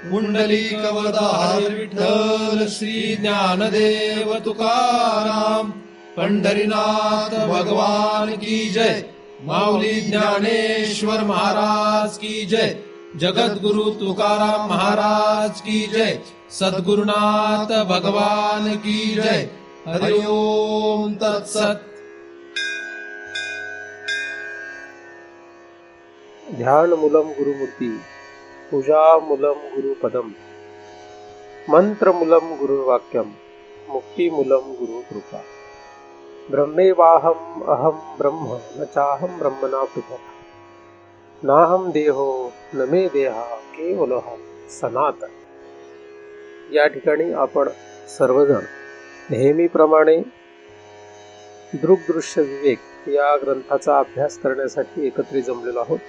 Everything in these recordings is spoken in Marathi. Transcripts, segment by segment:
पुंडलिकवरदाहर विठ्ठल श्री ज्ञानदेव तुकाराम पंढरीनाथ भगवान की जय। माऊली ज्ञानेश्वर महाराज की जय। जगद्गुरु तुकाराम महाराज की जय। सद्गुरुनाथ भगवान की जय। हरि ओम तत्सत। ध्यान मूलम गुरुमूर्ती, पूजा मूलम गुरुपदम, मंत्र मूलम गुरुवाक्यम, मुक्ती मूलम गुरुकृपा। ब्रह्मेवाहम अहम ब्रह्म न चाहम ब्रह्मणा पृथक्, नाहम देहो न मे देहा केवलः सनातन। या ठिकाणी आपण सर्वजण नेहमीप्रमाणे दृग्दृश्य विवेक या ग्रंथाचा अभ्यास करण्यासाठी एकत्रित जमलेलो आहोत।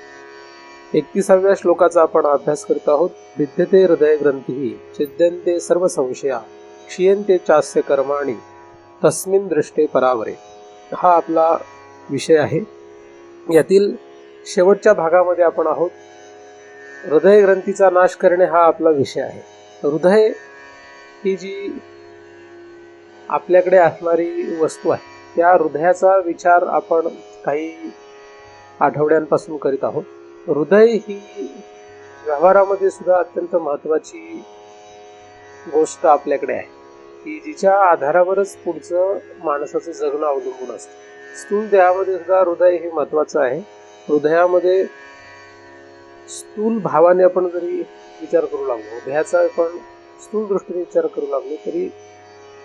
31व्या श्लोकाचा आपण अभ्यास करत आहोत। विद्यते हृदय ग्रंथी छिद्यन्ते सर्व संशया क्षीयन्ते चास्य कर्माणि तस्मिन् दृष्टे परावरे। हा आपला विषय आहे। यातील शेवटच्या भागामध्ये आपण आहोत। हृदय ग्रंथीचा नाश करणे हा आपला विषय आहे। हृदय ही जी आपल्याकडे असणारी वस्तू आहे, त्या हृदयाचा विचार आपण काही आठवड्यांपासून करीत आहोत। हृदय ही व्यवहारामध्ये सुद्धा अत्यंत महत्त्वाची गोष्ट आपल्याकडे आहे, की जिच्या आधारावरच पुढचं माणसाचं जगणं अवलंबून असतं। स्थूल देहामध्ये सुद्धा हृदय हे महत्त्वाचं आहे। हृदयामध्ये स्थूल भावाने आपण जरी विचार करू लागलो, देहाचा आपण स्थूल दृष्टीने विचार करू लागलो, तरी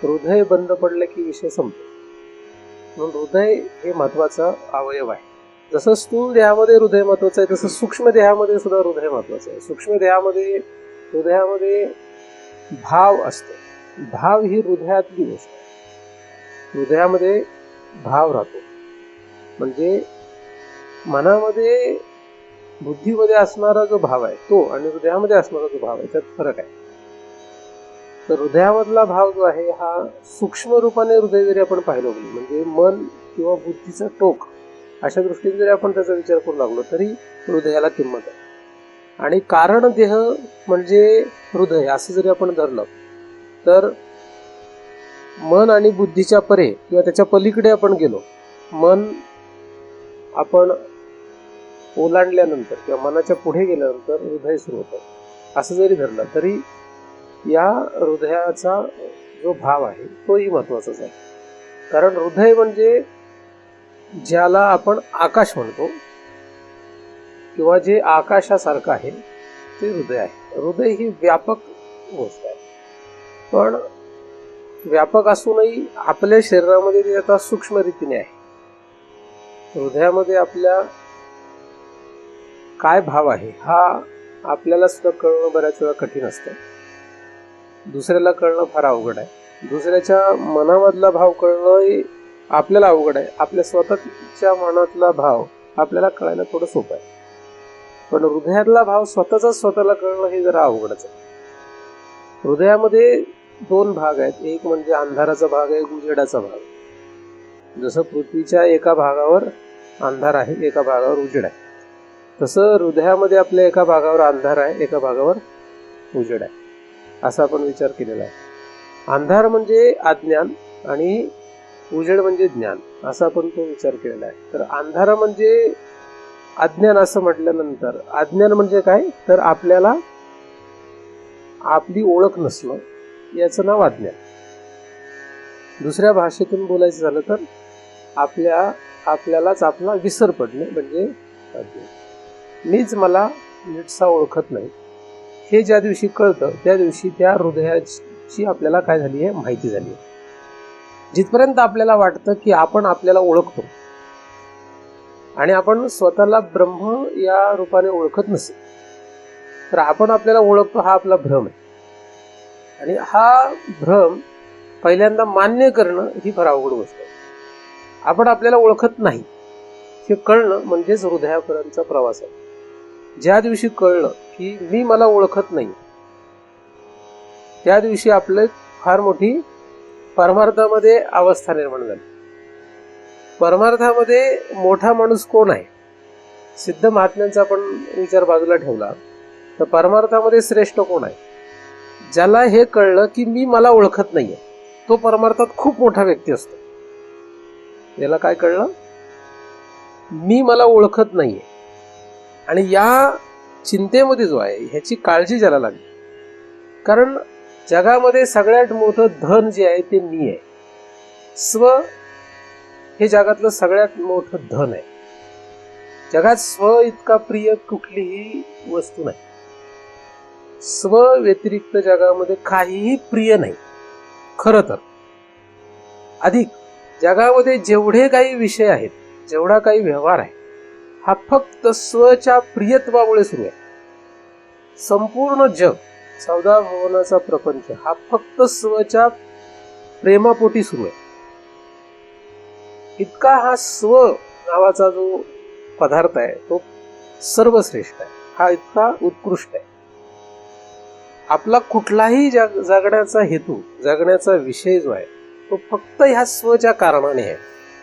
हृदय बंद पडले की विषय संपतो। म्हणून हृदय हे महत्त्वाचा अवयव आहे। जसं स्थूल देहामध्ये हृदय महत्त्वाचं आहे, तसं सूक्ष्म देहामध्ये सुद्धा हृदय महत्त्वाचं आहे। सूक्ष्म देहामध्ये हृदयामध्ये भाव असतो। भाव ही हृदयातली गोष्ट आहे। हृदयामध्ये भाव राहतो, म्हणजे मनामध्ये बुद्धीमध्ये असणारा जो भाव आहे तो आणि हृदयामध्ये असणारा जो भाव आहे त्यात फरक आहे। तर हृदयामधला भाव जो आहे हा सूक्ष्म रूपाने हृदय जरी आपण पाहिलं, म्हणजे मन किंवा बुद्धीचं टोक अशा दृष्टीने जरी आपण त्याचा विचार करू लागलो तरी हृदयाला किंमत आहे। आणि कारण देह म्हणजे हृदय असं जरी आपण धरलं तर मन आणि बुद्धीच्या परे किंवा त्याच्या पलीकडे आपण गेलो, मन आपण ओलांडल्यानंतर किंवा मनाच्या पुढे गेल्यानंतर हृदय सुरू होतं असं जरी धरलं तरी या हृदयाचा जो भाव आहे तोही महत्त्वाचाच आहे। कारण हृदय म्हणजे ज्याला आपण आकाश म्हणतो किंवा जे आकाशासारखं आहे ते हृदय आहे। हृदय ही व्यापक गोष्ट आहे, पण व्यापक असूनही आपल्या शरीरामध्ये ते आता सूक्ष्म रीतीने आहे। हृदयामध्ये आपल्या काय भाव आहे हा आपल्याला सुद्धा कळणं बऱ्याच वेळा कठीण असतं। दुसऱ्याला कळणं फार अवघड आहे। दुसऱ्याच्या मनामधला भाव कळणं आपल्याला अवघड आहे। आपल्या स्वतःच्या मनातला भाव आपल्याला कळायला थोडं सोपं आहे, पण हृदयातला भाव स्वतःला कळणं हे जरा अवघडच आहे। हृदयामध्ये दोन भाग आहेत, एक म्हणजे अंधाराचा भाग आहे, एक उजेडाचा भाग। जसं पृथ्वीच्या एका भागावर अंधार आहे, एका भागावर उजेड आहे, तसं हृदयामध्ये आपल्या एका भागावर अंधार आहे, एका भागावर उजेड आहे, असा आपण विचार केलेला आहे। अंधार म्हणजे अज्ञान आणि उजेड म्हणजे ज्ञान, असा आपण तो विचार केलेला आहे। तर अंधार म्हणजे अज्ञान असं म्हटल्यानंतर अज्ञान म्हणजे काय, तर आपल्याला आपली ओळख नसणं, याचं नाव अज्ञान। दुसऱ्या भाषेतून बोलायचं झालं तर आपल्यालाच आपला विसर पडणे म्हणजे अज्ञान। मीच मला नीटसा ओळखत नाही हे ज्या दिवशी कळतं त्या दिवशी त्या हृदयाची आपल्याला काय झाली आहे, माहिती झाली आहे। जिथपर्यंत आपल्याला वाटतं की आपण आपल्याला ओळखतो आणि आपण स्वतःला ब्रह्म या रूपाने ओळखत नसेल, तर आपण आपल्याला ओळखतो हा आपला भ्रम आहे। आणि हा भ्रम पहिल्यांदा मान्य करणं ही फार अवघड गोष्ट आहे। आपण आपल्याला ओळखत नाही हे कळणं म्हणजेच हृदयापर्यंतचा प्रवास आहे। ज्या दिवशी कळलं की मी मला ओळखत नाही, त्या दिवशी आपलं फार मोठी परमार्थामध्ये अवस्था निर्माण झाली। परमार्थामध्ये मोठा माणूस कोण आहे? सिद्ध महात्म्यांचा आपण विचार बाजूला ठेवला तर परमार्थामध्ये श्रेष्ठ कोण आहे? ज्याला हे कळलं की मी मला ओळखत नाहीये, तो परमार्थात खूप मोठा व्यक्ती असतो. याला काय कळलं? मी मला ओळखत नाहीये. आणि या चिंतेमध्ये जो आहे ह्याची काळजी ज्याला लागली, कारण जगामध्ये सगळ्यात मोठं धन जे आहे ते मी आहे. स्व हे जगातलं सगळ्यात मोठं धन आहे. जगात स्व इतका प्रिय कुठलीही वस्तू नाही. स्व व्यतिरिक्त जगामध्ये काहीही प्रिय नाही. खरं तर अधिक जगामध्ये जेवढे काही विषय आहेत, जेवढा काही व्यवहार आहे, हा फक्त स्वच्या प्रियत्वामुळे सुरू आहे. संपूर्ण जग, 14 भुवनाचा प्रपंच हा फक्त स्वच्या प्रेमापोटी सुरू आहे. इतका हा स्व नावाचा जो पदार्थ आहे तो सर्वश्रेष्ठ आहे. हा इतका उत्कृष्ट आहे. आपला कुठलाही जगण्याचा हेतू, जगण्याचा विषय जो आहे तो फक्त ह्या स्वच्या कारणाने आहे.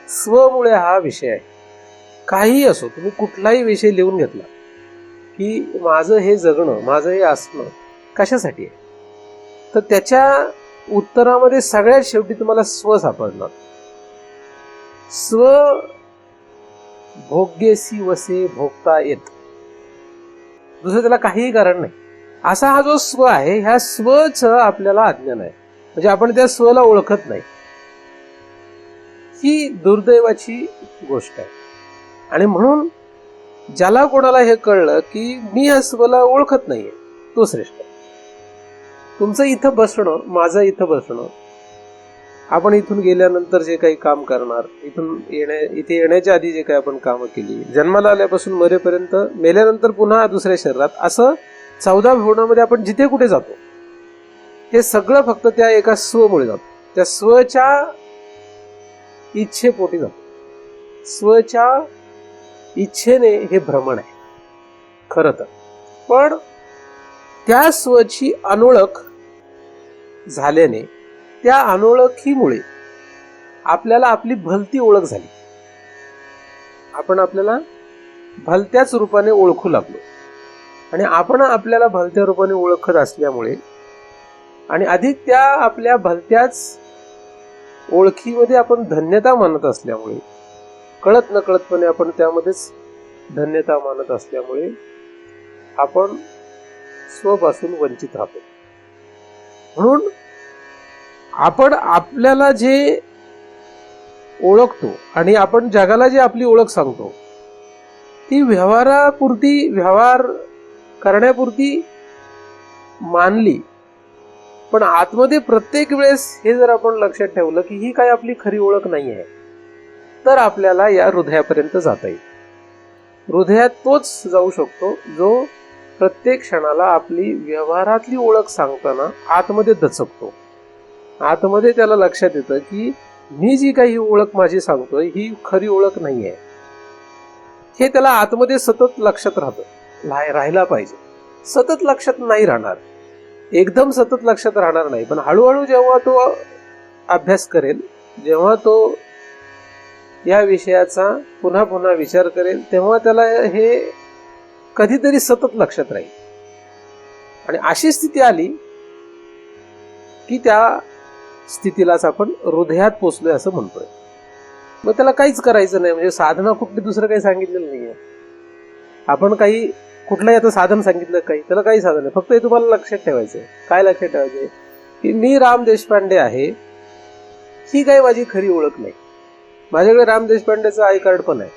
स्वमुळे हा विषय आहे. काही असो, तुम्ही कुठलाही विषय लिहून घेतला की माझं हे जगणं, माझं हे असणं कशासाठी आहे, तर त्याच्या उत्तरामध्ये सगळ्यात शेवटी तुम्हाला स्व सापडणार. स्व भोग्यसी वसे भोगता येत. दुसरं त्याला काहीही कारण नाही. असा हा जो स्व आहे, ह्या स्वच आपल्याला अज्ञान आहे. म्हणजे आपण त्या स्वला ओळखत नाही. ही दुर्दैवाची गोष्ट आहे. आणि म्हणून ज्याला कोणाला हे कळलं की मी या स्वला ओळखत नाहीये, तो श्रेष्ठ आहे. तुमचं इथं बसणं, माझं इथं बसणं, आपण इथून गेल्यानंतर जे काही काम करणार, इथे येण्याच्या आधी जे काही आपण कामं केली, जन्माला आल्यापासून मरेपर्यंत, मेल्यानंतर पुन्हा दुसऱ्या शरीरात, असं 14 भुवनामध्ये आपण जिथे कुठे जातो हे सगळं फक्त त्या एका स्वमुळे जातो. त्या स्वच्या इच्छेपोटी जातो. स्वच्या इच्छेने हे भ्रमण आहे खरं तर. पण त्या स्वची अनोळख झाल्याने, त्या अनोळखीमुळे आपल्याला आपली भलती ओळख झाली. आपण आपल्याला भलत्याच रूपाने ओळखू लागलो. आणि आपण आपल्याला भलत्या रूपाने ओळखत असल्यामुळे आणि अधिक त्या आपल्या भलत्याच ओळखीमध्ये आपण धन्यता मानत असल्यामुळे, कळत नकळतपणे आपण त्यामध्येच धन्यता मानत असल्यामुळे आपण स्वपासून वंचित राहतो. म्हणून आपण आपल्याला जे ओळखतो आणि आपण जगाला जी आपली ओळख सांगतो ती व्यवहारापुरती, व्यवहार करण्यापुरती मानली. पण आतमध्ये प्रत्येक वेळेस हे जर आपण लक्षात ठेवलं की ही काय आपली खरी ओळख नाही आहे, तर आपल्याला या हृदयापर्यंत जाता येईल. हृदयात तोच जाऊ शकतो जो प्रत्येक क्षणाला आपली व्यवहारातली ओळख सांगताना आतमध्ये दचकतो. आतमध्ये त्याला लक्षात येतं की मी जी काही ओळख माझी सांगतोय ही खरी ओळख नाही आहे. हे त्याला आतमध्ये सतत लक्षात राहायला पाहिजे. सतत लक्षात नाही राहणार, एकदम सतत लक्षात राहणार नाही, पण हळूहळू जेव्हा तो अभ्यास करेल, जेव्हा तो या विषयाचा पुन्हा पुन्हा विचार करेल, तेव्हा त्याला हे कधीतरी सतत लक्षात राहील. आणि अशी स्थिती आली की त्या स्थितीलाच आपण हृदयात पोचलोय असं म्हणतोय. मग त्याला काहीच करायचं नाही. म्हणजे साधना कुठली दुसरं काही सांगितलेलं नाहीये. आपण काही कुठलंही आता साधन सांगितलं काही, त्याला काही साधन नाही. फक्त हे तुम्हाला लक्षात ठेवायचंय. काय लक्षात ठेवायचंय की मी राम देशपांडे आहे, ही काही माझी खरी ओळख नाही. माझ्याकडे राम देशपांडेचं आय कार्ड पण आहे,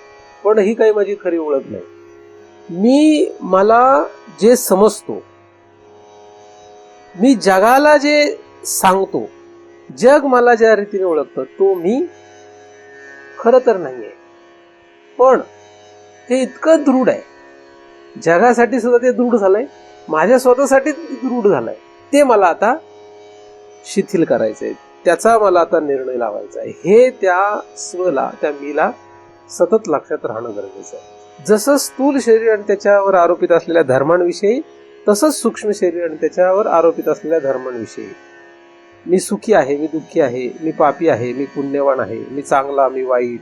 पण ही काही माझी खरी ओळख नाही. मी मला जे समजतो, मी जगाला जे सांगतो, जग मला ज्या रीतीने ओळखतं, तो मी खरं तर नाहीये. पण ते इतकं दृढ आहे, जगासाठी सुद्धा ते दृढ झालंय, माझ्या स्वतःसाठी दृढ झालंय. ते मला आता शिथिल करायचंय, त्याचा मला आता निर्णय लावायचा आहे. हे त्या स्वला, त्या मीला सतत लक्षात राहणं गरजेचं आहे. जसं स्थूल शरीर आणि त्याच्यावर आरोपित असलेल्या धर्मांविषयी, तसंच सूक्ष्म शरीर आणि त्याच्यावर आरोपित असलेल्या धर्मांविषयी. मी सुखी आहे, मी दुःखी आहे, मी पापी आहे, मी पुण्यवान आहे, मी चांगला, मी वाईट,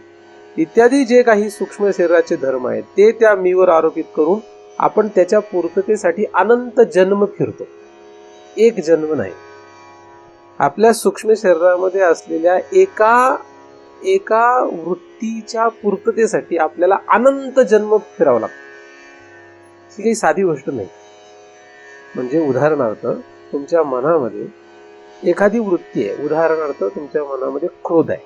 इत्यादी जे काही सूक्ष्म शरीराचे धर्म आहेत ते त्या मीवर आरोपित करून आपण त्याच्या पूर्ततेसाठी अनंत जन्म फिरतो, एक जन्म नाही. आपल्या सूक्ष्म शरीरामध्ये असलेल्या एका वृत्तीच्या पूर्ततेसाठी आपल्याला अनंत जन्म फिरावं लागतं. ही काही साधी गोष्ट नाही. म्हणजे उदाहरणार्थ तुमच्या मनामध्ये एखादी वृत्ती आहे, उदाहरणार्थ तुमच्या मनामध्ये क्रोध आहे.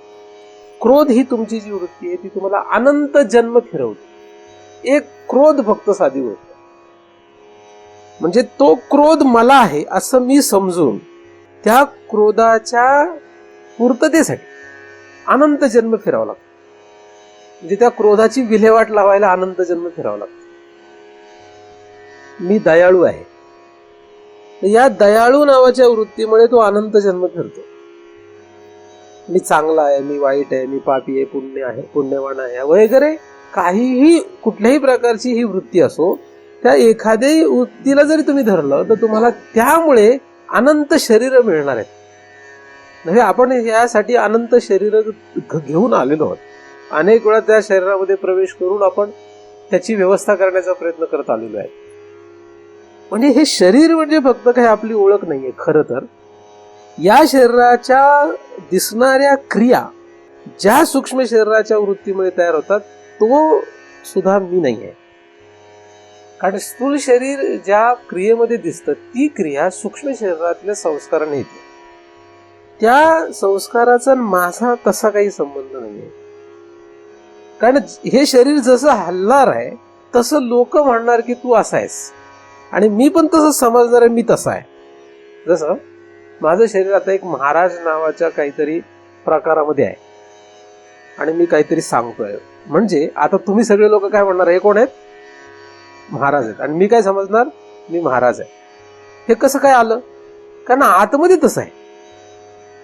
क्रोध ही तुमची जी वृत्ती आहे ती तुम्हाला अनंत जन्म फिरवते. एक क्रोध फक्त साधी गोष्ट, म्हणजे तो क्रोध मला आहे असं मी समजून त्या क्रोधाच्या पूर्ततेसाठी अनंत जन्म फिरावं लागतं. म्हणजे त्या क्रोधाची विल्हेवाट लावायला अनंत जन्म फिरावं लागतं. मी दयाळू आहे, या दयाळू नावाच्या वृत्तीमुळे तो अनंत जन्म फिरतो. मी चांगला आहे, मी वाईट आहे, मी पापी आहे, पुण्य आहे, पुण्यवान आहे वगैरे काहीही कुठल्याही प्रकारची ही वृत्ती असो, त्या एखाद्या वृत्तीला जरी तुम्ही धरलं तर तुम्हाला त्यामुळे अनंत शरीर मिळणार आहेत. म्हणजे आपण यासाठी अनंत शरीर घेऊन आलेलो आहोत. अनेक वेळा त्या शरीरामध्ये प्रवेश करून आपण त्याची व्यवस्था करण्याचा प्रयत्न करत आलेलो आहे. म्हणजे हे शरीर म्हणजे फक्त काही आपली ओळख नाहीये. खरं तर या शरीराच्या दिसणाऱ्या क्रिया ज्या सूक्ष्म शरीराच्या वृत्तीमुळे तयार होतात तो सुद्धा मी नाही आहे. कारण स्थूल शरीर ज्या क्रियेमध्ये दिसतं ती क्रिया सूक्ष्म शरीरातल्या संस्काराने येते. त्या संस्काराचा माझा तसा काही संबंध नाहीये. कारण हे शरीर जसं हलणार आहे तसं लोक म्हणणार की तू असा आहेस, आणि मी पण तसं समजणार आहे मी तसा आहे. जसं माझं शरीर आता एक महाराज नावाच्या काहीतरी प्रकारामध्ये आहे आणि मी काहीतरी सांगतोय, म्हणजे आता तुम्ही सगळे लोक काय म्हणणार, हे कोण आहेत, महाराज आहेत. आणि मी काय समजणार, मी महाराज आहे. हे कसं काय आलं? कारण आतमध्ये तसं आहे,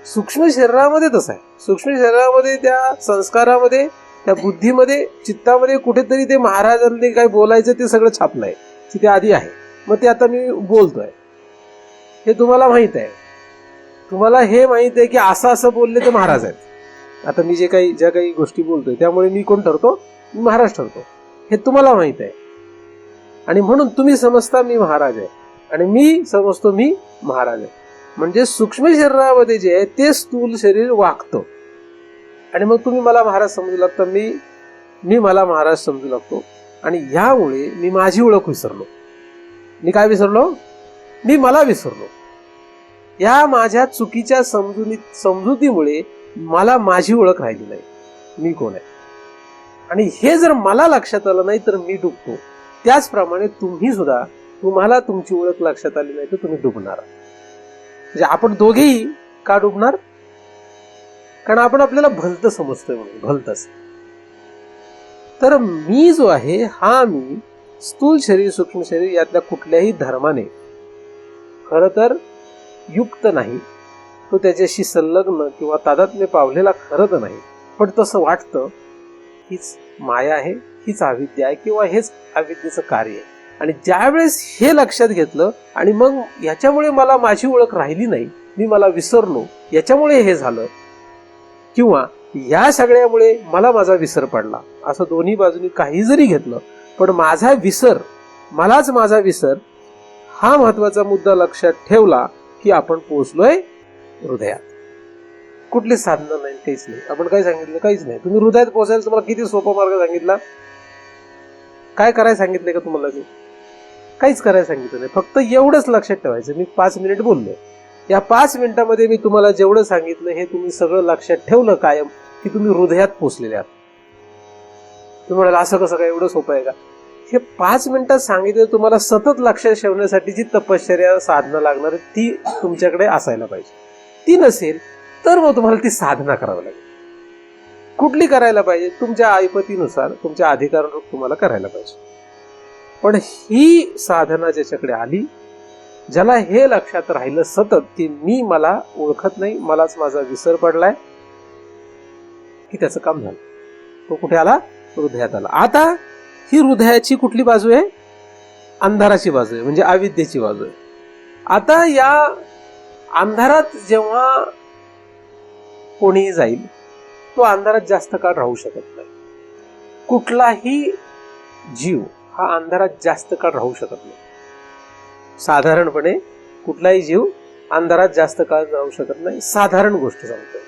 सूक्ष्म शरीरामध्ये तसं आहे. सूक्ष्म शरीरामध्ये त्या संस्कारामध्ये, त्या बुद्धीमध्ये, चित्तामध्ये कुठेतरी ते महाराजांनी काय बोलायचं ते सगळं छापलंय, ते आधी आहे. मग ते आता मी बोलतोय हे तुम्हाला माहित आहे. तुम्हाला हे माहित आहे की असं असं बोलले तर महाराज आहेत. आता मी ज्या काही गोष्टी बोलतोय त्यामुळे मी कोण ठरतो, मी महाराज ठरतो, हे तुम्हाला माहित आहे. आणि म्हणून तुम्ही समजता मी महाराज आहे आणि मी समजतो मी महाराज आहे. म्हणजे सूक्ष्म शरीरामध्ये जे आहे ते स्थूल शरीर वागतं आणि मग तुम्ही मला महाराज समजू लागता, मी मला महाराज समजू लागतो. आणि यामुळे मी माझी ओळख विसरलो. मी काय विसरलो? मी मला विसरलो. या माझ्या चुकीच्या समजुतीमुळे मला माझी ओळख राहिली नाही, मी कोण आहे. आणि हे जर मला लक्षात आलं नाही तर मी डुबतो. त्याचप्रमाणे तुम्ही सुद्धा, तुम्हाला तुमची ओळख लक्षात आली नाही तर तुम्ही डुबणार. म्हणजे आपण दोघेही का डुबणार? कारण आपण आपल्याला भलतं समजतोय म्हणून, भलतंच. तर मी जो आहे हा मी स्थूल शरीर सूक्ष्म शरीर यातल्या कुठल्याही धर्माने खरं तर युक्त नाही. तो त्याच्याशी संलग्न किंवा तादात्म्य पावलेला खरं तर नाही, पण तसं वाटतं. हीच माया आहे, हीच अविद्या आहे किंवा हेच अविद्येचं कार्य आहे. आणि ज्यावेळेस हे लक्षात घेतलं आणि मग याच्यामुळे मला माझी ओळख राहिली नाही, मी मला विसरलो, याच्यामुळे हे झालं, किंवा या सगळ्यामुळे मला माझा विसर पडला, असं दोन्ही बाजूनी काही जरी घेतलं, पण माझा विसर, मलाच माझा विसर हा महत्वाचा मुद्दा लक्षात ठेवला की आपण पोहोचलोय हृदयात. कुठली साधनं नाही, काहीच नाही. आपण काय सांगितलं? काहीच नाही. तुम्ही हृदयात पोहोचायला तुम्हाला किती सोपा मार्ग सांगितला? काय करायला सांगितलंय का तुम्हाला? मी काहीच करायला सांगितलं नाही. फक्त एवढंच लक्षात ठेवायचं. मी 5 मिनिट बोललो, या 5 मिनिटांमध्ये मी तुम्हाला जेवढं सांगितलं हे तुम्ही सगळं लक्षात ठेवलं कायम की तुम्ही हृदयात पोहोचलेले आहात. तुम्ही म्हणाला असं कसं काय, एवढं सोपं आहे का? हे 5 मिनिटात सांगितलं तुम्हाला सतत लक्षात ठेवण्यासाठी जी तपश्चर्या साधना लागणार ती तुमच्याकडे असायला पाहिजे. ती नसेल तर मग तुम्हाला ती साधना करावी लागेल. कुठली करायला पाहिजे? तुमच्या ऐपतीनुसार, तुमच्या अधिकारानुसार तुम्हाला करायला पाहिजे. पण ही साधना ज्याच्याकडे आली, ज्याला हे लक्षात राहिलं सतत की मी मला ओळखत नाही, मलाच माझा विसर पडलाय, की त्याचं काम झालं. तो कुठे आला? हृदयात आला. आता ही हृदयाची कुठली बाजू आहे? अंधाराची बाजू आहे, म्हणजे अविद्येची बाजू आहे. आता या अंधारात जेव्हा कोणीही जाईल तो अंधारात जास्त काळ राहू शकत नाही. कुठलाही जीव हा अंधारात जास्त काळ राहू शकत नाही. साधारणपणे कुठलाही जीव अंधारात जास्त काळ राहू शकत नाही. साधारण गोष्ट सांगतो,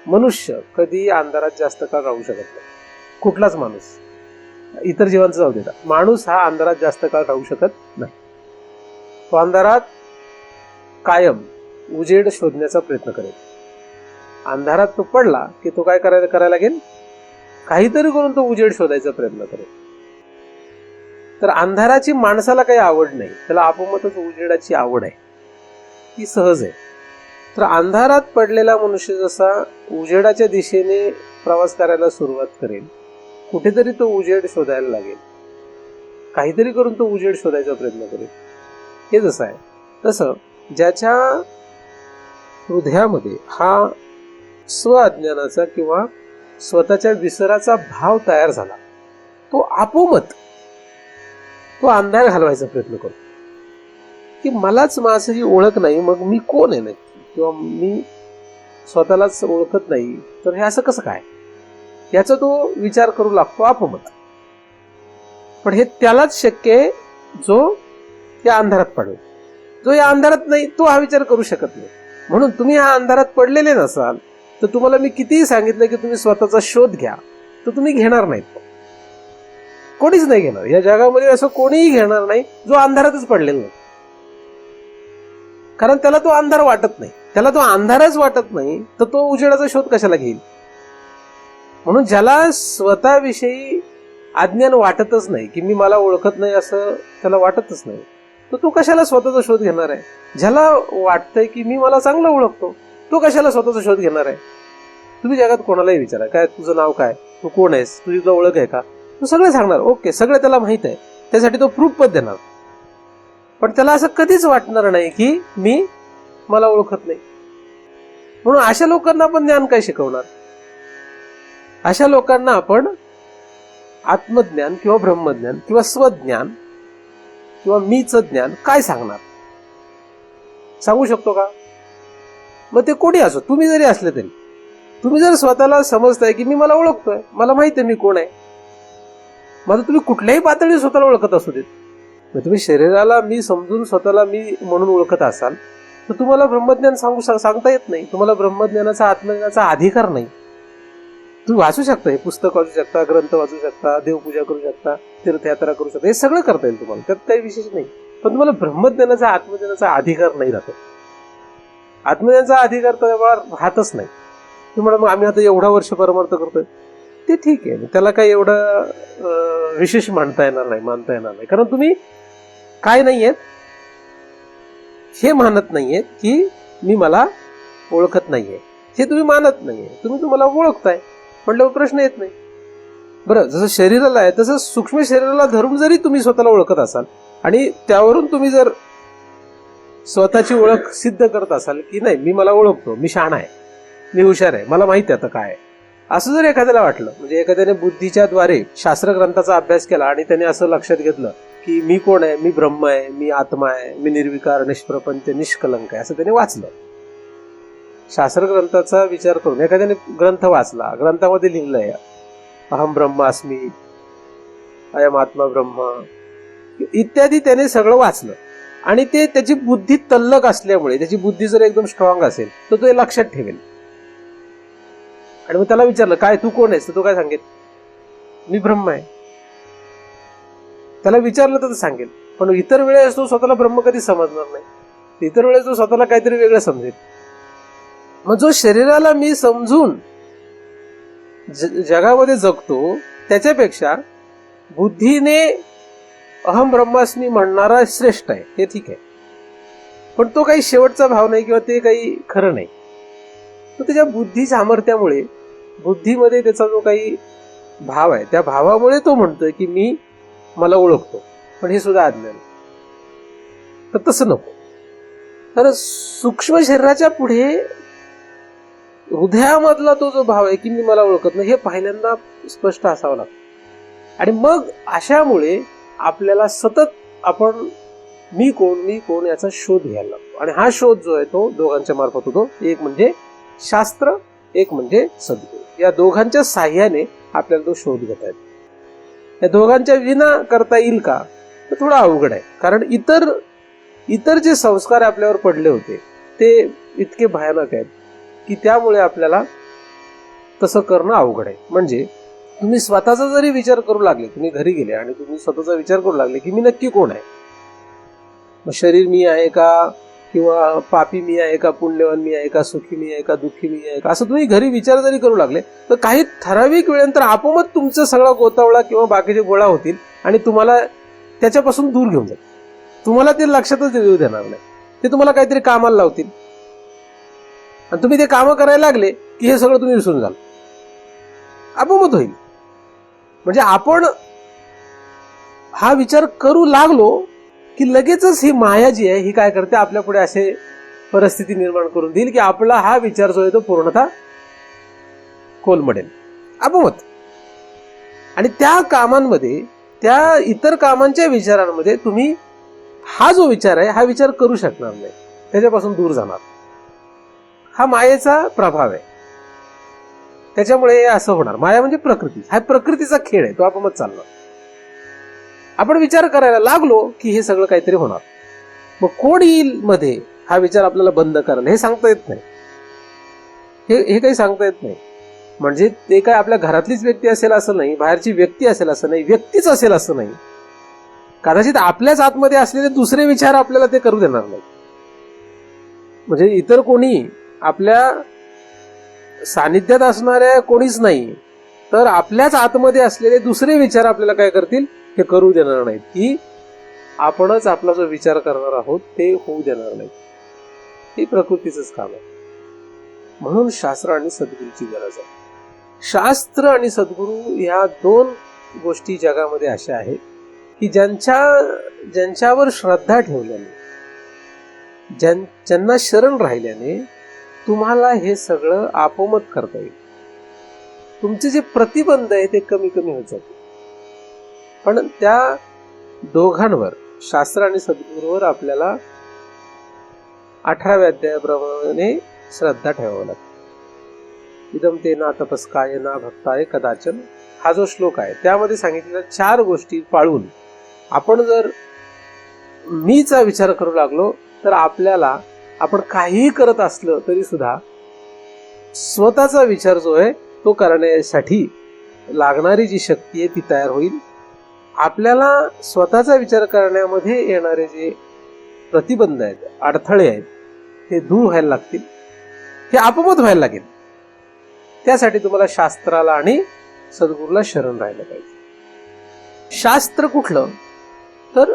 मनुष्य कधी अंधारात जास्त काळ राहू शकत नाही. कुठलाच माणूस, इतर जीवांचं जाऊ देता, माणूस हा अंधारात जास्त काळ राहू शकत नाही. तो अंधारात कायम उजेड शोधण्याचा प्रयत्न करेल. अंधारात तो पडला की तो काय करायला लागेल, काहीतरी करून तो उजेड शोधायचा प्रयत्न करेल. तर अंधाराची माणसाला काही आवड नाही, त्याला आपोआपच उजेडाची आवड आहे, ती सहज आहे. तर अंधारात पडलेला मनुष्य जसा उजेडाच्या दिशेने प्रवास करायला सुरुवात करेल, कुठेतरी तो उजेड शोधायला लागेल, काहीतरी करून तो उजेड शोधायचा प्रयत्न करेल. हे जसं आहे तसं ज्याच्या हृदयामध्ये हा स्वअज्ञानाचा किंवा स्वतःच्या विसराचा भाव तयार झाला, तो आपोआप तो अंधार घालवायचा प्रयत्न करतो की मलाच माझी ओळख नाही, मग मी कोण आहे नक्की, किंवा मी स्वतःलाच ओळखत नाही, तर हे असं कसं काय, याचा तो विचार करू लागतो आपोआप. पण हे त्यालाच शक्य आहे जो त्या अंधारात पडेल. जो या अंधारात नाही तो हा विचार करू शकत नाही. म्हणून तुम्ही हा अंधारात पडलेले नसाल तर तुम्हाला मी कितीही सांगितलं की तुम्ही स्वतःचा शोध घ्या, तर तुम्ही घेणार नाहीत. कोणीच नाही घेणार या जगामध्ये, असं कोणीही घेणार नाही जो अंधारातच पडलेला नाही. कारण त्याला तो अंधार वाटत नाही, त्याला तो अंधारच वाटत नाही, तर तो उजेडाचा शोध कशाला घेईल. म्हणून ज्याला स्वतःविषयी अज्ञान वाटतच नाही की मी मला ओळखत नाही असं त्याला वाटतच नाही, तर तो कशाला स्वतःचा शोध घेणार आहे. ज्याला वाटतंय की मी मला चांगलं ओळखतो, तो कशाला स्वतःचा शोध घेणार आहे. तुम्ही जगात कोणालाही विचारा, काय तुझं नाव काय, तू कोण आहेस, तुझी तुला ओळख आहे का, तो सगळे सांगणार. ओके, सगळे त्याला माहित आहे, त्यासाठी तो प्रूफ पण देणार. पण त्याला असं कधीच वाटणार नाही की मी मला ओळखत नाही. म्हणून अशा लोकांना आपण ज्ञान काय शिकवणार. अशा लोकांना आपण आत्मज्ञान किंवा ब्रह्मज्ञान किंवा स्वज्ञान किंवा मीच ज्ञान काय सांगणार. सांगू शकतो का. मग ते कोणी असो, तुम्ही जरी असले तरी, तुम्ही जर स्वतःला समजताय की मी मला ओळखतोय, मला माहिती आहे मी कोण आहे, माझं तुम्ही कुठल्याही पातळी स्वतःला ओळखत असू देत. मग तुम्ही शरीराला मी समजून स्वतःला मी म्हणून ओळखत असाल तर तुम्हाला ब्रह्मज्ञान सांगता येत नाही. तुम्हाला ब्रह्मज्ञानाचा आत्मज्ञानाचा अधिकार नाही. तुम्ही वाचू शकता, हे पुस्तक वाचू शकता, ग्रंथ वाचू शकता, देवपूजा करू शकता, तीर्थयात्रा करू शकता, हे सगळं करता येईल तुम्हाला, त्यात काही विशेष नाही. पण तुम्हाला ब्रह्मज्ञानाचा आत्मज्ञानाचा अधिकार नाही राहतो. आत्मज्ञानाचा अधिकार तेव्हा राहतच नाही. तुम्हाला मग आम्ही आता एवढा वर्ष परमार्थ करतोय, ते ठीक आहे, त्याला काही एवढं विशेष मानता येणार नाही. कारण तुम्ही काय नाहीयेत हे मानत नाहीयेत की मी मला ओळखत नाहीये, हे तुम्ही मानत नाहीये. तुम्ही तुम्हाला ओळखताय म्हटल्यावर प्रश्न येत नाही. बरं, जसं शरीराला आहे तसं सूक्ष्म शरीराला धरून जरी तुम्ही स्वतःला ओळखत असाल आणि त्यावरून तुम्ही जर स्वतःची ओळख सिद्ध करत असाल की नाही मी मला ओळखतो, मी शहाणा आहे, मी हुशार आहे, मला माहिती आहे आता काय आहे, असं जर एखाद्याला वाटलं, म्हणजे एखाद्याने बुद्धीच्या द्वारे शास्त्र ग्रंथाचा अभ्यास केला आणि त्याने असं लक्षात घेतलं की मी कोण आहे, मी ब्रह्म आहे, मी आत्मा आहे, मी निर्विकार, निष्प्रपंच, निष्कलंक आहे, असं त्याने वाचलं. शास्त्र ग्रंथाचा विचार करून एखाद्याने ग्रंथ वाचला, ग्रंथामध्ये लिहिलंय अहम ब्रह्मास्मी, अयम आत्मा ब्रह्म इत्यादी, त्याने सगळं वाचलं आणि ते त्याची बुद्धी तल्लक असल्यामुळे, त्याची बुद्धी जर एकदम स्ट्रॉंग असेल तर तो लक्षात ठेवेल. आणि मग त्याला विचारलं काय तू कोण आहेस, तर तो काय सांगेल, मी ब्रह्म आहे. त्याला विचारलं तर सांगेल. पण इतर वेळेस तो स्वतःला ब्रह्म कधी समजणार नाही, इतर वेळेस तो स्वतःला काहीतरी वेगळं समजेल. मग जो शरीराला मी समजून जगामध्ये जगतो त्याच्यापेक्षा बुद्धीने अहम ब्रह्मास्मी म्हणणारा श्रेष्ठ आहे, हे ठीक आहे. पण तो काही शेवटचा भाव नाही किंवा ते काही खरं नाही. तो त्याच्या बुद्धी सामर्थ्यामुळे, बुद्धीमध्ये त्याचा जो काही भाव आहे त्या भावामुळे तो म्हणतोय की मी मला ओळखतो, पण हे सुद्धा अज्ञान. तर तसं नको. तर सूक्ष्म शरीराच्या पुढे हृदयामधला तो जो भाव आहे की मी मला ओळखत नाही, हे पहिल्यांदा स्पष्ट असावं लागतं. आणि मग अशामुळे आपल्याला सतत आपण मी कोण याचा शोध घ्यायला लागतो. आणि हा शोध जो आहे तो दोघांच्या मार्फत होतो. एक म्हणजे शास्त्र, एक म्हणजे सद्गुरू. या दोघांच्या साह्याने आपल्याला तो शोध घेता येतो. या दोघांच्या विना करता येईल का, तर थोडं अवघड आहे. कारण इतर जे संस्कार आपल्यावर पडले होते ते इतके भयानक आहेत की त्यामुळे आपल्याला तसं करणं अवघड आहे. म्हणजे तुम्ही स्वतःचा जरी विचार करू लागले, तुम्ही घरी गेले आणि तुम्ही स्वतःचा विचार करू लागले की मी नक्की कोण आहे, मग शरीर मी आहे का, किंवा पापी मी आहे का, पुण्यवान मी आहे का, सुखी मी आहे का, दुःखी मी आहे का, असं तुम्ही घरी विचार जरी करू लागले तर काही ठराविक वेळेनंतर आपोआप तुमचा सगळा गोतावळा किंवा बाकीचे गोळा होतील आणि तुम्हाला त्याच्यापासून दूर घेऊन जातील. तुम्हाला ते लक्षातच येऊ देणार नाही. ते तुम्हाला काहीतरी कामाला लावतील आणि तुम्ही ते कामं करायला लागले की हे सगळं तुम्ही विसरून जाल, आपोआप होईल. म्हणजे आपण हा विचार करू लागलो की लगेचच ही माया जी आहे ही काय करते, आपल्या पुढे असे परिस्थिती निर्माण करून देईल की आपला हा विचार जो आहे तो पूर्णतः कोलमडेल आपोआप. आणि त्या कामांमध्ये, त्या इतर कामांच्या विचारांमध्ये तुम्ही हा जो विचार आहे हा विचार करू शकणार नाही, त्याच्यापासून दूर जाणार. हा मायेचा प्रभाव आहे. त्याच्यामुळे असं होणार. माया म्हणजे प्रकृती, हा प्रकृतीचा खेळ आहे, तो आपोआप चालणार. आपण विचार करायला लागलो की हे सगळं काहीतरी होणार. मग कोण येईल मध्ये हा विचार आपल्याला बंद करायला, हे सांगता येत नाही. हे काही सांगता येत नाही. म्हणजे ते काय आपल्या घरातलीच व्यक्ती असेल असं नाही, बाहेरची व्यक्ती असेल असं नाही, व्यक्तीच असेल असं नाही. कदाचित आपल्याच आतमध्ये असलेले दुसरे विचार आपल्याला ते करू देणार नाही. म्हणजे इतर कोणी आपल्या सानिध्यात असणाऱ्या कोणीच नाही, तर आपल्याच आतमध्ये असलेले दुसरे विचार आपल्याला काय करतील, हे करू देणार नाहीत. की आपणच आपला जो विचार करणार आहोत ते होऊ देणार नाही. हे प्रकृतीचंच काम आहे. म्हणून शास्त्र आणि सद्गुरूची गरज आहे. शास्त्र आणि सद्गुरू ह्या दोन गोष्टी जगामध्ये अशा आहेत की ज्यांच्यावर श्रद्धा ठेवल्याने, ज्यांना शरण राहिल्याने तुम्हाला हे सगळं आपोआप करता येईल. तुमचे जे प्रतिबंध आहे ते कमी कमी होत जातील. पण त्या दोघांवर, शास्त्र आणि सद्गुरूवर आपल्याला 18व्या अध्यायाप्रमाणे श्रद्धा ठेवावी लागते. इदम ते ना तपस्काय ना भक्ताय कदाचन, हा जो श्लोक आहे त्यामध्ये सांगितलेल्या 4 गोष्टी पाळून आपण जर मीचा विचार करू लागलो तर आपल्याला, आपण काहीही करत असलं तरी सुद्धा स्वतःचा विचार जो आहे तो करण्यासाठी लागणारी जी शक्ती आहे ती तयार होईल. आपल्याला स्वतःचा विचार करण्यामध्ये येणारे जे प्रतिबंध आहेत, अडथळे आहेत, ते दूर व्हायला लागतील. हे आपोआप व्हायला लागेल. त्यासाठी तुम्हाला शास्त्राला आणि सद्गुरूला शरण राहायला पाहिजे. शास्त्र कुठलं, तर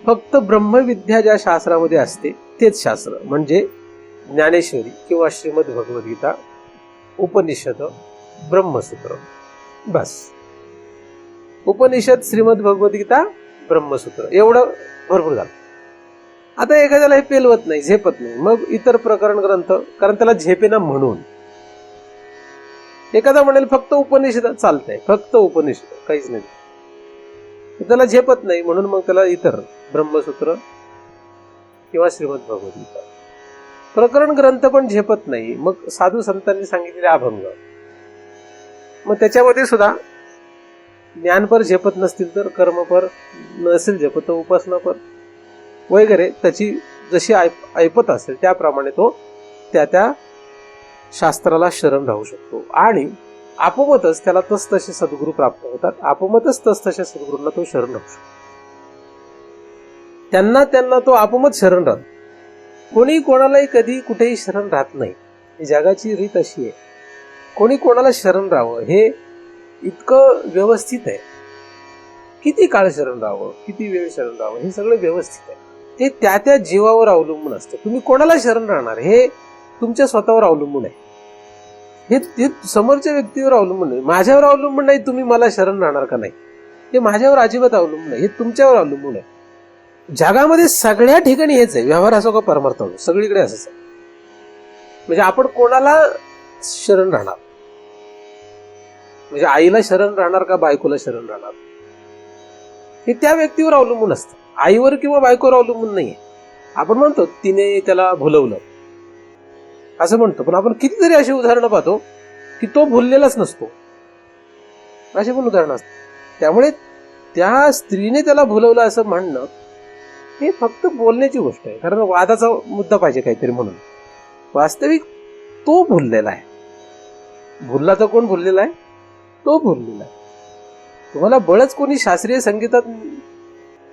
फक्त ब्रह्मविद्या ज्या शास्त्रामध्ये असते तेच शास्त्र, म्हणजे ज्ञानेश्वरी किंवा श्रीमद भगवद्गीता, उपनिषद, ब्रह्मसूत्र, बस. उपनिषद, श्रीमद भगवद्गीता, ब्रह्मसूत्र, एवढं भरपूर झालं. आता एखाद्याला हे पेलवत नाही, झेपत नाही, मग इतर प्रकरण ग्रंथ, कारण त्याला झेपेना म्हणून. एखादा म्हणेल फक्त उपनिषद चालतंय, फक्त उपनिषद, काहीच नाही, त्याला झेपत नाही म्हणून मग त्याला इतर ब्रह्मसूत्र किंवा श्रीमद भगवद्गीता, प्रकरण ग्रंथ पण झेपत नाही, मग साधू संतांनी सांगितलेले अभंग, मग त्याच्यामध्ये सुद्धा ज्ञानपर झेपत नसतील तर कर्मपर, नसेल झेपत तर उपासनापर वगैरे, त्याची जशी ऐपत असेल त्याप्रमाणे तो त्या शास्त्राला शरण राहू शकतो. आणि आपोआपच त्याला तसतसे सद्गुरू प्राप्त होतात. आपोआपच तसतशा सद्गुरूंना तो शरण राहू शकतो. त्यांना तो आपोआपच शरण राहतो. कोणी कोणालाही कधी कुठेही शरण राहत नाही. ही जगाची रीत अशी आहे. कोणी कोणाला शरण राहावं हे इतकं व्यवस्थित आहे. किती काळ शरण राहावं, किती वेळ शरण राहावं, हे सगळं व्यवस्थित आहे. ते त्या जीवावर अवलंबून असतं. तुम्ही कोणाला शरण राहणार हे तुमच्या स्वतःवर अवलंबून आहे. हे समोरच्या व्यक्तीवर अवलंबून नाही, माझ्यावर अवलंबून नाही. तुम्ही मला शरण राहणार का नाही हे माझ्यावर अजिबात अवलंबून नाही, हे तुमच्यावर अवलंबून आहे. जगामध्ये सगळ्या ठिकाणी हेच आहे. व्यवहार असो का परमार्थ असो, सगळीकडे असंच आहे. म्हणजे आपण कोणाला शरण राहणार, म्हणजे आईला शरण राहणार का बायकोला शरण राहणार, हे त्या व्यक्तीवर अवलंबून असतं. आईवर किंवा बायकोवर अवलंबून नाहीये. आपण म्हणतो तिने त्याला भुलवलं असं म्हणतो, पण आपण कितीतरी अशी उदाहरणं पाहतो की तो भुललेलाच नसतो. अशी पण उदाहरणं असतात. त्यामुळे त्या स्त्रीने त्याला भुलवलं असं म्हणणं हे फक्त बोलण्याची गोष्ट आहे, कारण वादाचा मुद्दा पाहिजे काहीतरी म्हणून. वास्तविक तो भुललेला आहे. भुलला तर कोण भुललेला आहे? तो भुललेला आहे. तुम्हाला बळच कोणी शास्त्रीय संगीतात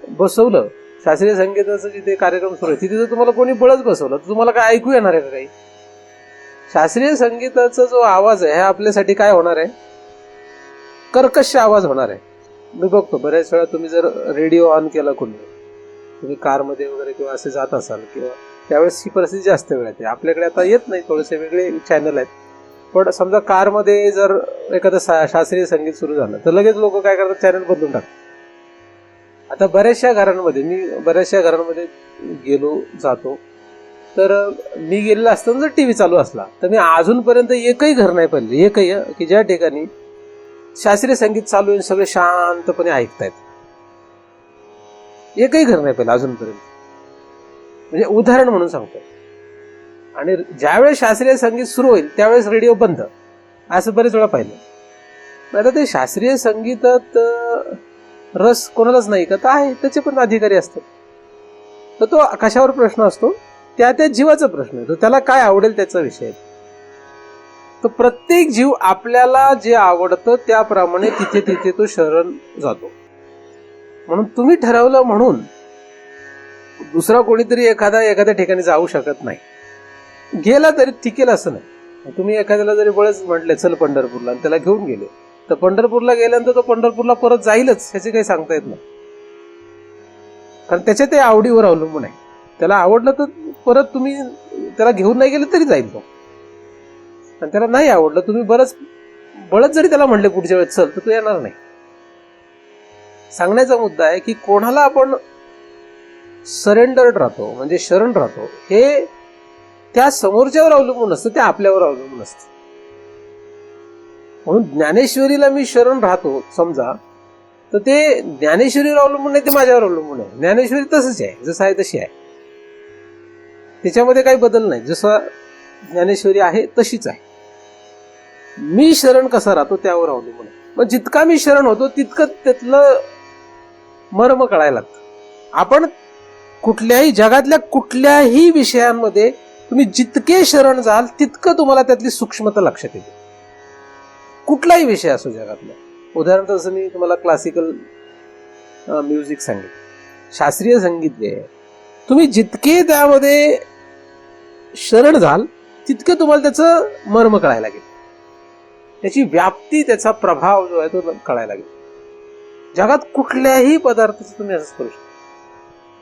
बसवलं, शास्त्रीय संगीताचं जिथे कार्यक्रम सुरू आहे तिथे जर तुम्हाला कोणी बळच बसवलं तर तुम्हाला काय ऐकू येणार आहे का काही? शास्त्रीय संगीताचा जो आवाज आहे हा आपल्यासाठी काय होणार आहे? कर्कश आवाज होणार आहे. मी बघतो बऱ्याच वेळा तुम्ही जर रेडिओ ऑन केला कोणी, तुम्ही कारमध्ये वगैरे किंवा असे जात असाल किंवा त्यावेळेस ही परिस्थिती जास्त वेळ येते. आपल्याकडे आता येत नाही, थोडेसे वेगळे चॅनल आहेत. पण समजा कारमध्ये जर एखादं शास्त्रीय संगीत सुरू झालं तर लगेच लोक काय करतात, चॅनल बदलून टाकतात. आता बऱ्याचशा घरांमध्ये गेलो जातो तर मी गेलेला असताना जर टीव्ही चालू असला तर मी अजूनपर्यंत एकही घर नाही पाहिलं, एकही की ज्या ठिकाणी शास्त्रीय संगीत चालू आहे सगळे शांतपणे ऐकतायत. एकही घर नाही पाहिलं अजूनपर्यंत. म्हणजे उदाहरण म्हणून सांगतो. आणि ज्यावेळेस शास्त्रीय संगीत सुरू होईल त्यावेळेस रेडिओ बंद, असं बरेच वेळा पाहिलं. आता ते शास्त्रीय संगीतात रस कोणालाच नाही का? तर आहे, त्याचे पण अधिकारी असतात. तर तो कशावर प्रश्न असतो? त्या जीवाचा प्रश्न आहे. तो त्याला काय आवडेल त्याचा विषय आहे. तर प्रत्येक जीव आपल्याला जे आवडतं त्याप्रमाणे तिथे तिथे तो शरण जातो. म्हणून तुम्ही ठरवलं म्हणून दुसरा कोणीतरी एखाद्या ठिकाणी जाऊ शकत नाही. गेला तरी टिकेल असं नाही. तुम्ही एखाद्याला जरी बळच म्हटले चल पंढरपूरला आणि त्याला घेऊन गेले तर पंढरपूरला गेल्यानंतर तो पंढरपूरला परत जाईलच, ह्याचे काही सांगता येत नाही. कारण त्याच्या ते आवडीवर अवलंबून आहे. त्याला आवडलं तर परत तुम्ही त्याला घेऊन नाही गेले तरी जाईल तो. आणि त्याला नाही आवडलं, तुम्ही बळच जरी त्याला म्हणले पुढच्या वेळेस चल तर तो येणार नाही. सांगण्याचा मुद्दा आहे की कोणाला आपण सरेंडर्ड राहतो म्हणजे शरण राहतो हे त्या समोरच्यावर अवलंबून असतं, ते आपल्यावर अवलंबून असतं. म्हणून ज्ञानेश्वरीला मी शरण राहतो समजा, तर ते ज्ञानेश्वरीवर अवलंबून नाही, ते माझ्यावर अवलंबून आहे. ज्ञानेश्वरी तसंच आहे, जसं आहे तशी आहे, त्याच्यामध्ये काही बदल नाही. जसं ज्ञानेश्वरी आहे तशीच आहे. मी शरण कसा राहतो त्यावर अवलंबून आहे. मग जितका मी शरण होतो तितकं त्यातलं मर्म कळायला लागतं. आपण कुठल्याही जगातल्या कुठल्याही विषयांमध्ये तुम्ही जितके शरण जाल तितकं तुम्हाला त्यातली सूक्ष्मता लक्षात येते. कुठलाही विषय असो जगातला. उदाहरणार्थ जसं मी तुम्हाला क्लासिकल म्युझिक सांगितलं, शास्त्रीय संगीत जे आहे, तुम्ही जितके त्यामध्ये शरण जाल तितके तुम्हाला त्याचं मर्म कळायला लागेल, त्याची व्याप्ती, त्याचा प्रभाव जो आहे तो कळायला लागेल. जगात कुठल्याही पदार्थाचं तुम्ही असंच करू शकता.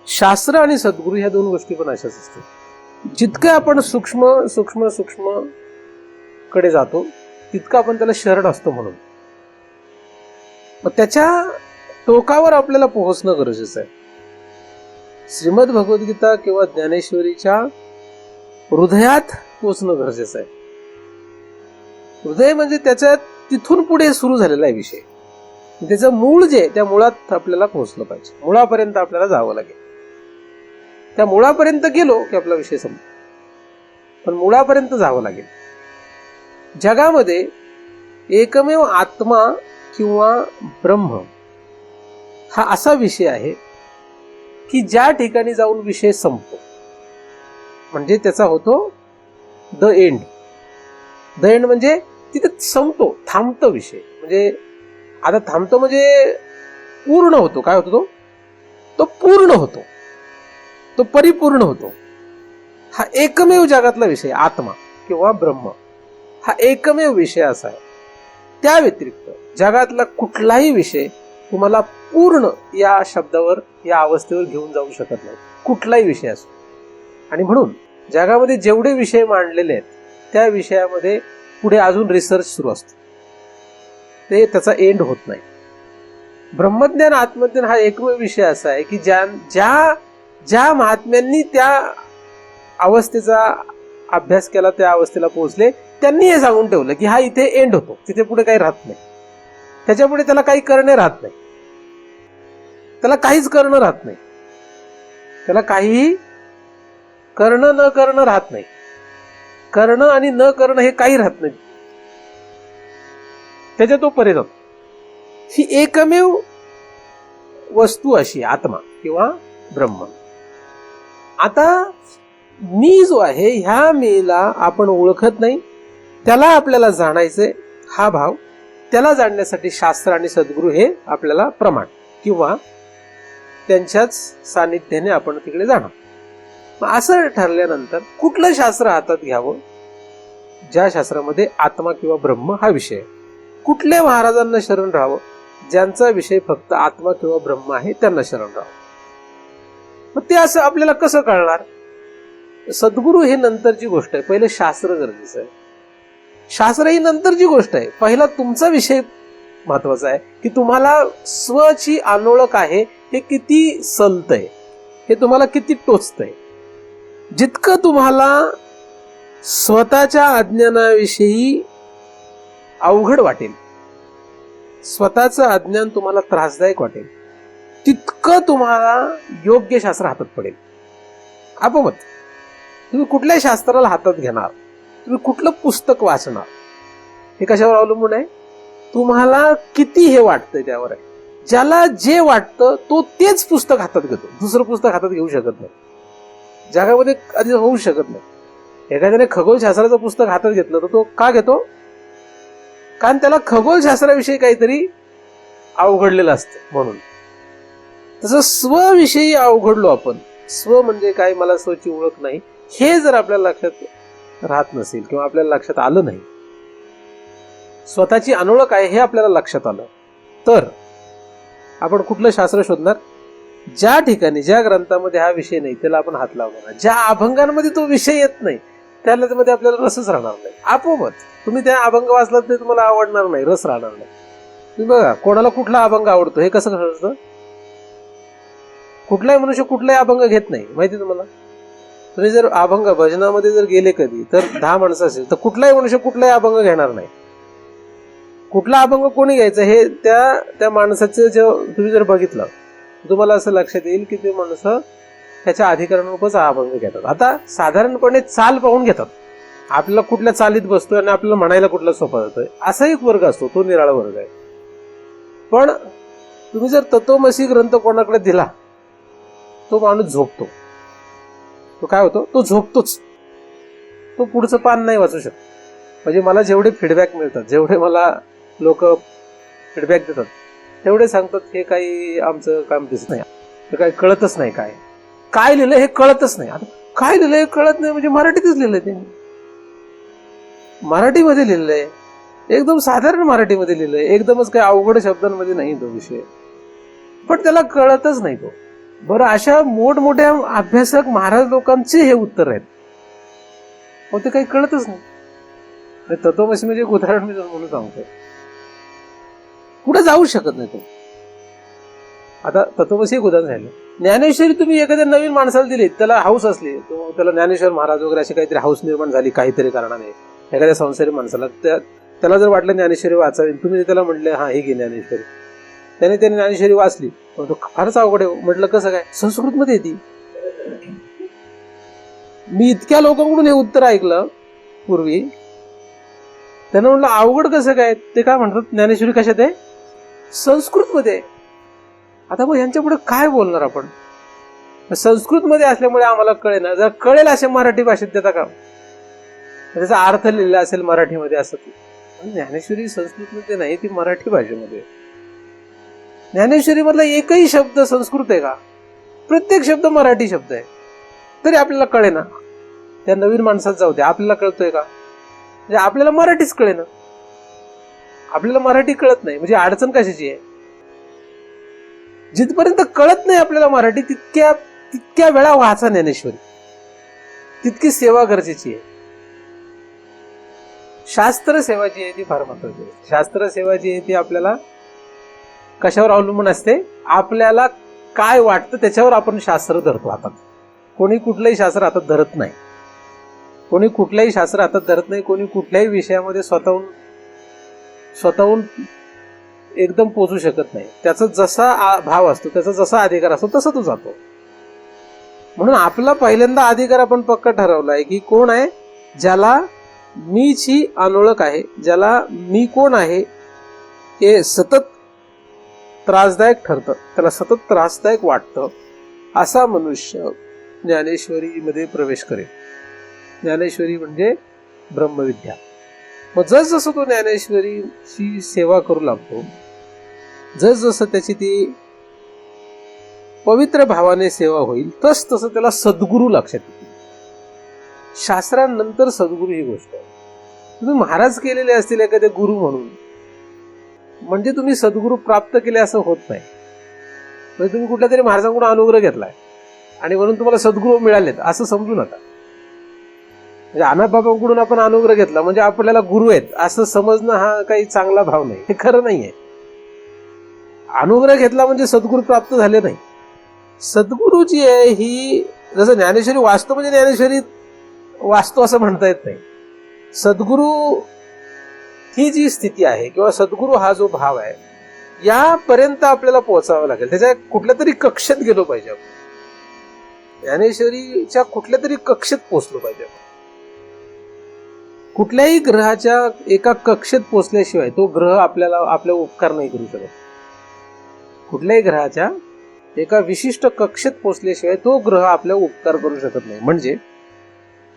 शास्त्र आणि सद्गुरू ह्या दोन गोष्टी पण अशाच असतात. जितकं आपण सूक्ष्म सूक्ष्म सूक्ष्म कडे जातो तितकं आपण त्याला शरण असतो. म्हणून मग त्याच्या टोकावर आपल्याला पोहोचणं गरजेचं आहे. श्रीमद भगवद्गीता किंवा ज्ञानेश्वरीच्या हृदयात पोहोचणं गरजेचं आहे. हृदय म्हणजे त्याच्या तिथून पुढे सुरू झालेला आहे विषय. त्याचं मूळ जे, त्या मुळात आपल्याला पोहोचलं पाहिजे. मुळापर्यंत आपल्याला जावं लागेल. त्या मुळापर्यंत गेलो की आपला विषय संपतो. पण मुळापर्यंत जावं लागेल. जगामध्ये एकमेव आत्मा किंवा ब्रह्म हा असा विषय आहे की ज्या ठिकाणी जाऊन विषय संपतो, म्हणजे त्याचा होतो द एंड. द एंड म्हणजे तिथे संपतो, थांबतो विषय. म्हणजे आता थांबतो म्हणजे पूर्ण होतो. काय होतो तो पूर्ण होतो, तो परिपूर्ण होतो. हा एकमेव जगातला विषय आत्मा किंवा ब्रह्म हा एकमेव विषय असा आहे. त्या व्यतिरिक्त जगातला कुठलाही विषय तुम्हाला पूर्ण या शब्दावर, या अवस्थेवर घेऊन जाऊ शकत नाही, कुठलाही विषय असो. आणि म्हणून जगामध्ये जेवढे विषय मांडलेले आहेत त्या विषयामध्ये पुढे अजून रिसर्च सुरू असतो, ते त्याचा एंड होत नाही. ब्रह्मज्ञान आत्मज्ञान हा एकमेव विषय असा आहे की ज्या महात्म्यांनी त्या अवस्थेचा अभ्यास केला, त्या अवस्थेला पोहोचले, त्यांनी हे सांगून ठेवलं की हा इथे एंड होतो, तिथे पुढे काही राहत नाही. त्याच्या पुढे त्याला काही करणे राहत नाही, त्याला काहीच करणं राहत नाही, त्याला काहीही करणं न करणं राहत नाही. करणं आणि न करणं हे काही राहत नाही, त्याच्या तो परे जातो. ही एकमेव वस्तू अशी आत्मा किंवा ब्रह्म. आता मी जो आहे ह्या मीला आपण ओळखत नाही, त्याला आपल्याला जाणायचंय हा भाव. त्याला जाणण्यासाठी शास्त्र आणि सद्गुरू हे आपल्याला प्रमाण किंवा त्यांच्याच सानिध्याने आपण तिकडे जाणार. मग असं ठरल्यानंतर कुठलं शास्त्र हातात घ्यावं, ज्या शास्त्रामध्ये आत्मा किंवा ब्रह्म हा विषय, कुठल्या महाराजांना शरण राहावं, ज्यांचा विषय फक्त आत्मा किंवा ब्रह्म आहे त्यांना शरण राहावं. मग ते असं आपल्याला कसं कळणार? सद्गुरू हे नंतरची गोष्ट आहे, पहिले शास्त्र गरजेचं आहे. शास्त्र ही नंतरची गोष्ट आहे. पहिला तुमचा विषय महत्वाचा आहे की तुम्हाला स्वची अनोळख आहे हे किती सलतंय, हे तुम्हाला किती टोचतंय. जितकं तुम्हाला स्वतःच्या अज्ञानाविषयी अवघड वाटेल, स्वतःचं अज्ञान तुम्हाला त्रासदायक वाटेल, तितकं तुम्हाला योग्य शास्त्र हातात पडेल. आपोआप तुम्ही कुठल्या शास्त्राला हातात घेणार, तुम्ही कुठलं पुस्तक वाचणार, हे कशावर अवलंबून आहे? तुम्हाला किती हे वाटतंय त्यावर आहे. ज्याला जे वाटतं तो तेच पुस्तक हातात घेतो, दुसरं पुस्तक हातात घेऊ शकत नाही. जगामध्ये कधी होऊ शकत नाही. एखाद्याने खगोलशास्त्राचं पुस्तक हातात घेतलं तर तो का घेतो? कारण त्याला खगोलशास्त्राविषयी काहीतरी अवघडलेलं असतं म्हणून. तसं स्वविषयी अवघडलो आपण, स्व म्हणजे काय, मला स्वची ओळख नाही, हे जर आपल्याला लक्षात राहत नसेल किंवा आपल्याला लक्षात आलं नाही, स्वतःची अनोळख आहे हे आपल्याला लक्षात आलं, तर आपण कुठलं शास्त्र शोधणार? ज्या ठिकाणी ज्या ग्रंथामध्ये हा विषय नाही त्याला आपण हात लावणार. ज्या अभंगांमध्ये तो विषय येत नाही त्याला मध्ये आपल्याला रसच राहणार नाही. आपोआपच तुम्ही त्या अभंग वाचलात ते तुम्हाला आवडणार नाही, रस राहणार नाही. तुम्ही बघा कोणाला कुठला अभंग आवडतो हे कसं कळतं? कुठलाही मनुष्य कुठलाही अभंग घेत नाही, माहिती तुम्हाला. तुम्ही जर अभंग भजनामध्ये जर गेले कधी तर 10 माणसं असेल तर कुठलाही मनुष्य कुठलाही अभंग घेणार नाही. कुठला अभंग कोणी घ्यायचं हे त्या माणसाचं तुम्ही जर बघितलं तुम्हाला असं लक्षात येईल की ते माणसं त्याच्या अधिकारानुरूपच अभंग घेतात. आता साधारणपणे चाल पाहून घेतात, आपल्याला कुठल्या चालीत बसतोय आणि आपल्याला म्हणायला कुठला सोपा जातोय असा एक वर्ग असतो, तो निराळा वर्ग आहे. पण तुम्ही जर तत्वमसी ग्रंथ कोणाकडे दिला तो माणूस झोपतो. तो काय होतो? तो झोपतोच, तो पुढचं पान नाही वाचू शकत. म्हणजे मला जेवढे फीडबॅक मिळतात, जेवढे मला लोक फीडबॅक देतात तेवढे सांगतात हे काही आमचं काम दिसत नाही, हे काही कळतच नाही, काय लिहिलं हे कळतच नाही. आता काय लिहिलं हे कळत नाही म्हणजे मराठीतच लिहिलंय त्यांनी, मराठीमध्ये लिहिलंय, एकदम साधारण मराठीमध्ये लिहिलंय, एकदमच काही अवघड शब्दांमध्ये नाही तो विषय, पण त्याला कळतच नाही तो. बरं, अशा मोठमोठ्या अभ्यासक महाराज लोकांचे हे उत्तर आहेत, मग ते काही कळतच नाही. तत्वमसी म्हणजे एक उदाहरण मी म्हणून सांगतोय, पुढे जाऊ शकत नाही तो. आता तत्वमसी एक उदाहरण झालं. ज्ञानेश्वरी तुम्ही एखाद्या नवीन माणसाला दिली, त्याला हाऊस असली, त्याला ज्ञानेश्वर महाराज वगैरे अशी काहीतरी हाऊस निर्माण झाली काहीतरी कारणाने, एखाद्या संसारी माणसाला त्याला जर वाटलं ज्ञानेश्वरी वाचावी, तुम्ही त्याला म्हटलं हा हे घे ज्ञानेश्वरी, त्याने ज्ञानेश्वरी वाचली, पण तो फारच अवघड आहे. म्हटलं कसं काय? संस्कृत मध्ये येते. मी इतक्या लोकांकडून हे उत्तर ऐकलं पूर्वी, त्यांना म्हटलं अवघड कसं काय? ते काय म्हणतात ज्ञानेश्वरी कशात आहे? संस्कृत मध्ये. आता मग यांच्या पुढे काय बोलणार आपण? संस्कृत मध्ये असल्यामुळे आम्हाला कळेना, जर कळेल असे मराठी भाषेत देता का? त्याचा अर्थ लिहिला असेल मराठीमध्ये असं. ज्ञानेश्वरी संस्कृत मध्ये नाही, ती मराठी भाषेमध्ये. ज्ञानेश्वरी मधला एकही शब्द संस्कृत आहे का? प्रत्येक शब्द मराठी शब्द आहे, तरी आपल्याला कळेना. त्या नवीन माणसात जाऊ दे, आपल्याला कळतोय का? म्हणजे आपल्याला मराठीच कळेना, आपल्याला मराठी कळत नाही. म्हणजे अडचण कशाची आहे? जिथपर्यंत कळत नाही आपल्याला मराठी, तितक्या वेळा वाचा ज्ञानेश्वरी, तितकी सेवा गरजेची आहे. शास्त्र सेवा जी आहे ती फार महत्वाची आहे. शास्त्र सेवा जी आहे ती आपल्याला कशावर अवलंबून असते? आपल्याला काय वाटतं त्याच्यावर आपण शास्त्र धरतो हातात. कोणी कुठलंही शास्त्र हातात धरत नाही, कोणी कुठल्याही शास्त्र हातात धरत नाही, कोणी कुठल्याही विषयामध्ये स्वतःहून एकदम पोचू शकत नाही. त्याचा जसा भाव असतो, त्याचा जसा अधिकार असतो तसा तो जातो. म्हणून आपला पहिल्यांदा अधिकार आपण पक्का ठरवलाय की कोण आहे? ज्याला मीची अनोळख आहे, ज्याला मी कोण आहे हे सतत त्रासदायक ठरतं, त्याला सतत त्रासदायक वाटतं, असा मनुष्य ज्ञानेश्वरीमध्ये प्रवेश करेल. ज्ञानेश्वरी म्हणजे ब्रह्मविद्या. मग जसजसं तो ज्ञानेश्वरीची सेवा करू लागतो, जसजसं त्याची ती पवित्र भावाने सेवा होईल, तस तसं त्याला सद्गुरू लक्षात येतील. शास्त्रांनंतर सद्गुरू ही गोष्ट आहे. तुम्ही महाराज केलेले असतील एखादे गुरु म्हणून, म्हणजे तुम्ही सद्गुरू प्राप्त केले असं होत नाही. म्हणजे तुम्ही कुठल्या तरी महाराजांकडून अनुग्रह घेतलाय आणि म्हणून तुम्हाला सद्गुरू मिळालेत असं समजू नका. म्हणजे अनाबाबांकडून आपण अनुग्रह घेतला म्हणजे आपल्याला गुरु आहेत असं समजणं हा काही चांगला भाव नाही, हे खरं नाहीये. अनुग्रह घेतला म्हणजे सद्गुरू प्राप्त झाले नाही. सद्गुरू जी आहे ही, जसं ज्ञानेश्वरी वाचतो म्हणजे ज्ञानेश्वरी वाचतो असं म्हणता येत नाही. सद्गुरू ही जी स्थिती आहे किंवा सद्गुरू हा जो भाव आहे, यापर्यंत आपल्याला पोहोचावं लागेल. त्याच्या कुठल्या तरी कक्षेत गेलो पाहिजे आपण. ज्ञानेश्वरीच्या कुठल्या तरी कक्षेत पोहोचलो पाहिजे आपण. कुठल्याही ग्रहाच्या एका कक्षेत पोहोचल्याशिवाय तो ग्रह आपल्याला आपले उपकार नाही करू शकत. कुठल्याही ग्रहाच्या एका विशिष्ट कक्षेत पोहोचल्याशिवाय तो ग्रह आपल्या उपकार करू शकत नाही. म्हणजे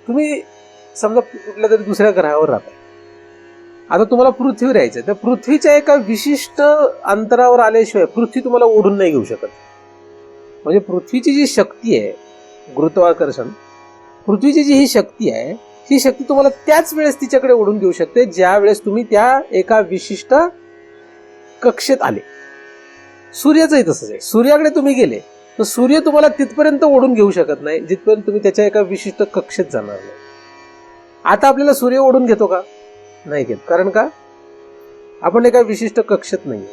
तुम्ही समजा कुठल्या तरी दुसऱ्या ग्रहावर राहता, आता तुम्हाला पृथ्वीवर यायचं, तर पृथ्वीच्या एका विशिष्ट अंतरावर आल्याशिवाय पृथ्वी तुम्हाला ओढून नाही घेऊ शकत. म्हणजे पृथ्वीची जी शक्ती आहे, गुरुत्वाकर्षण, पृथ्वीची जी ही शक्ती आहे, ही शक्ती तुम्हाला त्याच वेळेस तिच्याकडे ओढून घेऊ शकते ज्या वेळेस तुम्ही त्या एका विशिष्ट कक्षेत आले. सूर्याचंही तसंच आहे. सूर्याकडे तुम्ही गेले तर सूर्य तुम्हाला तिथपर्यंत ओढून घेऊ शकत नाही जिथपर्यंत तुम्ही त्याच्या एका विशिष्ट कक्षेत जाणार नाही. आता आपल्याला सूर्य ओढून घेतो का? नाही घेत. कारण का? आपण एका विशिष्ट कक्षेत नाहीये.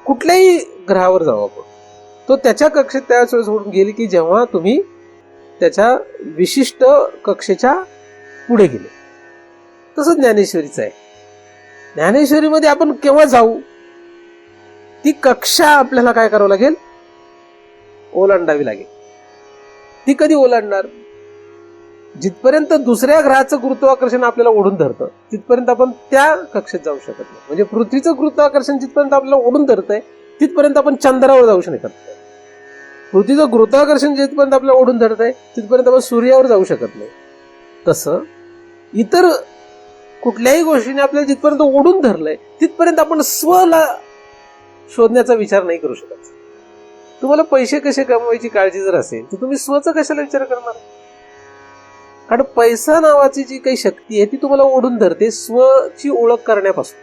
कुठल्याही ग्रहावर जाऊ आपण, तो त्याच्या कक्षेत त्याच वेळेस ओढून गेली की जेव्हा तुम्ही त्याच्या विशिष्ट कक्षेच्या पुढे गेले. तसं ज्ञानेश्वरीचं आहे. ज्ञानेश्वरीमध्ये आपण केव्हा जाऊ, ती कक्षा आपल्याला काय करावं लागेल, ओलांडावी लागेल. ती कधी ओलांडणार? जिथपर्यंत दुसऱ्या ग्रहाचं गुरुत्वाकर्षण आपल्याला ओढून धरतं तिथपर्यंत आपण त्या कक्षेत जाऊ शकत नाही. म्हणजे पृथ्वीचं गुरुत्वाकर्षण जिथपर्यंत आपल्याला ओढून धरतंय तिथपर्यंत आपण चंद्रावर जाऊ शकत नाही. पृथ्वीचं गुरुत्वाकर्षण जिथपर्यंत आपल्याला ओढून धरतंय तिथपर्यंत आपण सूर्यावर जाऊ शकत नाही. तसं इतर कुठल्याही गोष्टीने आपल्याला जिथपर्यंत ओढून धरलंय तिथपर्यंत आपण स्वला शोधण्याचा विचार नाही करू शकत. तुम्हाला पैसे कसे कमवायची काळजी जर असेल तर तुम्ही स्वचा कशाला विचार करणार? कारण पैसा नावाची जी काही शक्ती आहे ती तुम्हाला ओढून धरते स्वची ओळख करण्यापासून.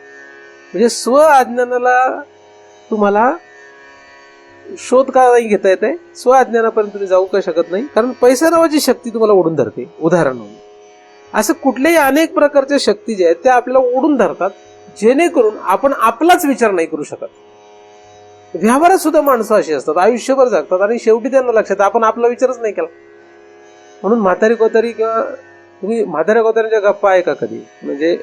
म्हणजे स्व अज्ञानाला तुम्हाला शोध का नाही घेता येत आहे, स्व अज्ञानापर्यंत तुम्ही जाऊ का शकत नाही, कारण पैसा नावाची शक्ती तुम्हाला ओढून धरते. उदाहरण म्हणून असं कुठल्याही अनेक प्रकारच्या शक्ती ज्या आहेत त्या आपल्याला ओढून धरतात जेणेकरून आपण आपलाच विचार नाही करू शकत. व्यवहारात सुद्धा माणसं अशी असतात, आयुष्यभर जगतात आणि शेवटी त्यांना लक्षात आपण आपला विचारच नाही केला. म्हणून म्हातारी कोतारी किंवा तुम्ही म्हाताऱ्या कोताऱ्यांच्या गप्पा आहे का कधी? म्हणजे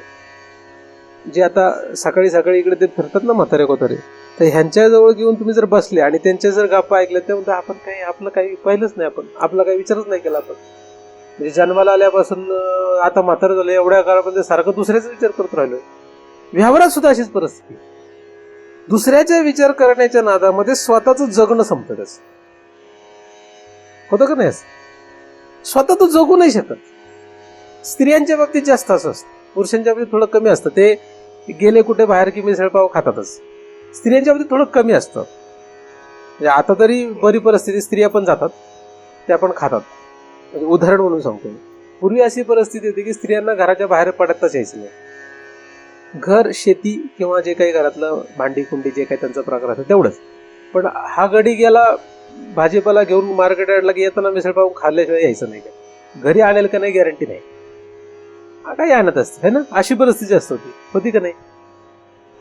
जे आता सकाळी सकाळी इकडे ते फिरतात ना म्हाताऱ्या कोतारे, तर ह्यांच्या जवळ घेऊन तुम्ही जर बसले आणि त्यांच्या जर गप्पा ऐकल्या तर म्हणतात आपण काही आपलं काही पाहिलंच नाही, आपण आपला काही विचारच नाही केला. आपण म्हणजे जन्माला आल्यापासून आता म्हातारं झालं एवढ्या काळापर्यंत सारखं दुसऱ्याचा विचार करत राहिलोय. व्यवहारात सुद्धा अशीच परिस्थिती. दुसऱ्याचा विचार करण्याच्या नादामध्ये स्वतःचं जगणं संपतं. त्याचं होतं का नाही? स्वतः तो जगू नाही शकत. स्त्रियांच्या बाबतीत जास्त असं असतं, पुरुषांच्या बाबतीत थोडं कमी असतं. ते गेले कुठे बाहेर की मिसळपाव खातातच. स्त्रियांच्या बाबतीत थोडं कमी असतं. म्हणजे आता तरी बरी परिस्थिती, स्त्रिया पण जातात, त्या पण खातात. म्हणजे उदाहरण म्हणून सांगतो. पूर्वी अशी परिस्थिती होती की स्त्रियांना घराच्या बाहेर पडताच यायचं नाही. घर, शेती किंवा जे काही घरातलं भांडी कुंडी जे काही त्यांचा प्रकार असतो तेवढंच. पण हा गडी गेला भाजीपाला घेऊन मार्केट यार्डला की येताना मिसळपाव खाल्ल्याशिवाय यायचं नाही. का घरी आणेल का नाही गॅरंटी नाही, काही आणत असते है ना. अशी परिस्थिती असते, होती का नाही?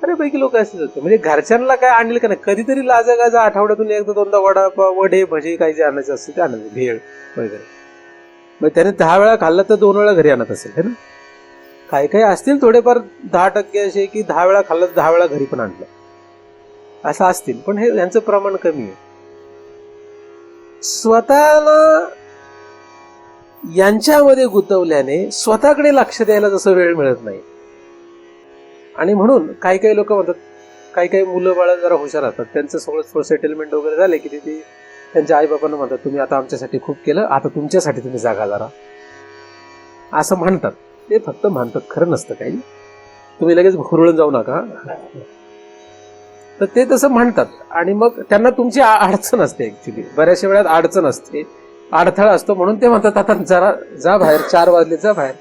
अरे पैकी लोक असेच होते. म्हणजे घरच्यांना काय आणलं का नाही, कधीतरी लाजा गाजा आठवड्यातून एकदा दोनदा वडापाव वडे भजी काही जे आणायचं असतं ते आणायचं, भेळ वगैरे. मग त्याने 10 वेळा खाल्लं तर 2 वेळा घरी आणत असेल है ना. काही काही असतील थोडेफार 10% असे की 10 वेळा खाल्लं तर 10 वेळा घरी पण आणलं, असं असतील. पण हे यांचं प्रमाण कमी आहे. स्वतःला यांच्यामध्ये गुंतवल्याने स्वतःकडे लक्ष द्यायला जसं वेळ मिळत नाही. आणि म्हणून काही काही लोक म्हणतात काही काही मुलं बाळ जरा हुशार असतात, त्यांचं सगळं सेटलमेंट वगैरे झाले की ते त्यांच्या आईबापांना म्हणतात तुम्ही आता आमच्यासाठी खूप केलं, आता तुमच्यासाठी तुम्ही जागा जरा, असं म्हणतात. ते फक्त म्हणतात, खरं नसतं काही. तुम्ही लगेच हुरळून जाऊ नका. तर ते तसं म्हणतात आणि मग त्यांना तुमची अडचण असते. ऍक्च्युली बऱ्याचशा वेळात अडचण असते, अडथळा असतो, म्हणून ते म्हणतात आता जरा जा बाहेर, 4 वाजले जा बाहेर.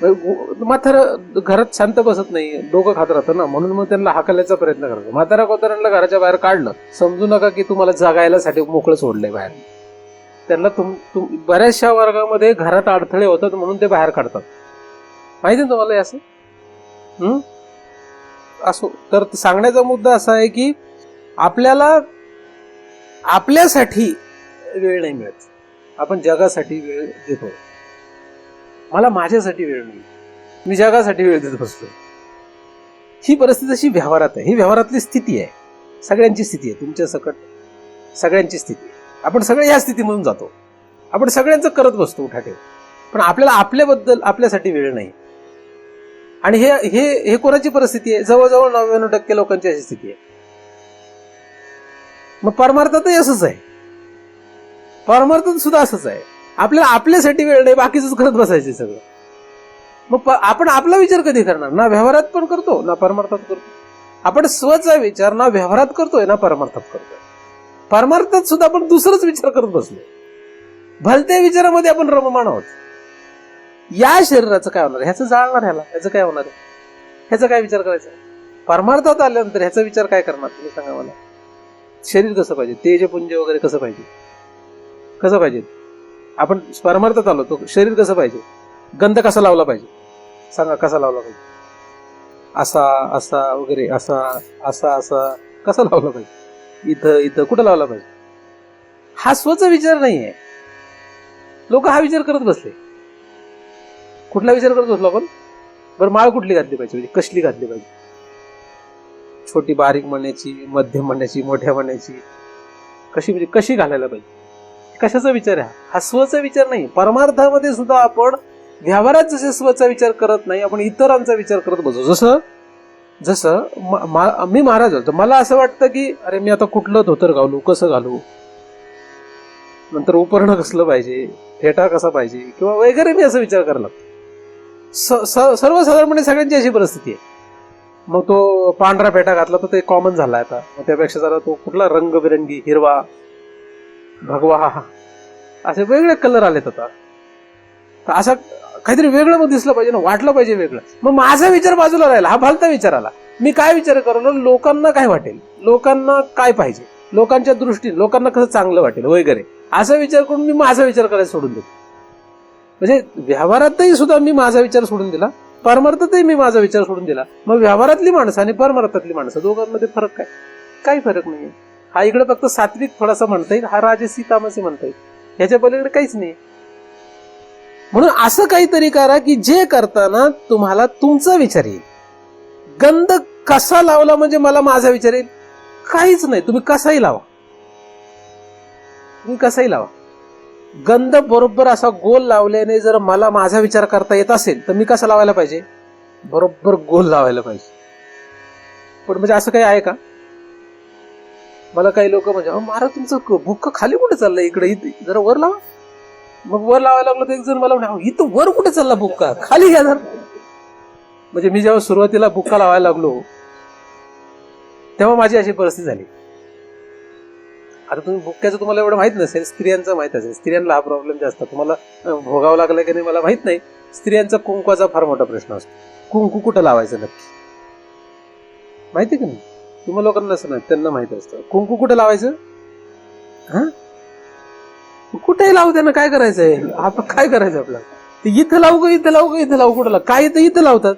म्हातारा घरात शांत बसत नाही, डोकं खात राहतं ना, म्हणून मग त्यांना हाकलायचा प्रयत्न करतो. म्हातारा कोताऱ्यांना घराच्या बाहेर काढलं, समजू नका की तुम्हाला जगायलासाठी मोकळं सोडलंय बाहेर. त्यांना बऱ्याचशा वर्गामध्ये घरात अडथळे होतात म्हणून ते बाहेर काढतात. माहिती ना तुम्हाला असं? असो, तर सांगण्याचा मुद्दा असा आहे की आपल्याला आपल्यासाठी वेळ नाही मिळत, आपण जगासाठी वेळ देतो. मला माझ्यासाठी वेळ नाही, मी जगासाठी वेळ देत बसतो. ही परिस्थिती अशी व्यवहारात आहे, ही व्यवहारातली स्थिती आहे, सगळ्यांची स्थिती आहे, तुमच्या सकट सगळ्यांची स्थिती आहे. आपण सगळे या स्थितीमधून जातो, आपण सगळ्यांचं करत बसतो उठाठेव, पण आपल्याला आपल्याबद्दल आपल्यासाठी वेळ नाही. आणि हे हे हे कोणाची परिस्थिती आहे? जवळजवळ 99% लोकांची अशी स्थिती आहे. मग परमार्थातही असंच आहे, परमार्थात सुद्धा असंच आहे. आपल्याला आपल्यासाठी वेळ नाही, बाकीच करत बसायचे सगळं. मग आपण आपला विचार कधी करणार? ना व्यवहारात पण करतो ना परमार्थात करतो. आपण स्वचा विचार ना व्यवहारात करतोय ना परमार्थात करतोय. परमार्थात सुद्धा आपण दुसरंच विचार करत बसलो. भलत्या विचारामध्ये आपण रममाण आहोत. या शरीराचं काय होणार? ह्याचं जाळणार, ह्याचं काय होणार? ह्याचा काय विचार करायचा? परमार्थात आल्यानंतर ह्याचा विचार काय करणार तुम्ही सांगा मला. शरीर कसं पाहिजे, तेजपुंज वगैरे कसं पाहिजे, कसं पाहिजे? आपण परमार्थात आलो, तो शरीर कसं पाहिजे, गंध कसा लावला पाहिजे सांगा, कसा लावला पाहिजे? असा असा वगैरे, असा असा असा कसा लावला पाहिजे? इथं इथं कुठं लावला पाहिजे? हा स्वचा विचार नाहीये. लोक हा विचार करत बसले. कुठला विचार करत बसलो आपण? बरं, माळ कुठली घातली पाहिजे, म्हणजे कसली घातली पाहिजे? छोटी बारीक म्हणायची, मध्यम म्हणायची, मोठ्या म्हणायची, कशी म्हणजे कशी घालायला पाहिजे? कशाचा विचार आहे हा? स्वचा विचार नाही. परमार्थामध्ये सुद्धा आपण व्यवहारात जसे स्वचा विचार करत नाही, आपण इतरांचा विचार करत बसतो. जसं जसं मी महाराज होतो, मला असं वाटतं की अरे मी आता कुठलं धोतर घालू, कसं घालू, नंतर उपरणं कसलं पाहिजे, फेटा कसा पाहिजे किंवा वगैरे, मी असा विचार करायला लागतो. सर्वसाधारणपणे सगळ्यांची अशी परिस्थिती आहे. मग तो पांढरा फेटा घातला तर ते कॉमन झाला आता, मग त्यापेक्षा जरा तो कुठला रंगबिरंगी, हिरवा, भगवा, असे वेगळे कलर आलेत आता. तर असं काहीतरी वेगळं मग दिसलं पाहिजे ना, वाटलं पाहिजे वेगळं. मग माझा विचार बाजूला राहिला, हा भलता विचार आला. मी काय विचार करलो, लोकांना काय वाटेल, लोकांना काय पाहिजे, लोकांच्या दृष्टीने लोकांना कसं चांगलं वाटेल वगैरे, असा विचार करून मी माझा विचार करायला सोडून देतो. म्हणजे व्यवहारातही सुद्धा मी माझा विचार सोडून दिला, परमार्थातही मी माझा विचार सोडून दिला. मग व्यवहारातली माणसं आणि परमार्थातली माणसं दोघांमध्ये फरक काय? काही फरक नाही. हा इकडे फक्त सात्विक थोडासा म्हणता येईल, हा राजसी तामसी म्हणता येईल, ह्याच्या पलीकडे काहीच नाही. म्हणून असं काहीतरी करा की जे करताना तुम्हाला तुमचा विचार येईल. गंध कसा लावला म्हणजे मला माझा विचार येईल, काहीच नाही. तुम्ही कसाही लावा, तुम्ही कसाही लावा. गंध बरोबर असा गोल लावल्याने जर मला माझा विचार करता येत असेल तर मी कसा लावायला पाहिजे? बरोबर गोल लावायला पाहिजे. पण म्हणजे असं काही आहे का? मला काही लोक म्हणजे महाराज तुमचं बुक्क खाली कुठे चाललंय, इकडे जरा वर लावा. मग वर लावायला लागलो तर एक जण मला म्हणे इथं वर कुठे चालला बुक्का, खाली घ्या जर. म्हणजे मी जेव्हा सुरुवातीला बुक्का लावायला लागलो तेव्हा माझी अशी परिस्थिती झाली. आता तुम्ही बुक्क्याचं तुम्हाला एवढं माहित नसेल, स्त्रियांचं माहित असेल. स्त्रियांना हा प्रॉब्लेम जास्त तुम्हाला भोगावा लागला की नाही मला माहित नाही. स्त्रियांचा कुंकवाचा फार मोठा प्रश्न असतो. कुंकू कुठं लावायचं नक्की माहिती की नाही? तुम्हाला लोकांना नसतं ना, त्यांना माहित असतं कुंकू कुठं लावायचं. हा, कुठेही लावू, त्यांना काय करायचंय, आपण काय करायचं आपल्याला? ते इथं लावू का इथं लावू का इथं लावू, कुठं लावू, काय इथं लावतात.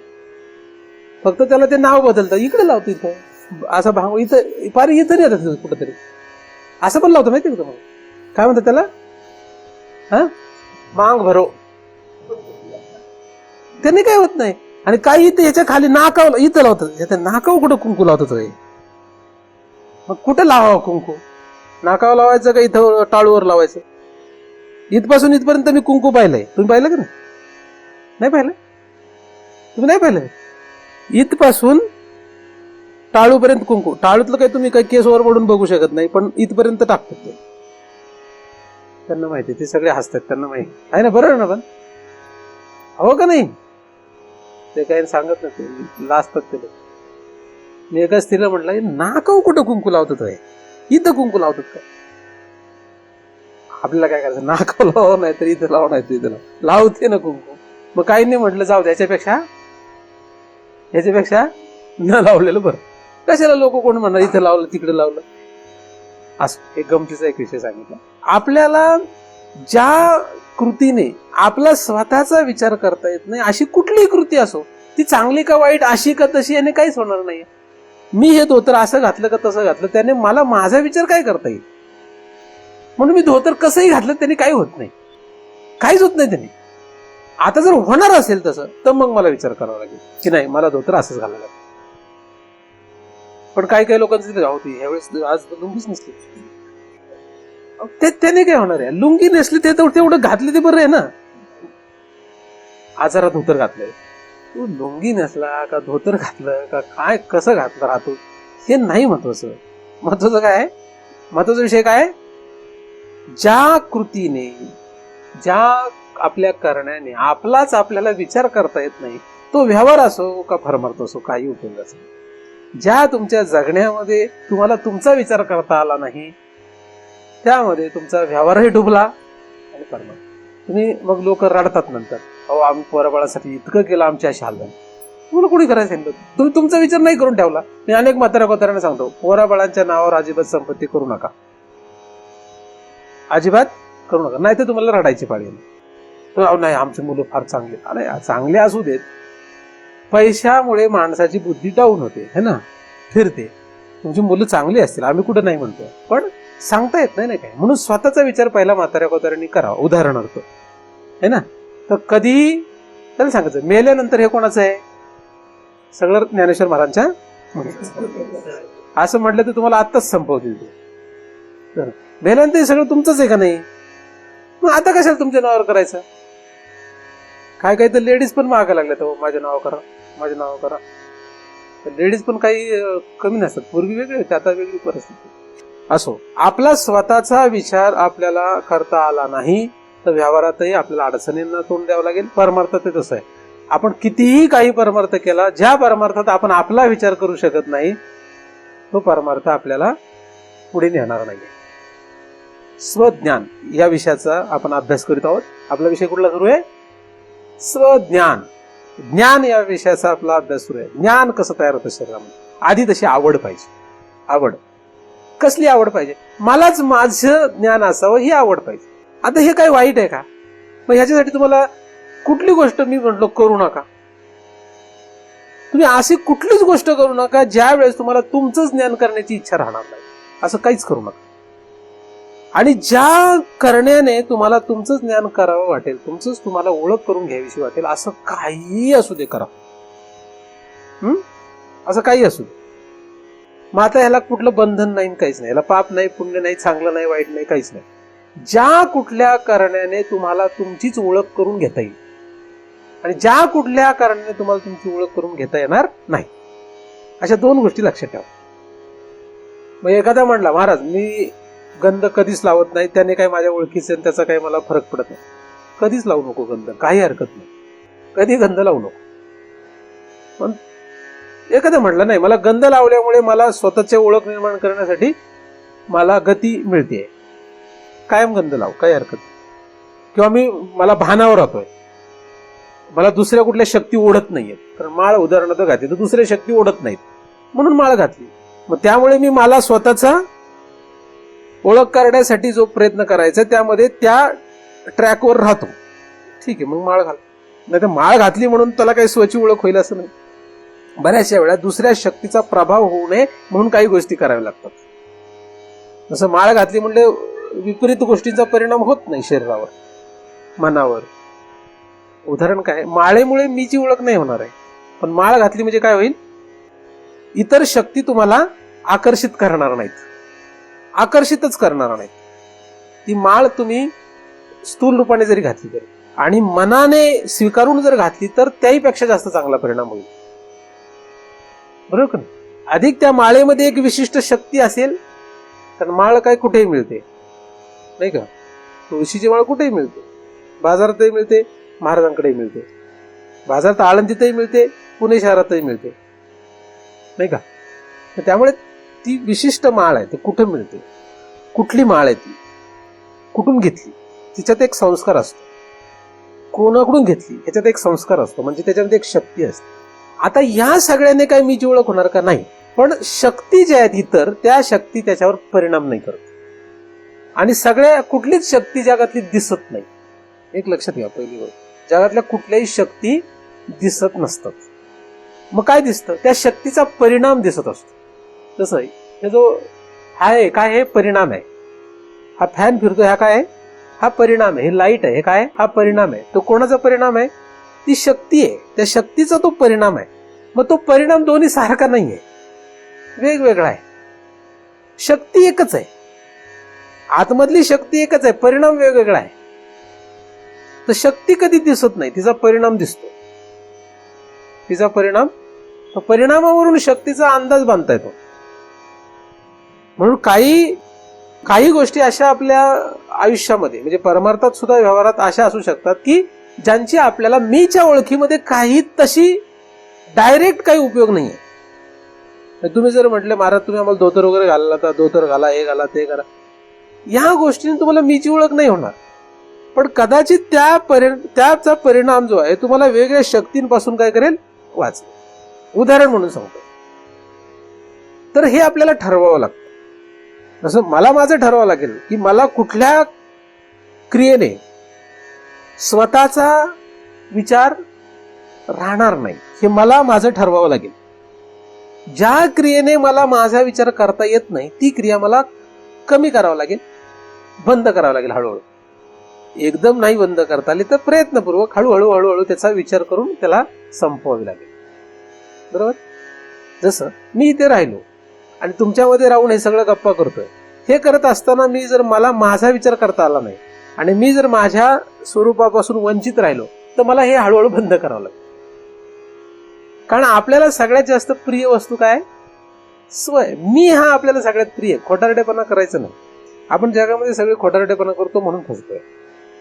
फक्त त्याला ते नाव बदलतात, इकडे लावतो, इथं असा भाव, इथं पारी इथं नाही येतात कुठंतरी, असं पण लावतं माहिती का तुम्हाला? काय म्हणतात त्याला? हा, मांग भरो. त्यांनी काय होत नाही. आणि काही इथं याच्या खाली नाकाव इथं लावतात, नाकाव कुठं कुंकू लावतात. मग कुठं लावावं कुंकू? नाकावर लावायचं का इथं टाळूवर लावायचं? इथपासून इथपर्यंत मी कुंकू पाहिलंय, तुम्ही पाहिलं का नाही? नाही पाहिलं? तुम्ही नाही पाहिलं? इथपासून टाळूपर्यंत कुंकू, टाळूतलं काही तुम्ही काही केस वर पडून बघू शकत नाही, पण इथपर्यंत टाकतात ते. त्यांना माहिती, ते सगळे हसतात, त्यांना माहिती आहे ना, बरोबर ना? पण हो का नाही? ते काही सांगत नाही, लाजतात ते. मी एका स्त्रीला म्हटलं, नाकाऊ कुठं कुंकू लावतात आहे, इथं कुंकू लावतात का? आपल्याला काय करायचं, नाकाऊ लाव नाही तर इथं लाव, नाही तर इथं लावते ना कुंकू. मग काही नाही म्हटलं, जाऊ द्याच्यापेक्षा न लावलेलं बरं. कशाला लोक कोण म्हणणार इथं लावलं तिकडे लावलं. असं एक गमतीचा एक विषय सांगितला. आपल्याला ज्या कृतीने आपला स्वतःचा विचार करता येत नाही, अशी कुठलीही कृती असो, ती चांगली का वाईट, अशी का तशी, याने काहीच होणार नाही. मी हे धोतर असं घातलं का तसं घातलं, त्याने मला माझा विचार काय करता येईल. म्हणून मी धोतर कसंही घातलं त्याने काही होत नाही, काहीच होत नाही त्याने. आता जर होणार असेल तसं, तर मग मला विचार करावा लागेल की नाही, मला धोतर असंच घालायला लागेल. पण काही काही लोकांचं होती ह्यावेळेस आज लुंगीच नसली, त्याने काय होणार आहे. लुंगी नसली ते तेवढं घातले ते बरं आहे ना. आजारात धोतर घातलंय, तू लुंगी नसला का धोतर घातलं का काय, कसं घातलं राहतो, हे नाही महत्वाचं. महत्वाचं काय, महत्वाचा विषय काय, ज्या कृतीने, ज्या आपल्या करण्याने आपलाच आपल्याला विचार करता येत नाही, तो व्यवहार असो का फरमार्थ असो, काही उपयोगाचा नाही. ज्या तुमच्या जगण्यामध्ये तुम्हाला तुमचा विचार करता आला नाही, त्यामध्ये तुमचा व्यवहारही डुबला आणि परमार्थ. तुम्ही मग लोक रडतात नंतर, अहो आम्ही पोराबाळासाठी इतकं केलं, आमची अशी हाल झाली. तुम्हाला कोणी करायचं सांगितलं? तुम्ही तुमचा विचार नाही करून ठेवला. मी अनेक म्हाताऱ्या सांगतो, पोराबाळांच्या नावावर अजिबात संपत्ती करू नका, अजिबात करू नका, नाही तर तुम्हाला रडायची पाळी येईल. नाही आमची मुलं फार चांगली, अरे चांगले असू देत, पैशामुळे माणसाची बुद्धी डाऊन होते है ना, फिरते. तुमची मुलं चांगली असतील, आम्ही कुठं नाही म्हणतो, पण सांगता येत नाही काय. म्हणून स्वतःचा विचार पहिला म्हाताऱ्यांनी करावा. उदाहरणार्थ है ना, तर कधी त्याला सांगायचं मेल्यानंतर हे कोणाचं आहे, सगळं ज्ञानेश्वर महाराजांच्या असं म्हटलं तर तुम्हाला आत्ताच संपवतील ते. मेल्यानंतर हे सगळं तुमचंच आहे का नाही, मग आता कशाला तुमच्या नावावर करायचं. काय काय तर लेडीज पण मागा लागल्या, तर माझ्या नाव करा, माझ्या नाव करा. लेडीज पण काही कमी नसतात, पूर्वी वेगळी होती, आता वेगळी परिस्थिती. असो, आपला स्वतःचा विचार आपल्याला करता आला नाही तर व्यवहारातही आपल्याला अडचणींना तोंड द्यावं लागेल. परमार्थात तसं आहे, आपण कितीही काही परमार्थ केला, ज्या परमार्थात आपण आपला विचार करू शकत नाही, तो परमार्थ आपल्याला पुढे नेणार नाही. स्वज्ञान या विषयाचा आपण अभ्यास करीत आहोत. आपला विषय कुठला सुरू आहे, स्वज्ञान. ज्ञान या विषयाचा आपला अभ्यास सुरू आहे. ज्ञान कसं तयार होतं शरीरामध्ये, आधी तशी आवड पाहिजे. आवड कसली आवड पाहिजे, मलाच माझं ज्ञान असावं ही आवड पाहिजे. आता हे काही वाईट आहे का, मग ह्याच्यासाठी तुम्हाला कुठली गोष्ट मी म्हटलो करू नका. तुम्ही अशी कुठलीच गोष्ट करू नका ज्या वेळेस तुम्हाला तुमचंच ज्ञान करण्याची इच्छा राहणार नाही, असं काहीच करू नका. आणि ज्या करण्याने तुम्हाला तुमचंच ज्ञान करावं वाटेल, तुमचंच तुम्हाला ओळख करून घ्यावीशी वाटेल, असं काही असू दे करा. असं काही असू दे. मग आता ह्याला कुठलं बंधन नाही, काहीच नाही, याला पाप नाही, पुण्य नाही, चांगलं नाही, वाईट नाही, काहीच नाही. ज्या कुठल्या करण्याने तुम्हाला तुमचीच ओळख करून घेता येईल आणि ज्या कुठल्या कारणाने तुम्हाला तुमची ओळख करून घेता येणार नाही, अशा दोन गोष्टी लक्षात ठेवा. मग एखादा म्हणला, महाराज मी गंध कधीच लावत नाही, त्याने काय माझ्या ओळखीचे त्याचा काही मला फरक पडत नाही. कधीच लावू नको गंध, काही हरकत नाही, कधी गंध लावू नको. पण एखादा म्हटलं नाही, मला गंध लावल्यामुळे मला स्वतःची ओळख निर्माण करण्यासाठी मला गती मिळते, कायम गंध लाव, काही हरकत नाही. किंवा मला भानावर राहतोय, मला दुसऱ्या कुठल्या शक्ती ओढत नाहीये, कारण माळ उदाहरणार्थ घातली तर दुसऱ्या शक्ती ओढत नाहीत म्हणून माळ घातली. मग त्यामुळे मी मला स्वतःचा ओळख करण्यासाठी जो प्रयत्न करायचा त्यामध्ये त्या ट्रॅकवर राहतो, ठीक आहे, मग माळ घाल. नाही तर माळ घातली म्हणून त्याला काही स्वतःची ओळख होईल असं नाही. बऱ्याचशा वेळा दुसऱ्या शक्तीचा प्रभाव होऊ नये म्हणून काही गोष्टी कराव्या लागतात. जसं माळ घातली म्हणजे विपरीत गोष्टींचा परिणाम होत नाही शरीरावर, मनावर. उदाहरण काय, माळेमुळे मीची ओळख नाही होणार आहे, पण माळ घातली म्हणजे काय होईल, इतर शक्ती तुम्हाला आकर्षित करणार नाहीत, आकर्षितच करणार नाहीत. ती माळ तुम्ही स्थूल रूपाने जरी घातली तरी आणि मनाने स्वीकारून जर घातली तर त्याहीपेक्षा जास्त चांगला परिणाम होईल, बरोबर का? अधिक त्या माळेमध्ये एक विशिष्ट शक्ती असेल, कारण माळ काय कुठेही मिळते नाही का. तुळशीची माळ कुठेही मिळते, बाजारातही मिळते, महाराजांकडेही मिळते, बाजारात आळंदीतही मिळते, पुणे शहरातही मिळते नाही का. त्यामुळे ती विशिष्ट माळ आहे, ती कुठे मिळते, कुठली माळ आहे, ती कुठून घेतली, तिच्यात एक संस्कार असतो, कोणाकडून घेतली ह्याच्यात एक संस्कार असतो, म्हणजे त्याच्यामध्ये एक शक्ती असते. आता या सगळ्याने काय मीची ओळख होणार का? नाही. पण शक्ती ज्या आहेत इतर, त्या शक्ती त्याच्यावर परिणाम नाही करत. आणि सगळ्या कुठलीच शक्ती जगातली दिसत नाही. एक लक्षात घ्या, पहिली गोष्ट, जगातल्या कुठल्याही शक्ती दिसत नसतात. मग काय दिसतं? त्या शक्तीचा परिणाम दिसत असतो. तसं हे जो आहे काय, हे परिणाम आहे. हा फॅन फिरतो, हा काय आहे? हा परिणाम आहे. हे लाईट आहे, हे काय? हा परिणाम आहे. तो कोणाचा परिणाम आहे? ती शक्ती आहे, त्या शक्तीचा तो परिणाम आहे. मग तो परिणाम दोन्ही सारखा नाहीये, वेगवेगळा आहे. शक्ती एकच आहे, आतमधली शक्ती एकच आहे, परिणाम वेगवेगळा आहे. तर शक्ती कधी दिसत नाही, तिचा परिणाम दिसतो. तिचा परिणाम, परिणामावरून शक्तीचा अंदाज बांधता येतो. म्हणून काही गोष्टी अशा आपल्या आयुष्यामध्ये, म्हणजे परमार्थात सुद्धा, व्यवहारात अशा असू शकतात की ज्यांची आपल्याला मीच्या ओळखीमध्ये काही तशी डायरेक्ट काही उपयोग नाहीये. तुम्ही जर म्हटले महाराज तुम्ही आम्हाला धोतर वगैरे घालला, तर धोतर घाला, हे घाला, ते करा, या गोष्टीने तुम्हाला मीची ओळख नाही होणार. पण कदाचित त्याचा परिणाम जो आहे तुम्हाला वेगवेगळ्या शक्तींपासून काय करेल, वाचेल. उदाहरण म्हणून सांगतो. तर हे आपल्याला ठरवावं लागतं. जसं मला माझं ठरवावं लागेल की मला कुठल्या क्रियेने स्वतःचा विचार राहणार नाही, हे मला माझं ठरवावं लागेल. ज्या क्रियेने मला माझा विचार करता येत नाही, ती क्रिया मला कमी करावं लागेल, बंद करावं लागेल हळूहळू. एकदम नाही बंद करता आली तर प्रयत्नपूर्वक हळूहळू हळूहळू त्याचा विचार करून त्याला संपवावी लागेल. बरोबर. जसं मी इथे राहिलो आणि तुमच्यामध्ये राहून हे सगळं गप्पा करतोय, हे करत असताना मी जर मला माझा विचार करता आला नाही आणि मी जर माझ्या स्वरूपापासून वंचित राहिलो, तर मला हे हळूहळू बंद करावं लागेल. कारण आपल्याला सगळ्यात जास्त प्रिय वस्तू काय? स्वय. मी हा आपल्याला सगळ्यात प्रिय. खोटारडेपणा करायचं नाही. आपण जगामध्ये सगळे खोटारडेपणा करतो म्हणून फसतोय.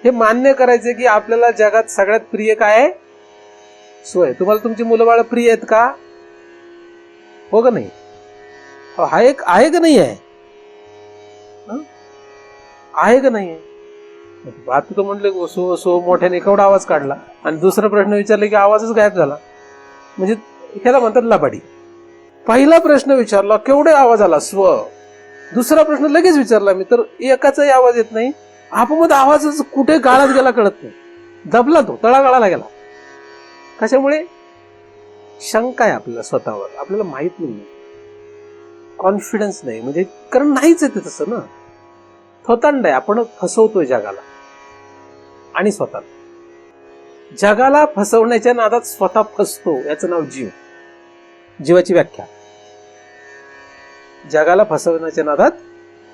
हे मान्य करायचे की आपल्याला जगात सगळ्यात प्रिय काय आहे? स्वय. तुम्हाला तुमची मुलं बाळ प्रिय आहेत का? हो का नाही? हा एक आहे का नाही आहे? आहे का नाही आहे? आता तर म्हटलं सो सो मोठ्याने केवढा आवाज काढला आणि दुसरा प्रश्न विचारला की आवाजच गायब झाला, म्हणजे ह्याला म्हणतात लबाडी. पहिला प्रश्न विचारला केवढे आवाज आला, स्व. दुसरा प्रश्न लगेच विचारला मी, तर एकाचाही आवाज येत नाही. आपोआप आवाजच कुठे गाळात गेला कळत नाही, दबला, तो तळागाळाला गेला. कशामुळे? शंका आहे आपल्याला स्वतःवर, आपल्याला माहित नाही, कॉन्फिडन्स नाही, म्हणजे कारण नाहीच आहे ते तसं ना. थोतांड आहे, आपण फसवतोय जगाला आणि स्वतःला. जगाला फसवण्याच्या नादात स्वतः फसतो, याचं नाव जीव. जीवाची व्याख्या, जगाला फसवण्याच्या नादात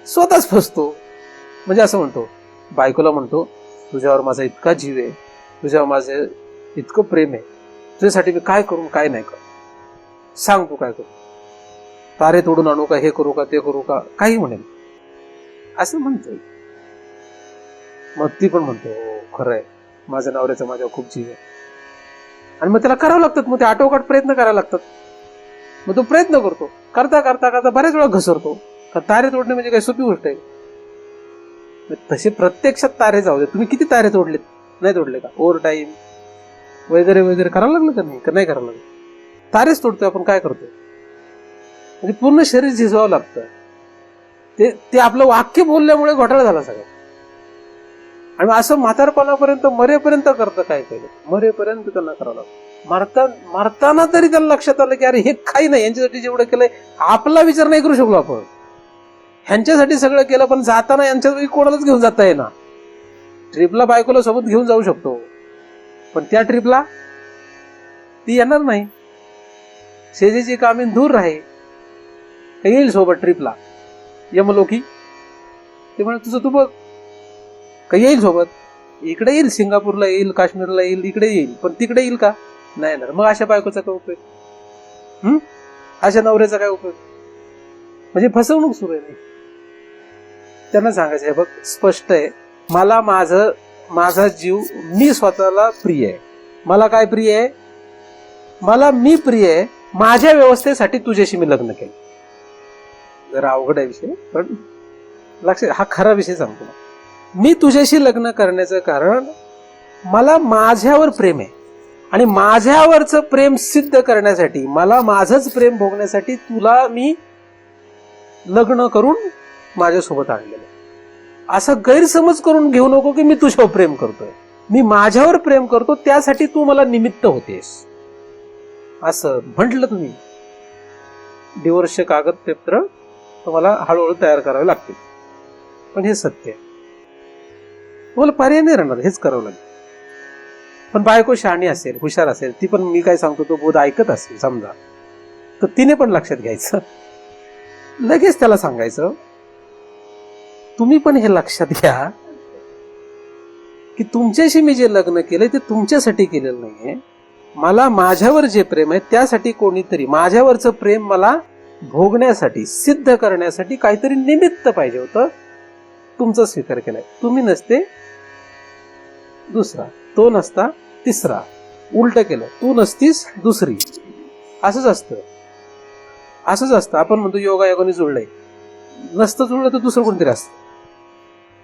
स्वतःच फसतो. म्हणजे असं म्हणतो, बायकोला म्हणतो तुझ्यावर माझा इतका जीव आहे, तुझ्यावर माझं इतकं प्रेम आहे, तुझ्यासाठी मी काय करू काय नाही करू, सांग तू काय करू, तारे तोडून आणू का, हे करू का, ते करू का, काही म्हणेल, असं म्हणतोय. मग ती पण म्हणतो खरंय, माझ्या नवऱ्याचा माझ्यावर खूप जीव आहे. आणि मग त्याला करावं लागतात, मग ते आटोकाट प्रयत्न करायला लागतात. मग तो प्रयत्न करतो, करता करता करता बऱ्याच वेळा घसरतो. तारे तोडणे म्हणजे काही सोपी गोष्ट आहे? तसे प्रत्यक्षात तारे जाऊ दे, तुम्ही किती तारे तोडलेत, नाही तोडले का? ओव्हर टाईम वगैरे वगैरे करावं लागलं का नाही? का नाही करावं लागलं? तारेच तोडतोय आपण, काय करतोय? म्हणजे पूर्ण शरीर झिजवावं लागतं. ते आपलं वाक्य बोलल्यामुळे घोटाळा झाला सगळं. आणि असं म्हातारपणापर्यंत, मरेपर्यंत करतं. काय केलं मरेपर्यंत त्यांना करावं लागतं. मरताना तरी त्यांना लक्षात आलं की अरे हे काही नाही, यांच्यासाठी जेवढं केलंय आपला विचार नाही करू शकलो आपण, ह्यांच्यासाठी सगळं केलं, पण जाताना यांच्यापैकी कोणालाच घेऊन जाता येईना. ट्रिपला बायकोला सोबत घेऊन जाऊ शकतो, पण त्या ट्रिपला ती येणार नाही. शेजेची कामी दूर राहे, येईल सोबत ट्रिपला यमलोकी. ते म्हणत तुझं तू बघ, काही येईल सोबत, इकडे येईल, सिंगापूरला येईल, काश्मीरला येईल, इकडे येईल, पण तिकडे येईल का? नाही येणार. मग अशा बायकोचा काय उपयोग? अशा नवऱ्याचा काय उपयोग? म्हणजे फसवणूक सुरू आहे. नाही, त्यांना सांगायचं, हे बघ स्पष्ट आहे, मला माझा जीव, मी स्वतःला प्रिय आहे. मला काय प्रिय आहे? मला मी प्रिय आहे. माझ्या व्यवस्थेसाठी तुझ्याशी मी लग्न केलं. जरा अवघड आहे विषय, पण लक्षात, हा खरा विषय सांगतो. मी तुझ्याशी लग्न करण्याचं कारण मला माझ्यावर प्रेम आहे, आणि माझ्यावरचं प्रेम सिद्ध करण्यासाठी, मला माझंच प्रेम भोगण्यासाठी तुला मी लग्न करून माझ्यासोबत आणलेलं. असं गैरसमज करून घेऊ नको की मी तुझ्यावर प्रेम करतोय. मी माझ्यावर प्रेम करतो, त्यासाठी तू मला निमित्त होतेस. असं म्हटलं तुम्ही, डिवोर्सचे कागदपत्र तुम्हाला हळूहळू तयार करावे लागतील. पण हे सत्य आहे, तुम्हाला पर्याय नाही राहणार, हेच करावं लागेल. पण बायको शहाणी असेल, हुशार असेल, ती पण मी काय सांगतो तो बोध ऐकत असेल समजा, तर तिने पण लक्षात घ्यायचं, लगेच त्याला सांगायचं, तुम्ही पण हे लक्षात घ्या की तुमच्याशी मी जे लग्न केलंय ते तुमच्यासाठी केलेलं नाहीये. मला माझ्यावर जे प्रेम आहे त्यासाठी कोणीतरी, माझ्यावरचं प्रेम मला भोगण्यासाठी, सिद्ध करण्यासाठी काहीतरी निमित्त पाहिजे होतं. तुमचा स्वीकार केलाय. तुम्ही नसते दुसरा, तो नसता तिसरा, उलट केलं, तू नसतीस दुसरी. असंच असतं. आपण म्हणतो योगायोगाने जुळलंय, नसतं जुळलं तर दुसरं कोणतरी असतं.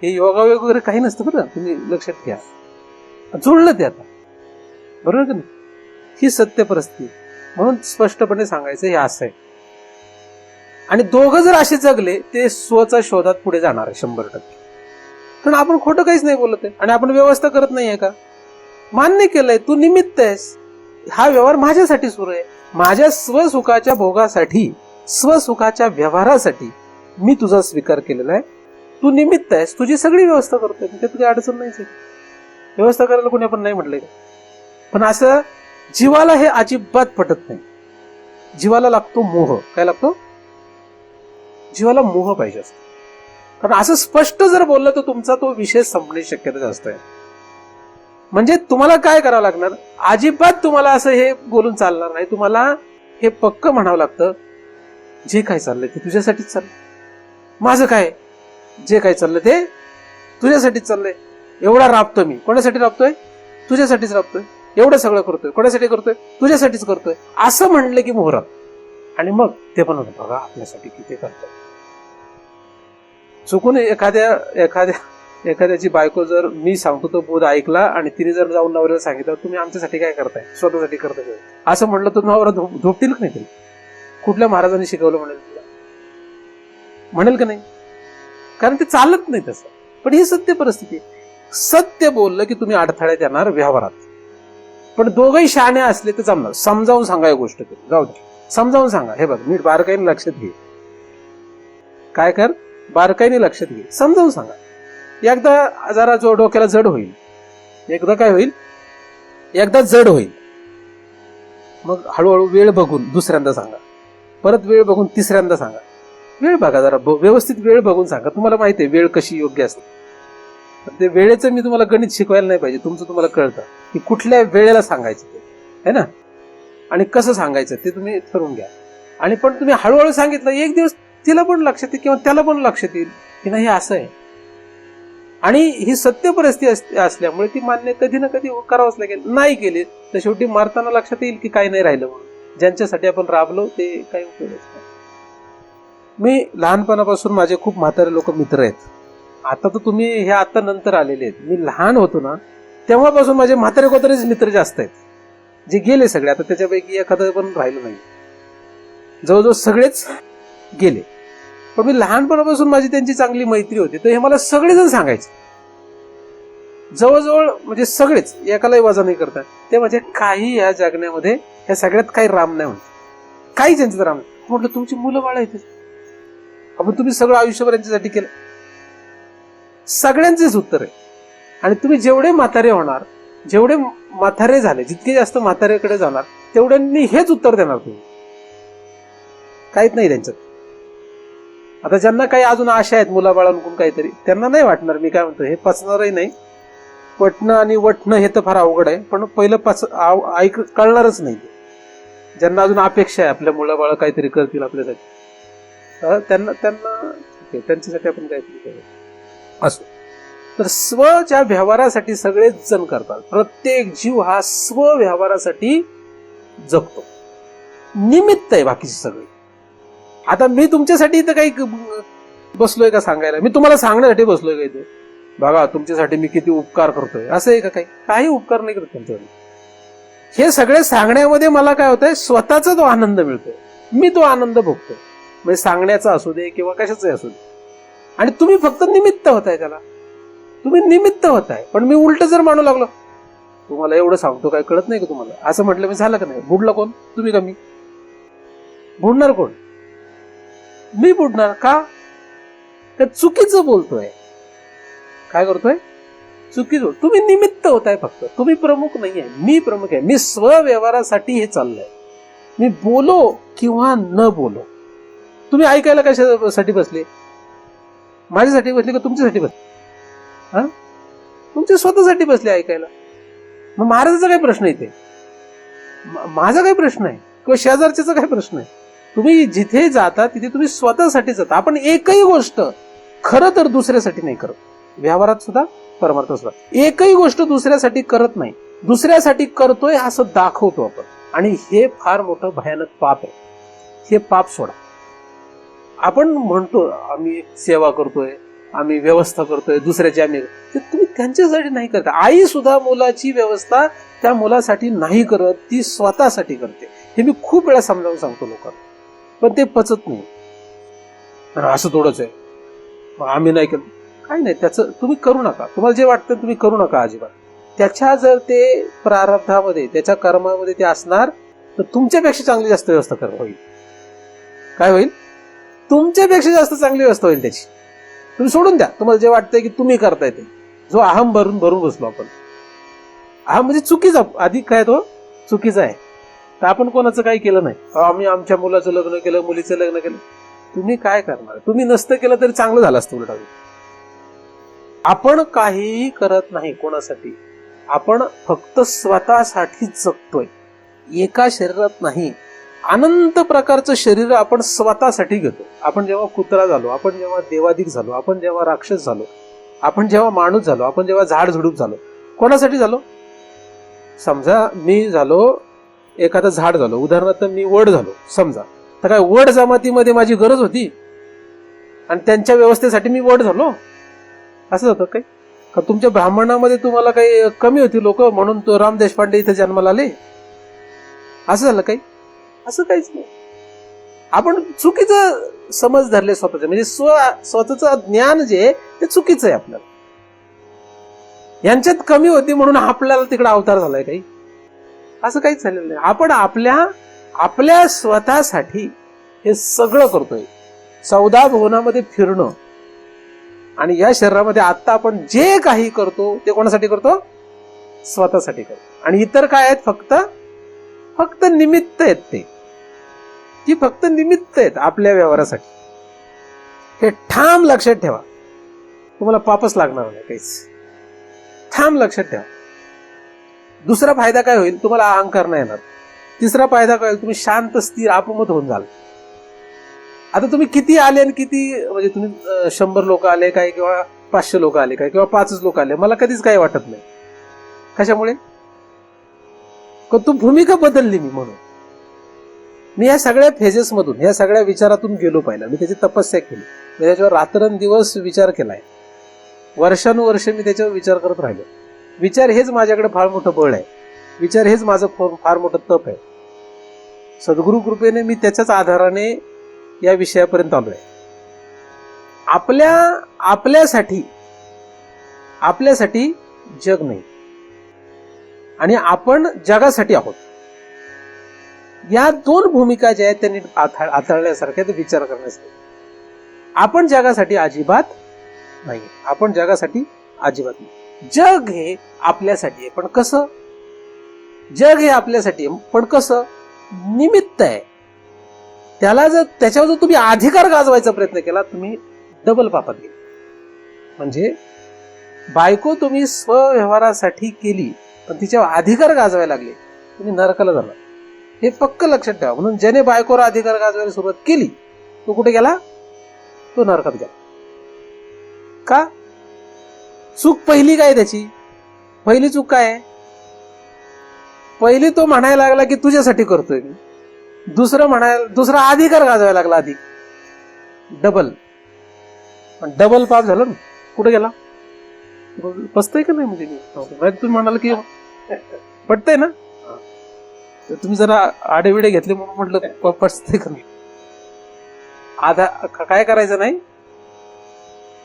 हे योगायोग वगैरे काही नसतं बरं, तुम्ही लक्षात घ्या. जुळलं ते आता, बरोबर का नाही? ही सत्य परिस्थिती. म्हणून स्पष्टपणे सांगायचं हे असं आहे. आणि दोघं जर असे जगले, ते स्वच्या शोधात पुढे जाणार आहे 100%. कारण आपण खोटं काहीच नाही बोलत आहे, आणि आपण व्यवस्था करत नाहीये का? मान्य केलंय, तू निमित्त आहेस. हा व्यवहार माझ्यासाठी सुरू आहे. माझ्या स्वसुखाच्या भोगासाठी, स्वसुखाच्या व्यवहारासाठी मी तुझा स्वीकार केलेला आहे. तू निमित्त आहेस, तुझी सगळी व्यवस्था करतोय, त्यात काही अडचण नाहीच आहे. व्यवस्था करायला कोणी आपण नाही म्हटलंय का? पण असं जीवाला हे अजिबात पटत नाही. जीवाला लागतो मोह. काय लागतो? जीवाला मोह पाहिजे असतो. कारण असं स्पष्ट जर बोललं तर तुमचा तो विषय संपण्याची शक्यता जास्त आहे. म्हणजे तुम्हाला काय करावं लागणार? अजिबात तुम्हाला असं हे बोलून चालणार नाही. तुम्हाला हे पक्क म्हणावं लागतं, जे काय चाललंय ते तुझ्यासाठीच चाललंय. माझं काय, जे काय चाललंय ते तुझ्यासाठीच चाललंय. एवढा राबतो मी, कोणासाठी राबतोय? तुझ्यासाठीच राबतोय. एवढं सगळं करतोय, कोणासाठी करतोय? तुझ्यासाठीच करतोय. असं म्हणलं की मोहरात. आणि मग ते पण होतं, बघा आपल्यासाठी किती करतोय. चुकून एखाद्याची बायको जर मी सांगतो तो बोध ऐकला, आणि तिने जर जाऊन नवऱ्याला सांगितलं, तुम्ही आमच्यासाठी काय करताय, स्वतःसाठी करताय असं म्हटलं, तर नवरा झोपतील का नाही? तरी कुठल्या महाराजांनी शिकवलं म्हणेल तुला? म्हणेल का नाही? कारण ते चालत नाही तसं. पण ही सत्य परिस्थिती. सत्य बोललं की तुम्ही अडथळ्यात येणार व्यवहारात. पण दोघंही शहाणे असले तर जमणार. समजावून सांगा या गोष्ट, जाऊ दे, समजावून सांगा. हे बघ, नीट बारकाईने लक्षात घे. काय कर, बारकाईने लक्षात घे, समजावून सांगा. एकदा जरा डोक्याला जड होईल, एकदा काय होईल, एकदा जड होईल. मग हळूहळू वेळ बघून दुसऱ्यांदा सांगा, परत वेळ बघून तिसऱ्यांदा सांगा. वेळ बघा जरा, व्यवस्थित वेळ बघून सांगा. तुम्हाला माहिती आहे वेळ कशी योग्य असते. ते वेळेचं मी तुम्हाला गणित शिकवायला नाही पाहिजे. तुमचं तुम्हाला कळतं की कुठल्या वेळेला सांगायचं ते, है ना, आणि कसं सांगायचं ते तुम्ही ठरवून घ्या. आणि पण तुम्ही हळूहळू सांगितलं, एक दिवस तिला पण लक्षात येईल किंवा त्याला पण लक्षात येईल की नाही असं आहे. आणि ही सत्य परिस्थिती असल्यामुळे ती मान्य कधी ना कधी करावंच लागेल. नाही केली तर शेवटी मारताना लक्षात येईल की काही नाही राहिलं म्हणून. ज्यांच्यासाठी आपण राबलो ते काही उपयोगच नाही. मी लहानपणापासून माझे खूप म्हातारे लोक मित्र आहेत. आता तर तुम्ही हे आता नंतर आलेले आहेत. मी लहान होतो ना तेव्हापासून माझे म्हातारे कोतारेच मित्र जास्त आहेत, जे गेले सगळे. आता त्याच्यापैकी एखादं पण राहिलं नाही, जवळजवळ सगळेच गेले. पण मी लहानपणापासून माझी त्यांची चांगली मैत्री होती. तर हे मला सगळेजण सांगायचे, जवळजवळ म्हणजे सगळेच, एकालाही वजा नाही करतात. ते म्हणजे काही या जगण्यामध्ये ह्या सगळ्यात काही राम नाही म्हणते, काही त्यांचं राम नाही. म्हटलं तुमची मुलं बाळ आहेत, आपण तुम्ही सगळं आयुष्यभर यांच्यासाठी केलं. सगळ्यांचेच उत्तर आहे. आणि तुम्ही जेवढे म्हातारे होणार, जेवढे म्हातारे झाले, जितके जास्त म्हातारेकडे जाणार, तेवढ्यांनी हेच उत्तर देणार तुम्ही. काहीच नाही त्यांच्यात. आता ज्यांना काही अजून आशा आहेत मुलाबाळांकडून काहीतरी, त्यांना नाही वाटणार. मी काय म्हणतो, हे पचणारही नाही. पटणं आणि वटणं हे तर फार अवघड आहे, पण पहिलं कळणारच नाही. ज्यांना अजून अपेक्षा आहे आपल्या मुलाबाळ काहीतरी करतील आपल्यासाठी, त्यांना त्यांच्यासाठी आपण काहीतरी करू असो. तर स्वच्या व्यवहारासाठी सगळेच जण करतात. प्रत्येक जीव हा स्वव्यवहारासाठी जगतो. निमित्त आहे बाकीचे सगळे. आता मी तुमच्यासाठी इथं काही बसलोय का सांगायला? मी तुम्हाला सांगण्यासाठी बसलोय का इथे? बघा तुमच्यासाठी मी किती उपकार करतोय, असं आहे का? काही उपकार नाही करत तुमच्यासाठी. हे सगळे सांगण्यामध्ये मला काय होतंय, स्वतःचा तो आनंद मिळतोय, मी तो आनंद भोगतोय. म्हणजे सांगण्याचा असू दे किंवा कशाचाही असू दे. आणि तुम्ही फक्त निमित्त होताय त्याला, तुम्ही निमित्त होताय. पण मी उलट जर मानू लागलो, तुम्हाला एवढं सांगतो काय कळत नाही का तुम्हाला, असं म्हटलं मी, झालं का नाही? बुडलं कोण? तुम्ही का मी? बुडणार कोण? मी बुडणार का? तर चुकीचं बोलतोय. काय करतोय? चुकीचं. तुम्ही निमित्त होताय फक्त, तुम्ही प्रमुख नाहीये, मी प्रमुख आहे. मी स्वव्यवहारासाठी हे चाललंय. मी बोलो किंवा न बोलो. तुम्ही ऐकायला कशासाठी बसले? माझ्यासाठी बसले का तुमच्यासाठी बसले? हा, तुमच्या स्वतःसाठी बसले ऐकायला. मग महाराजाचा काय प्रश्न येते? माझा काय प्रश्न आहे किंवा शेजारच्याचा काय प्रश्न आहे? तुम्ही जिथे जाता तिथे तुम्ही स्वतःसाठी जाता. आपण एकही गोष्ट खरं तर दुसऱ्यासाठी नाही करत. व्यवहारात सुद्धा, परमार्थात सुद्धा एकही गोष्ट दुसऱ्यासाठी करत नाही, दुसऱ्यासाठी करतोय असं दाखवतो आपण. आणि हे फार मोठं भयानक पाप आहे. हे पाप सोडा. आपण म्हणतो आम्ही सेवा करतोय, आम्ही व्यवस्था करतोय दुसऱ्याची, आम्ही तुम्ही त्यांच्यासाठी नाही करत. आई सुद्धा मुलाची व्यवस्था त्या मुलासाठी नाही करत, ती स्वतःसाठी करते. हे मी खूप वेळा समजावून सांगतो लोकांना, पण ते पचत नाही. असं थोडंच आहे, आम्ही नाही केलं, काही नाही. त्याचं तुम्ही करू नका. तुम्हाला जे वाटतं तुम्ही करू नका अजिबात. त्याच्या जर ते प्रारब्धामध्ये, त्याच्या कर्मामध्ये ते असणार तर तुमच्यापेक्षा चांगली जास्त व्यवस्था होईल. काय होईल? तुमच्यापेक्षा जास्त चांगली व्यवस्था होईल त्याची. तुम्ही सोडून द्या. तुम्हाला जे वाटतंय की तुम्ही करताय ते, जो अहम भरून बसलो आपण. अहम म्हणजे चुकीचा, आधी काय तो चुकीचा आहे. तर आपण कोणाचं काही केलं नाही, आम्ही आमच्या मुलाचं लग्न केलं, मुलीचं लग्न केलं. तुम्ही काय करणार? तुम्ही नसतं केलं तरी चांगलं झालं असतं उलट. आपण काहीही करत नाही कोणासाठी, आपण फक्त स्वतःसाठीच जगतोय. एका शरीरात नाही, अनंत प्रकारचं शरीर आपण स्वतःसाठी घेतो. आपण जेव्हा कुत्रा झालो, आपण जेव्हा देवादिक झालो, आपण जेव्हा राक्षस झालो, आपण जेव्हा माणूस झालो, आपण जेव्हा झाड झुडूप झालो, कोणासाठी झालो? समजा मी झालो एखादं झाड झालो, उदाहरणार्थ मी वड झालो समजा, तर काय वड जमातीमध्ये माझी गरज होती आणि त्यांच्या व्यवस्थेसाठी मी वड झालो? असं होतं काही का? तुमच्या ब्राह्मणामध्ये तुम्हाला काही कमी होती लोक म्हणून तो राम देशपांडे इथे जन्माला आले? असं झालं काही? असं काहीच नाही. आपण चुकीचं समज धरले स्वतःचे, म्हणजे स्वतःचं ज्ञान जे आहे ते चुकीचं आहे. आपल्याला यांच्यात कमी होती म्हणून आपल्याला तिकडे अवतार झालाय काही? असं काहीच झालेलं नाही. आपण आपल्या स्वतःसाठी हे सगळं करतोय. 14 भुवनामध्ये फिरणं आणि या शरीरामध्ये आता आपण जे काही करतो ते कोणासाठी करतो? स्वतःसाठी करतो. आणि इतर काय आहेत? फक्त निमित्त आहेत. ती फक्त निमित्त आहेत आपल्या व्यवहारासाठी. हे ठाम लक्षात ठेवा. तुम्हाला पापच लागणार नाही काहीच. ठाम लक्षात ठेवा. दुसरा फायदा काय होईल? तुम्हाला अहंकार नाही येणार. तिसरा फायदा काय होईल? तुम्ही शांत स्थिर आपुमत होऊन जाल. आता तुम्ही किती आले आणि किती, म्हणजे तुम्ही 100 लोक आले काय किंवा 500 लोक आले काय किंवा 5 लोक आले, मला कधीच काही वाटत नाही. कशामुळे? तू भूमिका बदलली मी म्हणून. मी या सगळ्या फेजेस मधून, या सगळ्या विचारातून गेलो. पहिला मी त्याची तपस्या केली, मी त्याच्यावर रात्रंदिवस विचार केलाय. वर्षानुवर्ष मी त्याच्यावर विचार करत राहिलो. विचार हेच माझ्याकडे फार मोठं बळ आहे. विचार हेच माझं फार मोठं तप आहे. सद्गुरु कृपेने मी त्याच्याच आधाराने या विषयापर्यंत आलोय. आपल्यासाठी जग नाही आणि आपण जगासाठी आहोत. या 2 भूमिका ज्या आहेत त्यांनी हाताळण्यासारख्या, ते विचार करण्यासारख्या. आपण जगासाठी अजिबात नाही. आपण जगासाठी अजिबात नाही. जग हे आपल्यासाठी आहे, पण कसं? जग हे आपल्यासाठी आहे, पण कसं? निमित्त आहे. त्याच्यावर जर तुम्ही अधिकार गाजवायचा प्रयत्न केला, तुम्ही डबल पापात गेले. म्हणजे बायको तुम्ही स्वव्यवहारासाठी केली, पण तिच्यावर अधिकार गाजवायला लागले, तुम्ही नरकाला झाला. हे पक्क लक्षात ठेवा. म्हणून ज्याने बायकोवर अधिकार गाजवायला सुरुवात केली तो कुठे गेला? तो नरकात गेला. का? चूक पहिली काय त्याची? पहिली चूक काय आहे? पहिली तो म्हणायला लागला की तुझ्यासाठी करतोय मी. दुसरा अधिकार गाजवायला लागला, अधिक डबल पाप झालं ना. कुठे गेला? पचतंय का नाही? म्हणजे तुम्ही म्हणाल की पटतंय ना, तुम्ही जरा आडेविडे घेतले म्हणून म्हटलं पचतंय का नाही. आता काय करायचं नाही.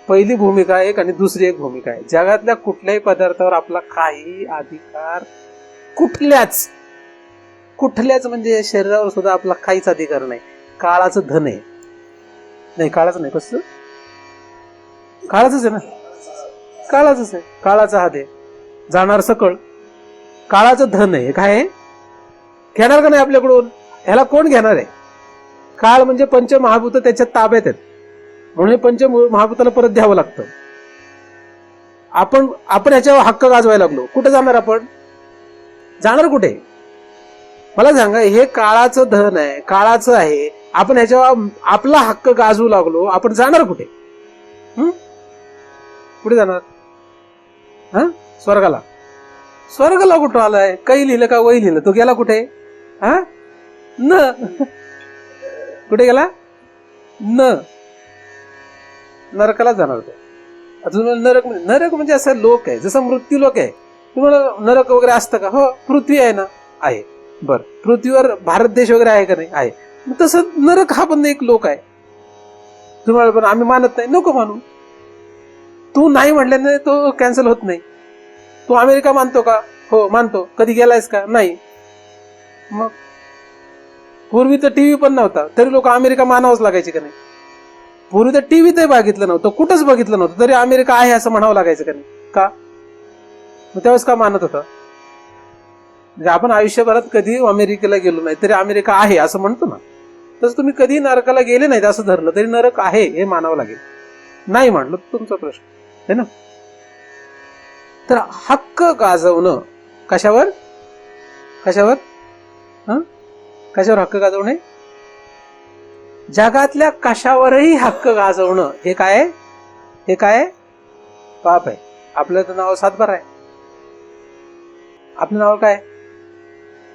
पहिली भूमिका एक आणि दुसरी एक भूमिका आहे. जगातल्या कुठल्याही पदार्थावर आपला काही अधिकार, कुठल्याच म्हणजे शरीरावर सुद्धा आपला काहीच अधिकार नाही. काळाचं धन आहे. नाही, काळाचं नाही. कसं? काळाचंच आहे ना. काळाचंच आहे. काळाचा हात आहे, जाणार सकळ. काळाचं धन आहे. काय आहे? घेणार का नाही आपल्याकडून? ह्याला कोण घेणार आहे? काळ म्हणजे पंचमहाभूत त्याच्या ताब्यात आहेत, म्हणून पंचमहाभूताला परत द्यावं लागतं. आपण ह्याच्यावर हक्क गाजवायला लागलो. कुठे जाणार आपण? जाणार कुठे? मला सांगा. हे काळाचं धन आहे, काळाचं आहे. आपण ह्याच्यावर आपला हक्क गाजवू लागलो. आपण जाणार कुठे? कुठे जाणार? स्वर्गाला. स्वर्गाला कुठं आलाय? काही लिहिलं का? वही लिहिलं. तो गेला कुठे? न. कुठे गेला? न. नरकाला जाणार तो. आता तुम्हाला नरक म्हणजे असं लोक आहे, जसं मृत्यू लोक आहे. तुम्हाला नरक वगैरे असतं का? हो, पृथ्वी आहे ना. आहे. बर, पृथ्वीवर भारत देश वगैरे आहे का नाही? आहे. तसं नरक हा पण एक लोक आहे. तुम्हाला पण आम्ही मानत नाही, नको मानू. तू नाही म्हटल्याने तो कॅन्सल होत नाही. तू अमेरिका मानतो का? हो, मानतो. कधी गेलायस का? नाही. मग पूर्वी तर टीव्ही पण नव्हता, तरी लोक अमेरिका मानावंच लागायचे का नाही? पूर्वी तर टीव्हीतही बघितलं नव्हतं, कुठंच बघितलं नव्हतं, तरी अमेरिका आहे असं म्हणावं लागायचं का नाही? का? मग त्यावेळेस का मानत होता? म्हणजे आपण आयुष्यभरात कधी अमेरिकेला गेलो नाही, तरी अमेरिका आहे असं म्हणतो ना. तसं तुम्ही कधी नरकाला गेले नाहीत असं धरलं तरी नरक आहे हे मानावं लागेल. नाही म्हणलं तुमचा प्रश्न आहे ना. तर हक्क गाजवणं कशावर? कशावर हक्क गाजवणे? जगातल्या कशावरही हक्क गाजवणं हे काय? हे काय? पाप आहे. आपलं तर नाव सातबारा आहे. आपलं नाव काय?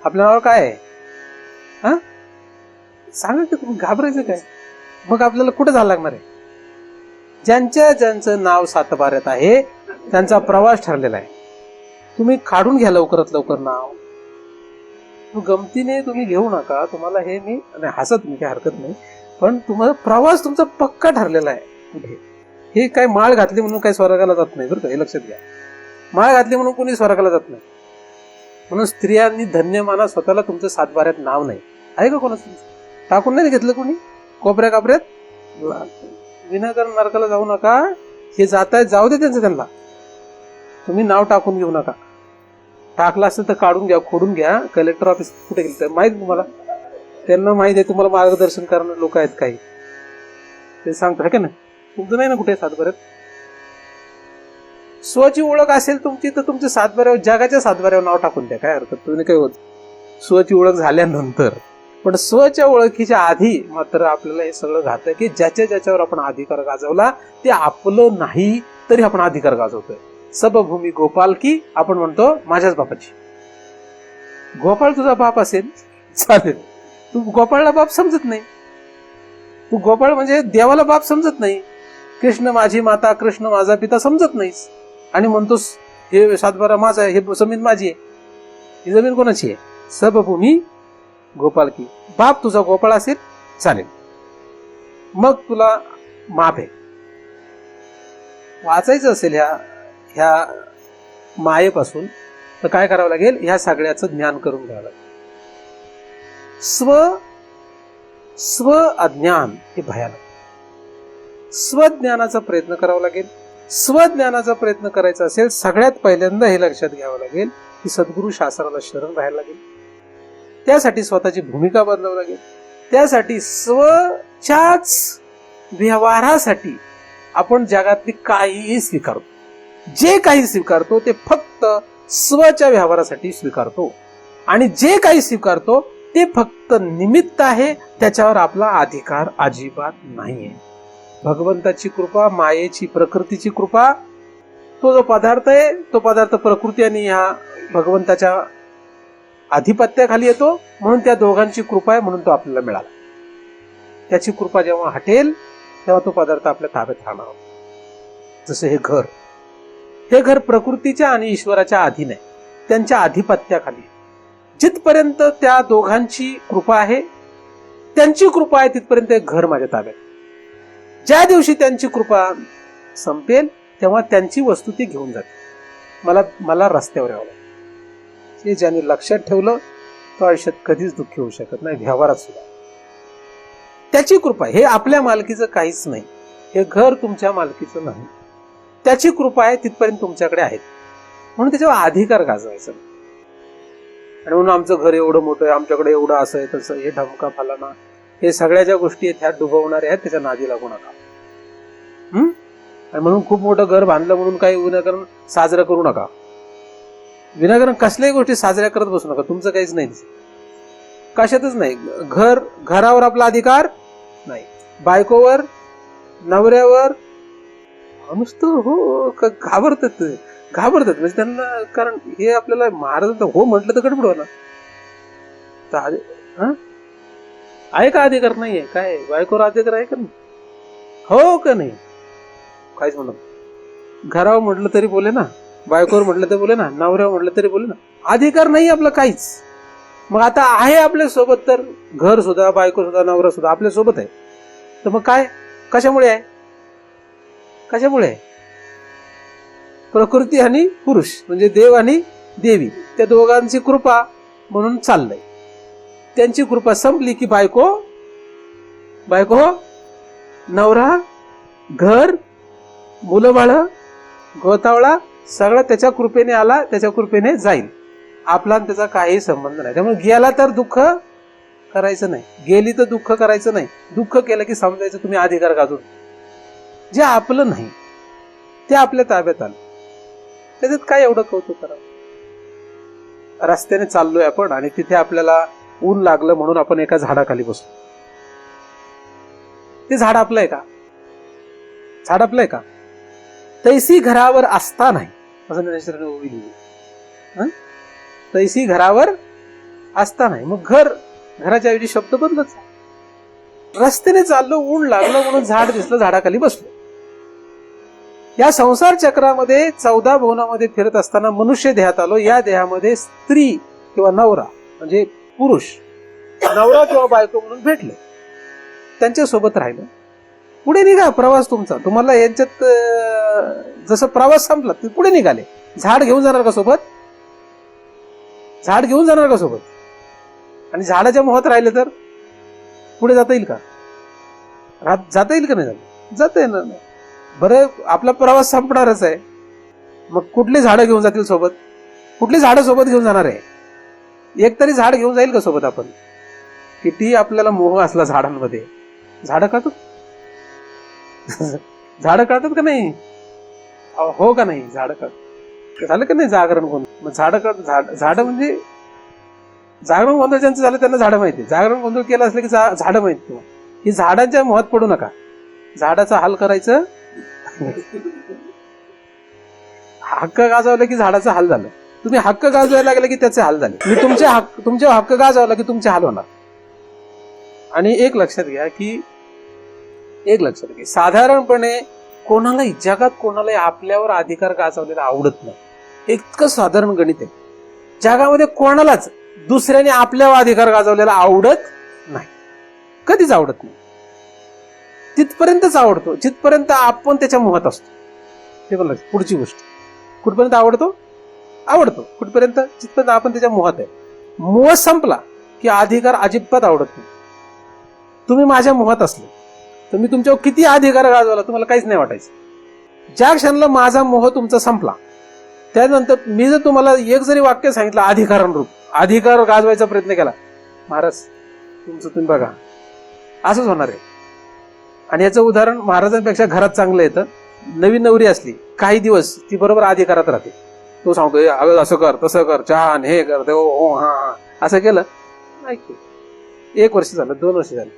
आपलं नाव काय आहे? सांगा की तुम्ही, घाबरायचं काय? मग आपल्याला कुठे जायला लागणार आहे? ज्यांचं नाव सातबाऱ्यात आहे त्यांचा प्रवास ठरलेला आहे. तुम्ही काढून घ्या लवकरात लवकर नाव. गमतीने तुम्ही घेऊ नका. तुम्हाला हे मी हसत मी, काही हरकत नाही, पण तुम्हाला प्रवास तुमचा पक्का ठरलेला आहे. कुठे? हे काय माळ घातली म्हणून काही स्वर्गाला जात नाही बरं का, हे लक्षात घ्या. माळ घातली म्हणून कोणी स्वर्गाला जात नाही. म्हणून स्त्रियांनी धन्य माना स्वतःला तुमचं सातबाऱ्यात नाव नाही आहे का कोणाचं? टाकून नाही घेतलं कोणी कोपऱ्या कापऱ्यात? विनाकारण नरकाला जाऊ नका. हे जात आहेत, जाऊ दे त्यांचं त्यांना. तुम्ही नाव टाकून घेऊ नका. टाकला असेल तर काढून घ्या, खोडून घ्या. कलेक्टर ऑफिस कुठे गेलं माहित तुम्हाला? त्यांना माहित आहे. तुम्हाला मार्गदर्शन करणारे लोक आहेत काही, ते सांगतो का नाही. तुमचं नाही ना कुठे सातबाऱ्यात. स्वची ओळख असेल तुमची तर तुमच्या सातबाऱ्यावर, जगाच्या सातबाऱ्यावर नाव टाकून द्या, काय हरकत. तुम्ही काही होत स्वची ओळख झाल्यानंतर. पण स्वच्या ओळखीच्या आधी मात्र आपल्याला हे सगळं घातलं की ज्याच्यावर आपण अधिकार गाजवला ते आपलं नाही तरी आपण अधिकार गाजवतोय. सबभूमी गोपाल की आपण म्हणतो माझ्याच बापाची. गोपाळ तुझा बाप असेल चालेल, तू गोपाळला बाप समजत नाही. तू गोपाळ म्हणजे देवाला बाप समजत नाही. कृष्ण माझी माता, कृष्ण माझा पिता समजत नाहीस आणि म्हणतोस हे सातबारा माझा आहे, हे जमीन माझी आहे. ही जमीन कोणाची आहे? सबभूमी गोपाल की. बाप तुझा गोपाळ असेल चालेल, मग तुला माफ आहे. वाचायचं असेल ह्या मायेपासून तर काय करावं लागेल? ह्या सगळ्याचं ज्ञान करून घ्यावं लागेल. स्व अज्ञान हे भयानक. स्वज्ञानाचा प्रयत्न करावा लागेल. स्वज्ञानाचा प्रयत्न करायचा असेल सगळ्यात पहिल्यांदा हे लक्षात घ्यावं लागेल की सद्गुरू शास्त्राला शरण राहायला लागेल. त्यासाठी स्वतःची भूमिका बदलावी लागेल. त्यासाठी स्वच्याच व्यवहारासाठी आपण जगातली काहीही स्वीकारतो. जे काही स्वीकारतो ते फक्त स्वच्या व्यवहारासाठी स्वीकारतो आणि जे काही स्वीकारतो ते फक्त निमित्त आहे, त्याच्यावर आपला अधिकार अजिबात नाहीये. भगवंताची कृपा, मायेची, प्रकृतीची कृपा, तो जो पदार्थ आहे तो पदार्थ प्रकृती आणि ह्या भगवंताच्या आधिपत्याखाली येतो, म्हणून त्या दोघांची कृपा आहे, म्हणून तो आपल्याला मिळाला. त्याची कृपा जेव्हा हटेल तेव्हा तो पदार्थ आपल्या ताब्यात राहणार. जसं हे घर प्रकृतीच्या आणि ईश्वराच्या अधीन आहे, त्यांच्या आधिपत्याखाली. जिथपर्यंत त्या दोघांची कृपा आहे, त्यांची कृपा आहे, तिथपर्यंत एक घर माझ्या ताब्यात. ज्या दिवशी त्यांची कृपा संपेल तेव्हा त्यांची वस्तू ती घेऊन जाते, मला रस्त्यावर यावं लागतं. हे ज्याने लक्षात ठेवलं तो आयुष्यात कधीच दुःखी होऊ शकत नाही, व्यवहारात सुद्धा. त्याची कृपा, हे आपल्या मालकीचं काहीच नाही, हे घर तुमच्या मालकीचं नाही, त्याची कृपा आहे, तिथपर्यंत तुमच्याकडे आहेत, म्हणून त्याच्यावर अधिकार गाजवायचा. आणि म्हणून आमचं घर एवढं मोठं आहे, आमच्याकडे एवढं असं आहे तसं, हे ढमका फलाना, हे सगळ्या ज्या गोष्टी आहेत ह्या डुबवणाऱ्या आहेत, त्याच्या नादी लागू नका. आणि म्हणून खूप मोठं घर बांधलं म्हणून काही विनाकारण साजरं करू नका. विनाकारण कसल्याही गोष्टी साजऱ्या करत बसू नका, तुमचं काहीच नाही, कशातच नाही. घरावर आपला अधिकार नाही, बायकोवर, नवऱ्यावर नुसतं हो घाबरतात म्हणजे त्यांना, कारण हे आपल्याला महाराज हो म्हटलं तर गडबड होणार. आहे का अधिकार? नाहीये. काय बायकोवर अधिकार आहे का नाही? हो का नाही? काहीच म्हणत. घरावर म्हटलं तरी बोले ना, बायकोवर म्हटलं तरी बोले ना, नवऱ्यावर म्हटलं तरी बोले ना, अधिकार नाही आपला काहीच. मग आता आहे आपल्या सोबत, तर घर सुद्धा, बायको सुद्धा, नवरा सुद्धा आपल्या सोबत आहे, तर मग काय कशामुळे आहे? प्रकृती आणि पुरुष म्हणजे देव आणि देवी, त्या दोघांची कृपा म्हणून चाललंय. त्यांची कृपा संपली की बायको, नवरा, घर, मुलं बाळ, गोतावळा सगळं त्याच्या कृपेने आला, त्याच्या कृपेने जाईल. आपला त्याचा काही संबंध नाही. त्यामुळे गेला तर दुःख करायचं नाही, गेली तर दुःख करायचं नाही. दुःख केलं की समजायचं तुम्ही अधिकार गाजून. जे आपलं नाही ते आपल्या ताब्यात आलं, त्याच्यात काय एवढं कौतुक करावं. रस्त्याने चाललोय आपण आणि तिथे आपल्याला ऊन लागलं म्हणून आपण एका झाडाखाली बसलो. ते झाड आपलं आहे का? झाड आपलं आहे का? तैसी घरावर असता नाही, असं ज्ञानेश्वरांनी ओवी लिहिली. तैसी घरावर असता नाही. मग घराच्या ऐवजी शब्द बदलत. रस्त्याने चाललो, ऊन लागलं म्हणून झाड दिसलं, झाडाखाली बसलो. या संसार चक्रामध्ये 14 भुवनामध्ये फिरत असताना मनुष्य देहात आलो. या देहामध्ये स्त्री किंवा नवरा म्हणजे पुरुष, नवरा किंवा बायको म्हणून भेटले, त्यांच्या सोबत राहिलं. पुढे निघा, प्रवास तुमचा. तुम्हाला यांच्यात जसं प्रवास संपला ते पुढे निघाले. झाड घेऊन जाणार का सोबत? आणि झाडाच्या मोहात राहिले तर पुढे जाता येईल का? जाता येईल का नाही? जाता येणार नाही. बरं, आपला प्रवास संपणारच आहे, मग कुठली झाडं घेऊन जातील सोबत? कुठली झाडं सोबत घेऊन जाणार आहे? एक तरी झाड घेऊन जाईल का सोबत? आपण किती आपल्याला मोह असला झाडांमध्ये, झाडं काढतात का नाही? हो का नाही? झाडं काढ झालं का नाही? जागरण कोण? मग झाडं म्हणजे जागरण गोंधळ ज्यांचं झालं त्यांना झाडं माहिती. जागरण गोंधळ केलं असलं की झाडं माहिती. ही झाडांच्या मोहात पडू नका. झाडाचा हाल करायचं. हक्क गाजवला की झाडाचा हाल झालं. तुम्ही हक्क गाजवायला लागले की त्याचे हाल झाले. मी तुमच्या हक्क गाजवला की तुमचे हाल होणार. आणि एक लक्षात घ्या की साधारणपणे जगात कोणालाही आपल्यावर अधिकार गाजवलेला आवडत नाही. इतकं साधारण गणित आहे. जगामध्ये कोणालाच दुसऱ्याने आपल्यावर अधिकार गाजवलेला आवडत नाही, कधीच आवडत नाही. तिथपर्यंतच आवडतो जिथपर्यंत आपण त्याच्या मोहात असतो. ते पण पुढची गोष्ट, कुठपर्यंत आवडतो कुठपर्यंत? जिथपर्यंत आपण त्याच्या मोहात आहे. मोह संपला की अधिकार अजिबात आवडत नाही. तुम्ही माझ्या मोहात असले तर मी तुमच्यावर किती अधिकार गाजवला तुम्हाला काहीच नाही वाटायचं. ज्या क्षणाला माझा मोह तुमचा संपला, त्यानंतर मी जर तुम्हाला एक जरी वाक्य सांगितलं अधिकारानुरूप, अधिकार गाजवायचा प्रयत्न केला, महाराज तुमचं तुम्ही बघा, असंच होणार आहे. आणि याचं उदाहरण महाराजांपेक्षा घरात चांगलं येतं. नवीन नवरी असली, काही दिवस ती बरोबर अधिकारात राहते. तो सांगतो असं कर, तसं कर, छान, हे कर, ते हा असं केलं, ऐकू. 1 वर्ष झालं, 2 वर्ष झालं.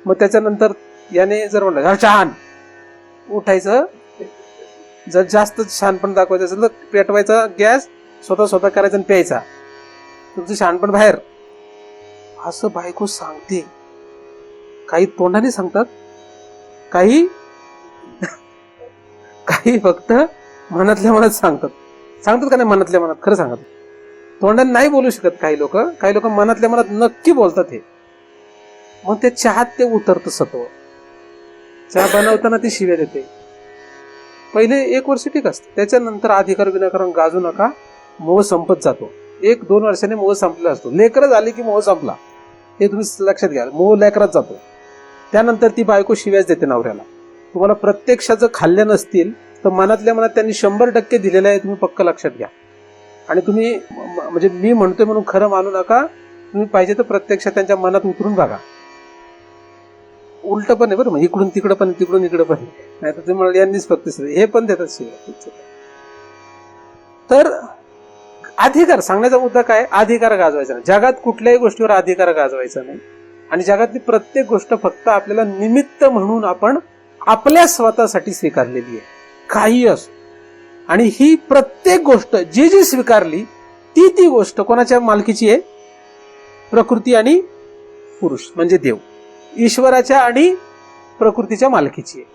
मग त्याच्यानंतर याने जर म्हणलं छान, उठायचं. जर जास्त शहाणपण दाखवायचं असेल तर पेटवायचा गॅस, स्वतः करायचा आणि प्यायचा. तुमचं शहाणपण बाहेर. असं बायको सांगते. काही तोंडाने सांगतात, काही फक्त मनातल्या मनात सांगतात का नाही? मनातल्या मनात खरं सांगतात. तोंडाने नाही बोलू शकत काही लोक मनातल्या मनात नक्की बोलतात हे. मग ते चहात ते उतरतं सत्व. चहा बनवताना ती शिव्या देते. पहिले 1 वर्ष ठीक असतं, त्याच्यानंतर अधिकार विनाकारण गाजू नका. मोह संपत जातो. 1-2 वर्षाने मोह संपला असतो. लेकरं झाली की मोह संपला, हे तुम्ही लक्षात घ्या. मोह लेकरात जातो. त्यानंतर ती बायको शिव्याच देते नवऱ्याला. तुम्हाला प्रत्यक्षात जर खाल्ल्या नसतील तर मनातल्या मनात त्यांनी 100% दिलेलं आहे, तुम्ही पक्क लक्षात घ्या. आणि तुम्ही म्हणजे मी म्हणतोय म्हणून खरं मानू नका. तुम्ही पाहिजे तर प्रत्यक्षात त्यांच्या मनात उतरून बघा. उलट पण आहे बरं, इकडून तिकडं पण, तिकडून इकडं पण. नाही तर तुम्ही यांनीच फक्त हे पण देतात शिवाय. तर अधिकार सांगण्याचा मुद्दा काय? अधिकार गाजवायचा नाही. जगात कुठल्याही गोष्टीवर अधिकार गाजवायचा नाही. आणि जगातली प्रत्येक गोष्ट फक्त आपल्याला निमित्त म्हणून आपण आपल्या स्वतःसाठी स्वीकारलेली आहे, काही असो. आणि ही प्रत्येक गोष्ट जी स्वीकारली ती गोष्ट कोणाच्या मालकीची आहे? प्रकृती आणि पुरुष म्हणजे देव, ईश्वराच्या आणि प्रकृतीच्या मालकीची आहे.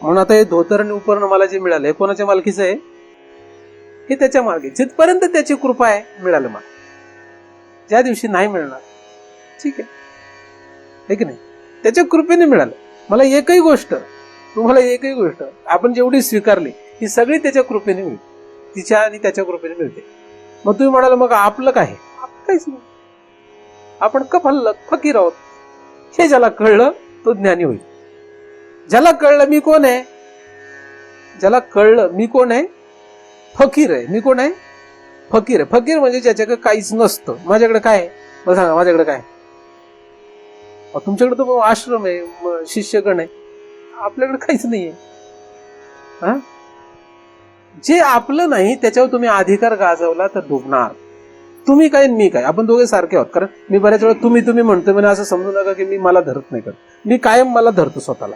म्हणून आता हे धोतर आणि उपरण मला जे मिळालं हे कोणाच्या मालकीचं आहे? हे त्याच्या मालकी. जिथपर्यंत त्याची कृपा आहे मिळालं मला. ज्या दिवशी नाही मिळणार, ठीक आहे की नाही, त्याच्या कृपेने मिळालं मला. तुम्हाला एकही गोष्ट आपण जेवढी स्वीकारली ही सगळी त्याच्या कृपेने मिळते, तिच्या आणि त्याच्या कृपेने मिळते. मग तुम्ही म्हणाल मग आपलं काय? आपलं काहीच नाही. आपण फकीर आहोत. हे ज्याला कळलं तो ज्ञानी होईल. ज्याला कळलं मी कोण आहे, फकीर आहे. मी कोण आहे? फकीर आहे. फकीर म्हणजे ज्याच्याकडे काहीच नसतं. माझ्याकडे काय आहे? मला सांगा, माझ्याकडे काय? तुमच्याकडे तो आश्रम आहे, शिष्यगण आहे. आपल्याकडे काहीच नाहीये. जे आपलं नाही त्याच्यावर तुम्ही अधिकार गाजवला तर डुबणार. तुम्ही काय मी काय, आपण दोघे सारखे आहोत. कारण मी बऱ्याच वेळा तुम्ही म्हणतोय, म्हणजे असं समजू नका की मी मला धरत नाही. मी कायम मला धरतो स्वतःला.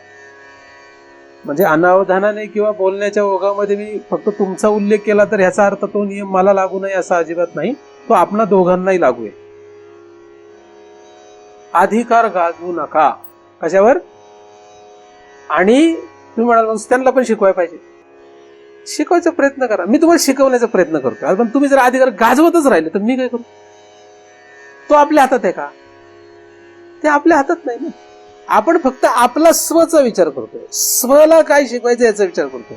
म्हणजे अनावधानाने किंवा बोलण्याच्या ओघामध्ये मी फक्त तुमचा उल्लेख केला तर ह्याचा अर्थ तो नियम मला लागू नये असा अजिबात नाही. तो आपणा दोघांनाही लागू आहे. अधिकार गाजवू नका. कशावर? आणि तुम्ही म्हणाल मग त्यांना पण शिकवायला पाहिजे. शिकवायचा प्रयत्न करा. मी तुम्हाला शिकवण्याचा प्रयत्न करतो. पण तुम्ही जर अधिकार गाजवतच राहिले तर मी काय करू? तो आपल्या हातात आहे का? ते आपल्या हातात नाही ना. आपण फक्त आपला स्वचा विचार करतोय. स्वला काय शिकवायचं याचा विचार करतोय.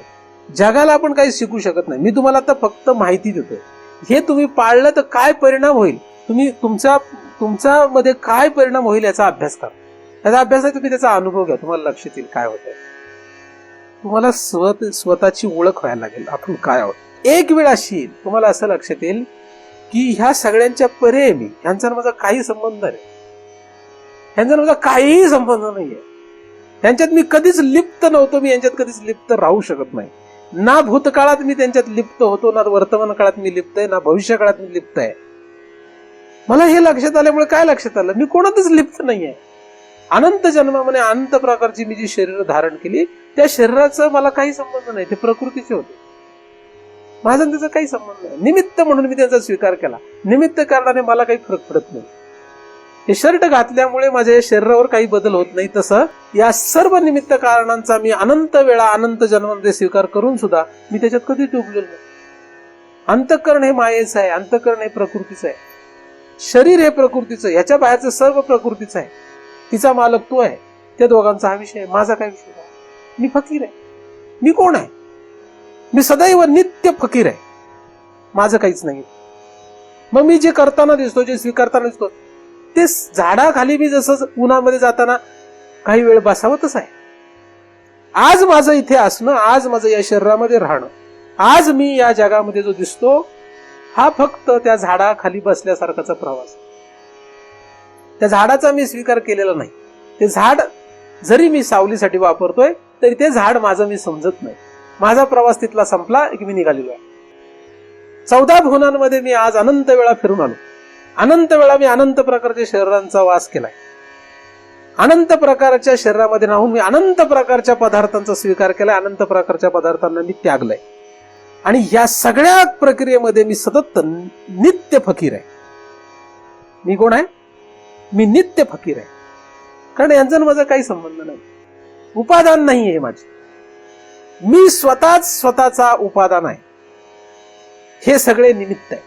जगाला आपण काही शिकू शकत नाही. मी तुम्हाला आता फक्त माहिती देतोय. हे तुम्ही पाळलं तर काय परिणाम होईल, तुम्ही तुमच्या मध्ये काय परिणाम होईल याचा अभ्यास करा. त्याचा अभ्यास आहे, तुम्ही त्याचा अनुभव घ्या. तुम्हाला लक्षात येईल काय होतंय. तुम्हाला स्वतःची ओळख व्हायला लागेल, आपण काय आहोत. एक वेळ अशी येईल तुम्हाला असं लक्षात येईल की ह्या सगळ्यांच्या परे मी, ह्यांचा माझा काही संबंध नाही. ह्यांचा माझा काहीही संबंध नाहीये. त्यांच्यात मी कधीच लिप्त नव्हतो. मी यांच्यात कधीच लिप्त राहू शकत नाही. ना भूतकाळात मी त्यांच्यात लिप्त होतो, ना वर्तमान काळात मी लिप्त आहे, ना भविष्य काळात मी लिप्त आहे. मला हे लक्षात आल्यामुळे काय लक्षात आलं, मी कोणातच लिप्त नाहीये. अनंत जन्मामध्ये अनंत प्रकारची मी जी शरीर धारण केली त्या शरीराचा मला काही संबंध नाही. ते प्रकृतीचे होते. माझा त्याचा काही संबंध नाही. निमित्त म्हणून मी त्याचा स्वीकार केला. निमित्त कारणाने मला काही फरक पडत नाही. हे शर्ट घातल्यामुळे माझ्या या शरीरावर काही बदल होत नाही. तसं या सर्व निमित्त कारणांचा मी अनंत वेळा अनंत जन्मामध्ये स्वीकार करून सुद्धा मी त्याच्यात कधी डुबलेलो नाही. अंतःकरण हे मायेचं आहे, अंतःकरण हे प्रकृतीचं आहे. शरीर हे प्रकृतीचं, ह्याच्या बाहेरचं सर्व प्रकृतीचं आहे. तिचा मालक तो आहे. त्या दोघांचा हा विषय आहे. माझा काय विषय आहे? मी फकीर आहे. मी कोण आहे? मी सदैव नित्य फकीर आहे. माझं काहीच नाही. मग मी जे करताना दिसतो, जे स्वीकारताना दिसतो, ते झाडाखाली मी जसं उन्हामध्ये जाताना काही वेळ बसावतच आहे. आज माझं इथे असणं, आज माझं या शरीरामध्ये राहणं, आज मी या जगामध्ये जो दिसतो हा फक्त त्या झाडाखाली बसल्यासारखाचा प्रवास. त्या झाडाचा मी स्वीकार केलेला नाही. ते झाड जरी मी सावलीसाठी वापरतोय तरी ते झाड माझं मी समजत नाही. माझा प्रवास तिथला संपला की मी निघालेलो आहे. 14 भुवनांमध्ये मी आज अनंत वेळा फिरून आलो. अनंत वेळा मी अनंत प्रकारच्या शरीरांचा वास केलाय. अनंत प्रकारच्या शरीरामध्ये राहून मी अनंत प्रकारच्या पदार्थांचा स्वीकार केलाय. अनंत प्रकारच्या पदार्थांना मी त्यागलंय. आणि या सगळ्या प्रक्रियेमध्ये मी सतत नित्य फकीर आहे. मी कोण आहे? मी नित्य फकीर आहे. कारण यांचा माझा काही संबंध नाही. उपादान नाही आहे माझे. मी स्वतःच स्वतःचा उपादान आहे. हे सगळे निमित्त आहे.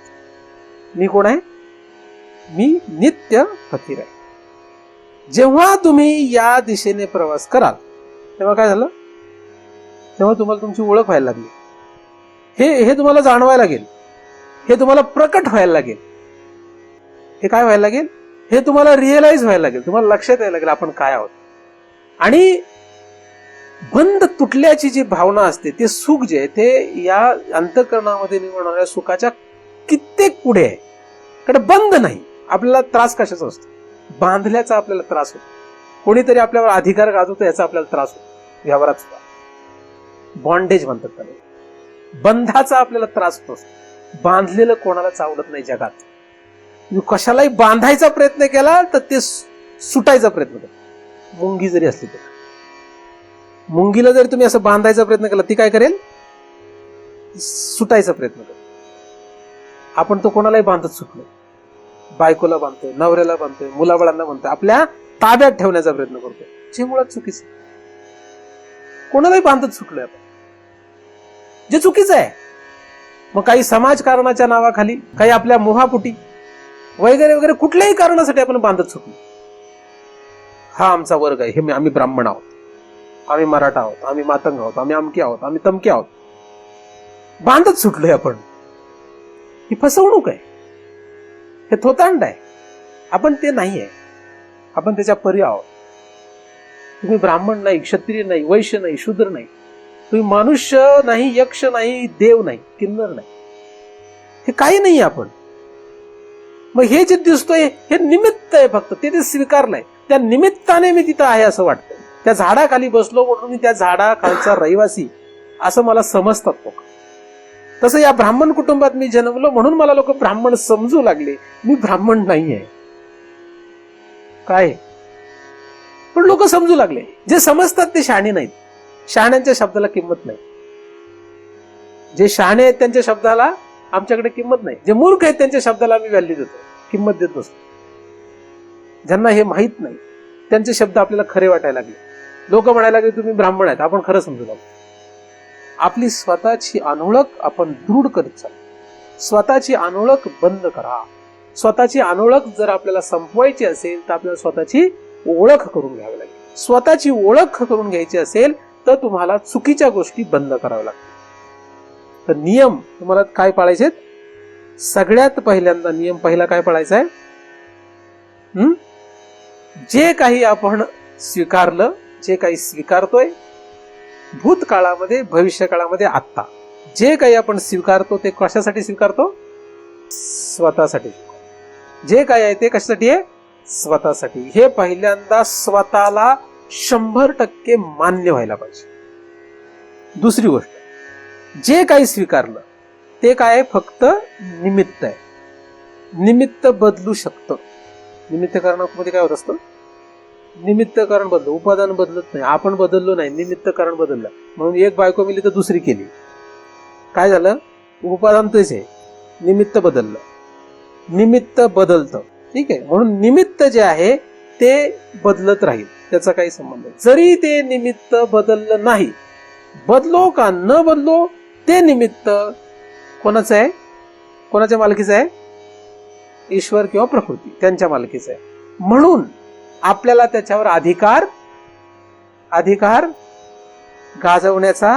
मी कोण आहे? मी नित्य फकीर आहे. जेव्हा तुम्ही या दिशेने प्रवास कराल तेव्हा काय झालं? तेव्हा तुम्हाला तुमची ओळख व्हायला लागली. हे तुम्हाला जाणवायला लागेल. हे तुम्हाला प्रकट व्हायला लागेल. हे काय व्हायला लागेल? हे तुम्हाला रिअलाइज व्हायला लागेल. तुम्हाला लक्षात यायला लागेल आपण काय आहोत. आणि बंध तुटल्याची जी भावना असते, ते सुख जे आहे ते या अंतःकरणामध्ये निर्माण होणाऱ्या सुखाच्या कित्येक पुढे आहे. कारण बंध नाही. आपल्याला त्रास कशाचा असतो? बांधल्याचा आपल्याला त्रास होतो. कोणीतरी आपल्यावर अधिकार गाजवतो याचा आपल्याला त्रास होतो. व्यवहारात सुद्धा बॉन्डेज म्हणतात त्याला. बंधाचा आपल्याला त्रास होतो. बांधलेलं कोणालाच आवडत नाही जगात. तुम्ही कशालाही बांधायचा प्रयत्न केला तर ते सुटायचा प्रयत्न करतो. मुंगी जरी असली तर, मुंगीला जरी तुम्ही असं बांधायचा प्रयत्न केला ती काय करेल? सुटायचा प्रयत्न करेल. आपण तो कोणालाही बांधत सुटलो. बायकोला बांधतोय, नवऱ्याला बांधतोय, मुलाबाळांना बांधतोय, आपल्या ताब्यात ठेवण्याचा प्रयत्न करतोय, जे मुळात चुकीचं. कोणालाही बांधत सुटलोय आपण, जे चुकीचं आहे. मग काही समाजकारणाच्या नावाखाली, काही आपल्या मोहापोटी वगैरे वगैरे कुठल्याही कारणासाठी आपण बांधत सुटलो. हा आमचा वर्ग आहे, हे आम्ही ब्राह्मण आहोत, आम्ही मराठा आहोत, आम्ही मातंग आहोत, आम्ही अमके आहोत, आम्ही तमके आहोत. बांधत सुटलोय आपण. ही फसवणूक आहे. हे थोतांड आहे. आपण ते नाही आहे. आपण त्याच्या परी आहोत. तुम्ही ब्राह्मण नाही, क्षत्रिय नाही, वैश्य नाही, शूद्र नाही. तुम्ही मनुष्य नाही, यक्ष नाही, देव नाही, किन्नर नाही. हे काही नाही आपण. मग हे जे दिसतोय हे निमित्त आहे फक्त. ते स्वीकारलंय. त्या निमित्ताने मी तिथं आहे असं वाटतं. त्या झाडाखाली बसलो म्हणून मी त्या झाडाखालचा रहिवासी असं मला समजतात लोक. तसं या ब्राह्मण कुटुंबात मी जन्मलो म्हणून मला लोक ब्राह्मण समजू लागले. मी ब्राह्मण नाही आहे. काय? पण लोक समजू लागले. जे समजतात ते शहाणे नाहीत. शहाण्यांच्या शब्दाला किंमत नाही. जे शहाणे आहेत त्यांच्या शब्दाला आमच्याकडे किंमत नाही. जे मूर्ख आहेत त्यांच्या शब्दाला आम्ही व्हॅल्यू देतो, किंमत देत नसतो. ज्यांना हे माहीत नाही त्यांचे शब्द आपल्याला खरे वाटायला लागले. लोक म्हणायला लागले तुम्ही ब्राह्मण आहेत, आपण खरं समजू लागलो. आपली स्वतःची अनोळख आपण दृढ करत चाललो. स्वतःची अनोळख बंद करा. स्वतःची अनोळख जर आपल्याला संपवायची असेल तर आपल्याला स्वतःची ओळख करून घ्यावी लागेल. स्वतःची ओळख करून घ्यायची असेल तर तुम्हाला चुकीच्या गोष्टी बंद कराव्या लागतील. तर नियम तुम्हाला काय पाळायचे? सगळ्यात पहिल्यांदा नियम पहिला काय पाळायचा आहे? जे काही आपण स्वीकारलं, जे काही स्वीकारतोय भूतकाळामध्ये, भविष्य काळामध्ये, आत्ता जे काही आपण स्वीकारतो ते कशासाठी स्वीकारतो? स्वतःसाठी. जे काही आहे ते कशासाठी आहे? स्वतःसाठी. हे पहिल्यांदा स्वतःला 100% मान्य व्हायला पाहिजे. दुसरी गोष्ट, जे काही स्वीकारलं ते काय आहे? फक्त निमित्त आहे. निमित्त बदलू शकतं. निमित्त कारणामध्ये काय होत असतं? निमित्त कारण बदल, उपादान बदलत नाही. आपण बदललो नाही, निमित्त कारण बदललं. म्हणून एक बायको मिली तर दुसरी केली. काय झालं? उपादान तेच आहे, निमित्त बदललं. निमित्त बदलतं, ठीक आहे. म्हणून निमित्त जे आहे ते बदलत राहील, त्याचा काही संबंध नाही. जरी ते निमित्त बदललं नाही, बदलो का न बदलो, ते निमित्त कोणाचं आहे? कोणाच्या मालकीचं आहे? ईश्वर किंवा प्रकृती, त्यांच्या मालकीचं आहे. म्हणून आपल्याला त्याच्यावर अधिकार गाजवण्याचा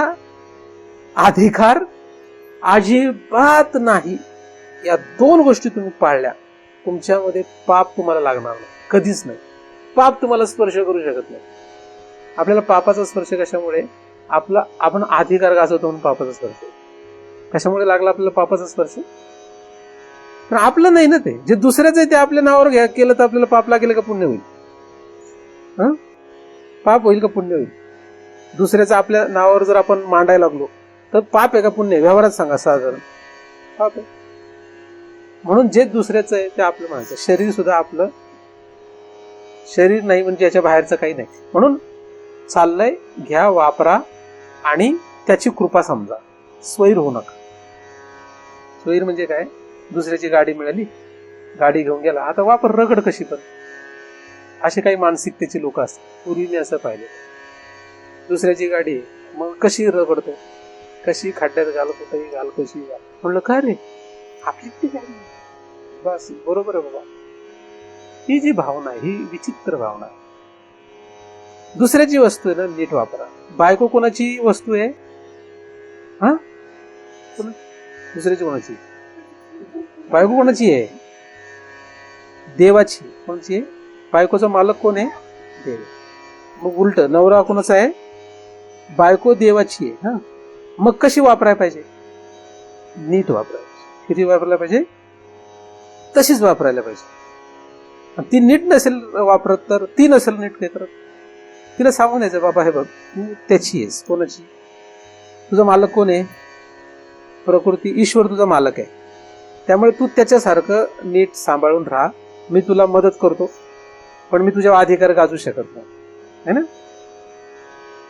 अधिकार अजिबात नाही. या दोन गोष्टी तुम्ही पाळल्या, तुमच्यामध्ये पाप तुम्हाला लागणार नाही, कधीच नाही. पाप तुम्हाला स्पर्श करू शकत नाही. आपल्याला पापाचा स्पर्श कशामुळे? आपण अधिकार गाजवतो म्हणून पापाचा स्पर्श. कशामुळे लागला आपल्याला पापाचा स्पर्श? पण आपलं नाही ना ते. जे दुसऱ्याचं आहे ते आपल्या नावावर केलं तर आपल्याला पाप लागेल का पुण्य होईल? पाप होईल का पुण्य होईल? दुसऱ्याचं आपल्या नावावर जर आपण मांडायला लागलो तर पाप आहे का पुण्य? व्यवहारात सांगा. साधारण पाप आहे. म्हणून जे दुसऱ्याचं आहे ते आपलं म्हणायचं. शरीर सुद्धा आपलं शरीर नाही म्हणजे याच्या बाहेरचं काही नाही. म्हणून चाललंय, घ्या, वापरा आणि त्याची कृपा समजा. स्वैर होऊ नका. स्वैर म्हणजे काय? दुसऱ्याची गाडी मिळाली, गाडी घेऊन गेला, आता वापर, रगड कशी पण. असे काही मानसिकतेची लोक असतात. पूर्वी मी असं पाहिलं, दुसऱ्याची गाडी मग कशी रगडतो, कशी खड्ड्यात घाल, कुठेही घाल, कशी घाल. म्हणलं काय रे, आपली ती गाडी बस. बरोबर आहे बाबा. ही जी भावना आहे ही विचित्र भावना आहे. दुसऱ्याची वस्तू आहे ना, नीट वापरा. बायको कोणाची वस्तू आहे? हा, दुसऱ्याची कोणाची? बायको कोणाची आहे? देवाची. कोणाची आहे? बायकोचा मालक कोण आहे? देव. मग उलट नवरा कोणाचा आहे? बायको देवाची आहे. हा, मग कशी वापरायला पाहिजे? नीट वापरायला. किती वापरायला पाहिजे? तशीच वापरायला पाहिजे. ती नीट नसेल वापरत तर, ती नसेल नीट काय करत, तिला सांगून द्यायचं, बाबा हे बघ, तू त्याची आहेस. कोणाची? तुझा मालक कोण आहे? प्रकृती, ईश्वर तुझा मालक आहे. त्यामुळे तू त्याच्यासारखं नीट सांभाळून राहा. मी तुला मदत करतो, पण मी तुझ्यावर अधिकार गाजू शकत नाही, है ना?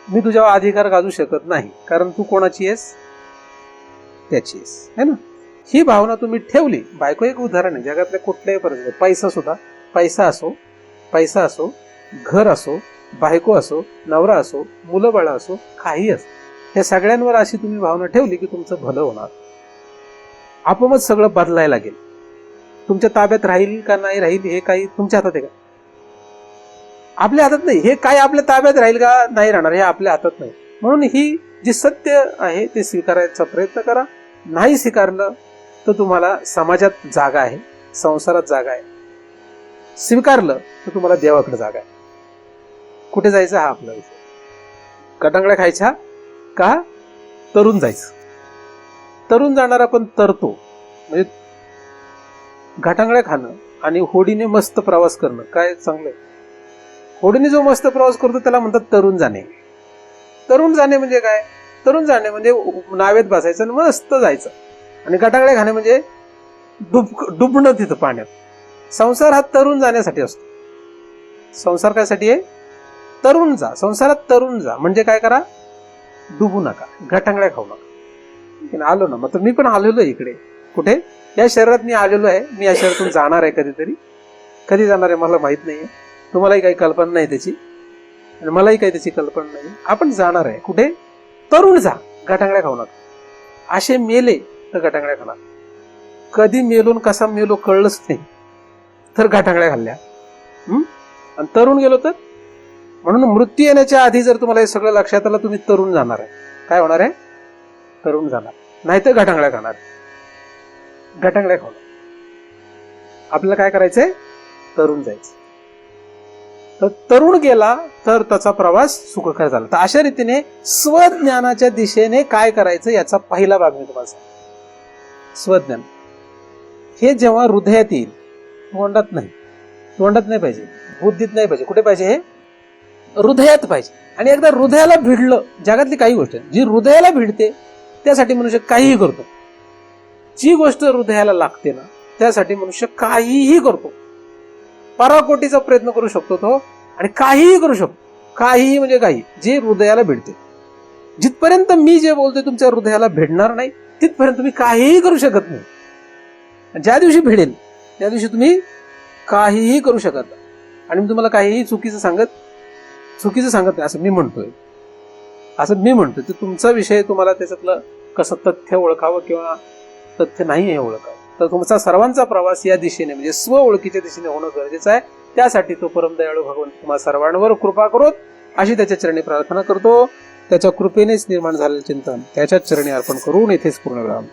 मी तुझ्यावर अधिकार गाजू शकत नाही, कारण तू कोणाची आहेस? त्याची आहेस, है ना? ही भावना तुम्ही ठेवली. बायको एक उदाहरण आहे. जगातल्या कुठल्याही परिस्थितीत, पैसा असो, घर असो, बायको असो, नवरा असो, मुलं बाळा असो, काही असो, या सगळ्यांवर अशी तुम्ही भावना ठेवली की तुमचं भलं होणार. आपोआपच सगळं बदलायला लागेल. तुमच्या ताब्यात राहील का नाही राहील हे काही तुमच्या हातात आहे का? आपल्या हातात नाही. हे काय आपल्या ताब्यात राहील का नाही राहणार हे आपल्या हातात नाही. म्हणून ही जी सत्य आहे ते स्वीकारायचा प्रयत्न करा. नाही स्वीकारलं तर तुम्हाला समाजात जागा आहे, संसारात जागा आहे. स्वीकारलं तर तुम्हाला देवाकडे जागा आहे. कुठे जायचं हा आपला विषय. कटांगळ्या खायच्या का तरुण जायचं? तरुण जाणारा पण तरतो. म्हणजे घाटांगळ्या खाणं आणि होडीने मस्त प्रवास करणं काय चांगलं आहे? होडीने जो मस्त प्रवास करतो त्याला म्हणतात तरुण जाणे. तरुण जाणे म्हणजे काय? तरुण जाणे म्हणजे नावेत बसायचं आणि मस्त जायचं. आणि घाटांगळ्या खाणे म्हणजे डुबणं तिथं पाण्यात. संसार हा तरुण जाण्यासाठी असतो. संसार कायसाठी आहे? तरुण जा. संसारात तरुण जा म्हणजे काय करा? डुबू नका, घाटांगळ्या खाऊ नका. आलो ना, मग मी पण आलेलो आहे इकडे. कुठे? या शहरात मी आलेलो आहे. मी या शहरातून जाणार आहे कधीतरी. कधी जाणार आहे मला माहित नाहीये. तुम्हालाही काही कल्पना नाही त्याची आणि मलाही काही त्याची कल्पना नाही. आपण जाणार आहे कुठे? तरुण जा, घाटांगळ्या खाऊ नका. असे मेले तर घाटांगळ्या खाणार. कधी मेलो कसा मेलो कळलंच नाही तर घाटांगळ्या खाल्ल्या. आणि तरुण गेलो तर, म्हणून मृत्यू येण्याच्या आधी जर तुम्हाला हे सगळं लक्षात आलं, तुम्ही तरुण जाणार आहे. काय होणार आहे? तरुण जाणार. नाही तर घाटांगळ्या खाणार. घाटांगळ्या खाणार. आपल्याला काय करायचंय? तरुण जायचं. तर तरुण गेला तर त्याचा प्रवास सुखकर झाला. तर अशा रीतीने स्वज्ञानाच्या दिशेने काय करायचं याचा पहिला भाग मी तुम्हाला सांगतो. स्वज्ञान हे जेव्हा हृदयात येईल, तोंडात नाही पाहिजे, बुद्धीत नाही पाहिजे. कुठे पाहिजे? हे हृदयात पाहिजे. आणि एकदा हृदयाला भिडलं, जगातली काही गोष्ट जी हृदयाला भिडते त्यासाठी मनुष्य काहीही करतो. जी गोष्ट हृदयाला लागते ना त्यासाठी मनुष्य काहीही करतो. पराकोटीचा प्रयत्न करू शकतो तो, आणि काहीही करू शकतो. काहीही म्हणजे काही, जे हृदयाला भिडते. जिथपर्यंत मी जे बोलतोय तुमच्या हृदयाला भिडणार नाही तिथपर्यंत तुम्ही काहीही करू शकत नाही. ज्या दिवशी भिडेल त्या दिवशी तुम्ही काहीही करू शकत नाही. आणि मी तुम्हाला काहीही चुकीचं सांगत नाही असं मी म्हणतोय. तर तुमचा विषय, तुम्हाला त्याच्यातलं कसं तथ्य ओळखावं किंवा तथ्य नाही हे ओळखावं. तर तुमचा सर्वांचा प्रवास या दिशेने म्हणजे स्व ओळखीच्या दिशेने होणं गरजेचं आहे. त्यासाठी तो परमदयाळू भगवंत तुम्हा सर्वांवर कृपा करोत अशी त्याच्या चरणी प्रार्थना करतो. त्याच्या कृपेनेच निर्माण झालेलं चिंतन त्याच्याच चरणी अर्पण करून इथेच पूर्णविराम.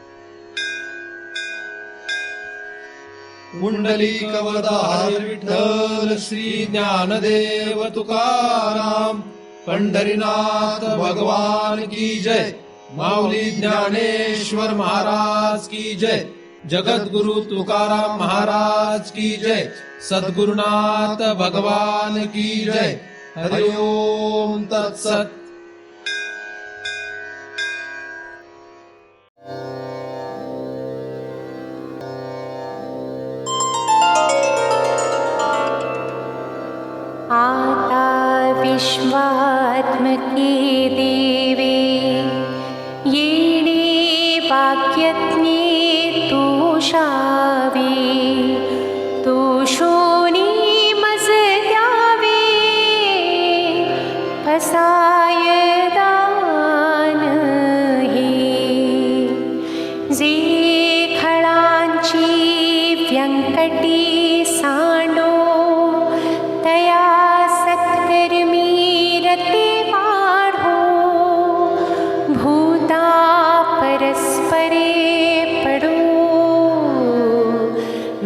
पुंडलिकवरदाहर विठ्ठल श्री ज्ञानदेव तुकाराम. पंढरीनाथ भगवान की जय. माऊली ज्ञानेश्वर महाराज की जय. जगद्गुरु तुकाराम महाराज की जय. सद्गुरुनाथ भगवान की जय. हरि ओम तत्सत.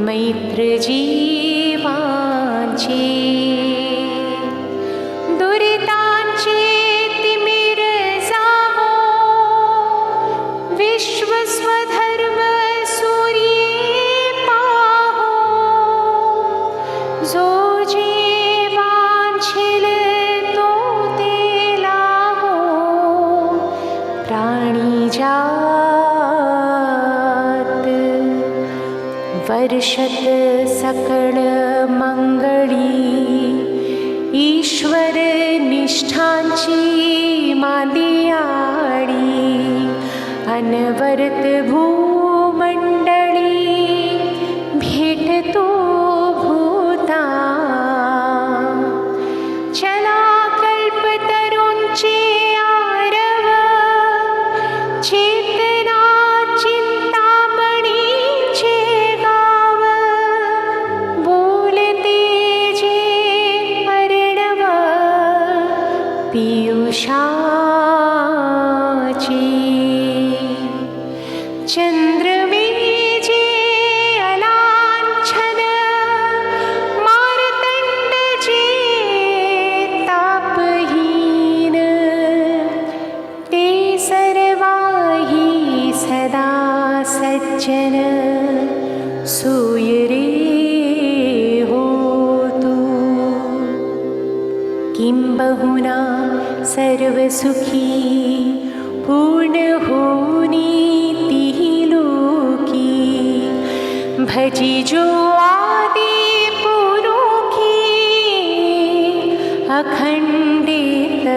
मैत्र जीवांचे दुरितांचे तिमिर जावो विश्व स्वधर्म सूर्ये पाहो जो जीवांशील तो ते लाहो प्राणी जात वर्षत सकळ मंगळी ईश्वर निष्ठांची मांदियाळी अनवरत भूमंडळी भेटतो भूता चला कल्पतरूंचे आरव चेतना चिंतामणीचे गाव बोलते जे अर्णव पियुषाची चंद्रवीजे अलांछन मार्तंड जे तापहीन ते सर्वाही सदा सज्जन सूयरे होतु किंबहुना सर्वसुखी पूर्ण होनी तिहि लोकी भजी जो आदि पुरुखी अखंडित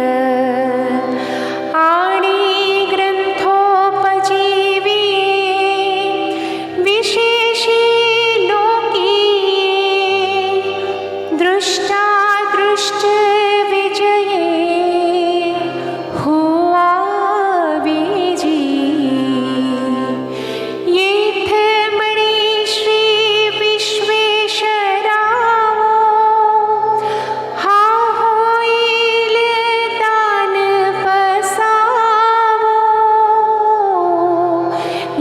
आणि ग्रंथोपजीवी विशेषी लोकी दृष्टा दृष्ट विजये हुआ विजी येथ मणी श्री विश्वेश्वरावो हा होईल दान पसावो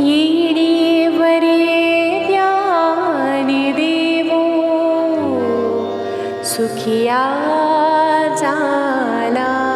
येणे वरे ज्ञान देवो सुखिया जाला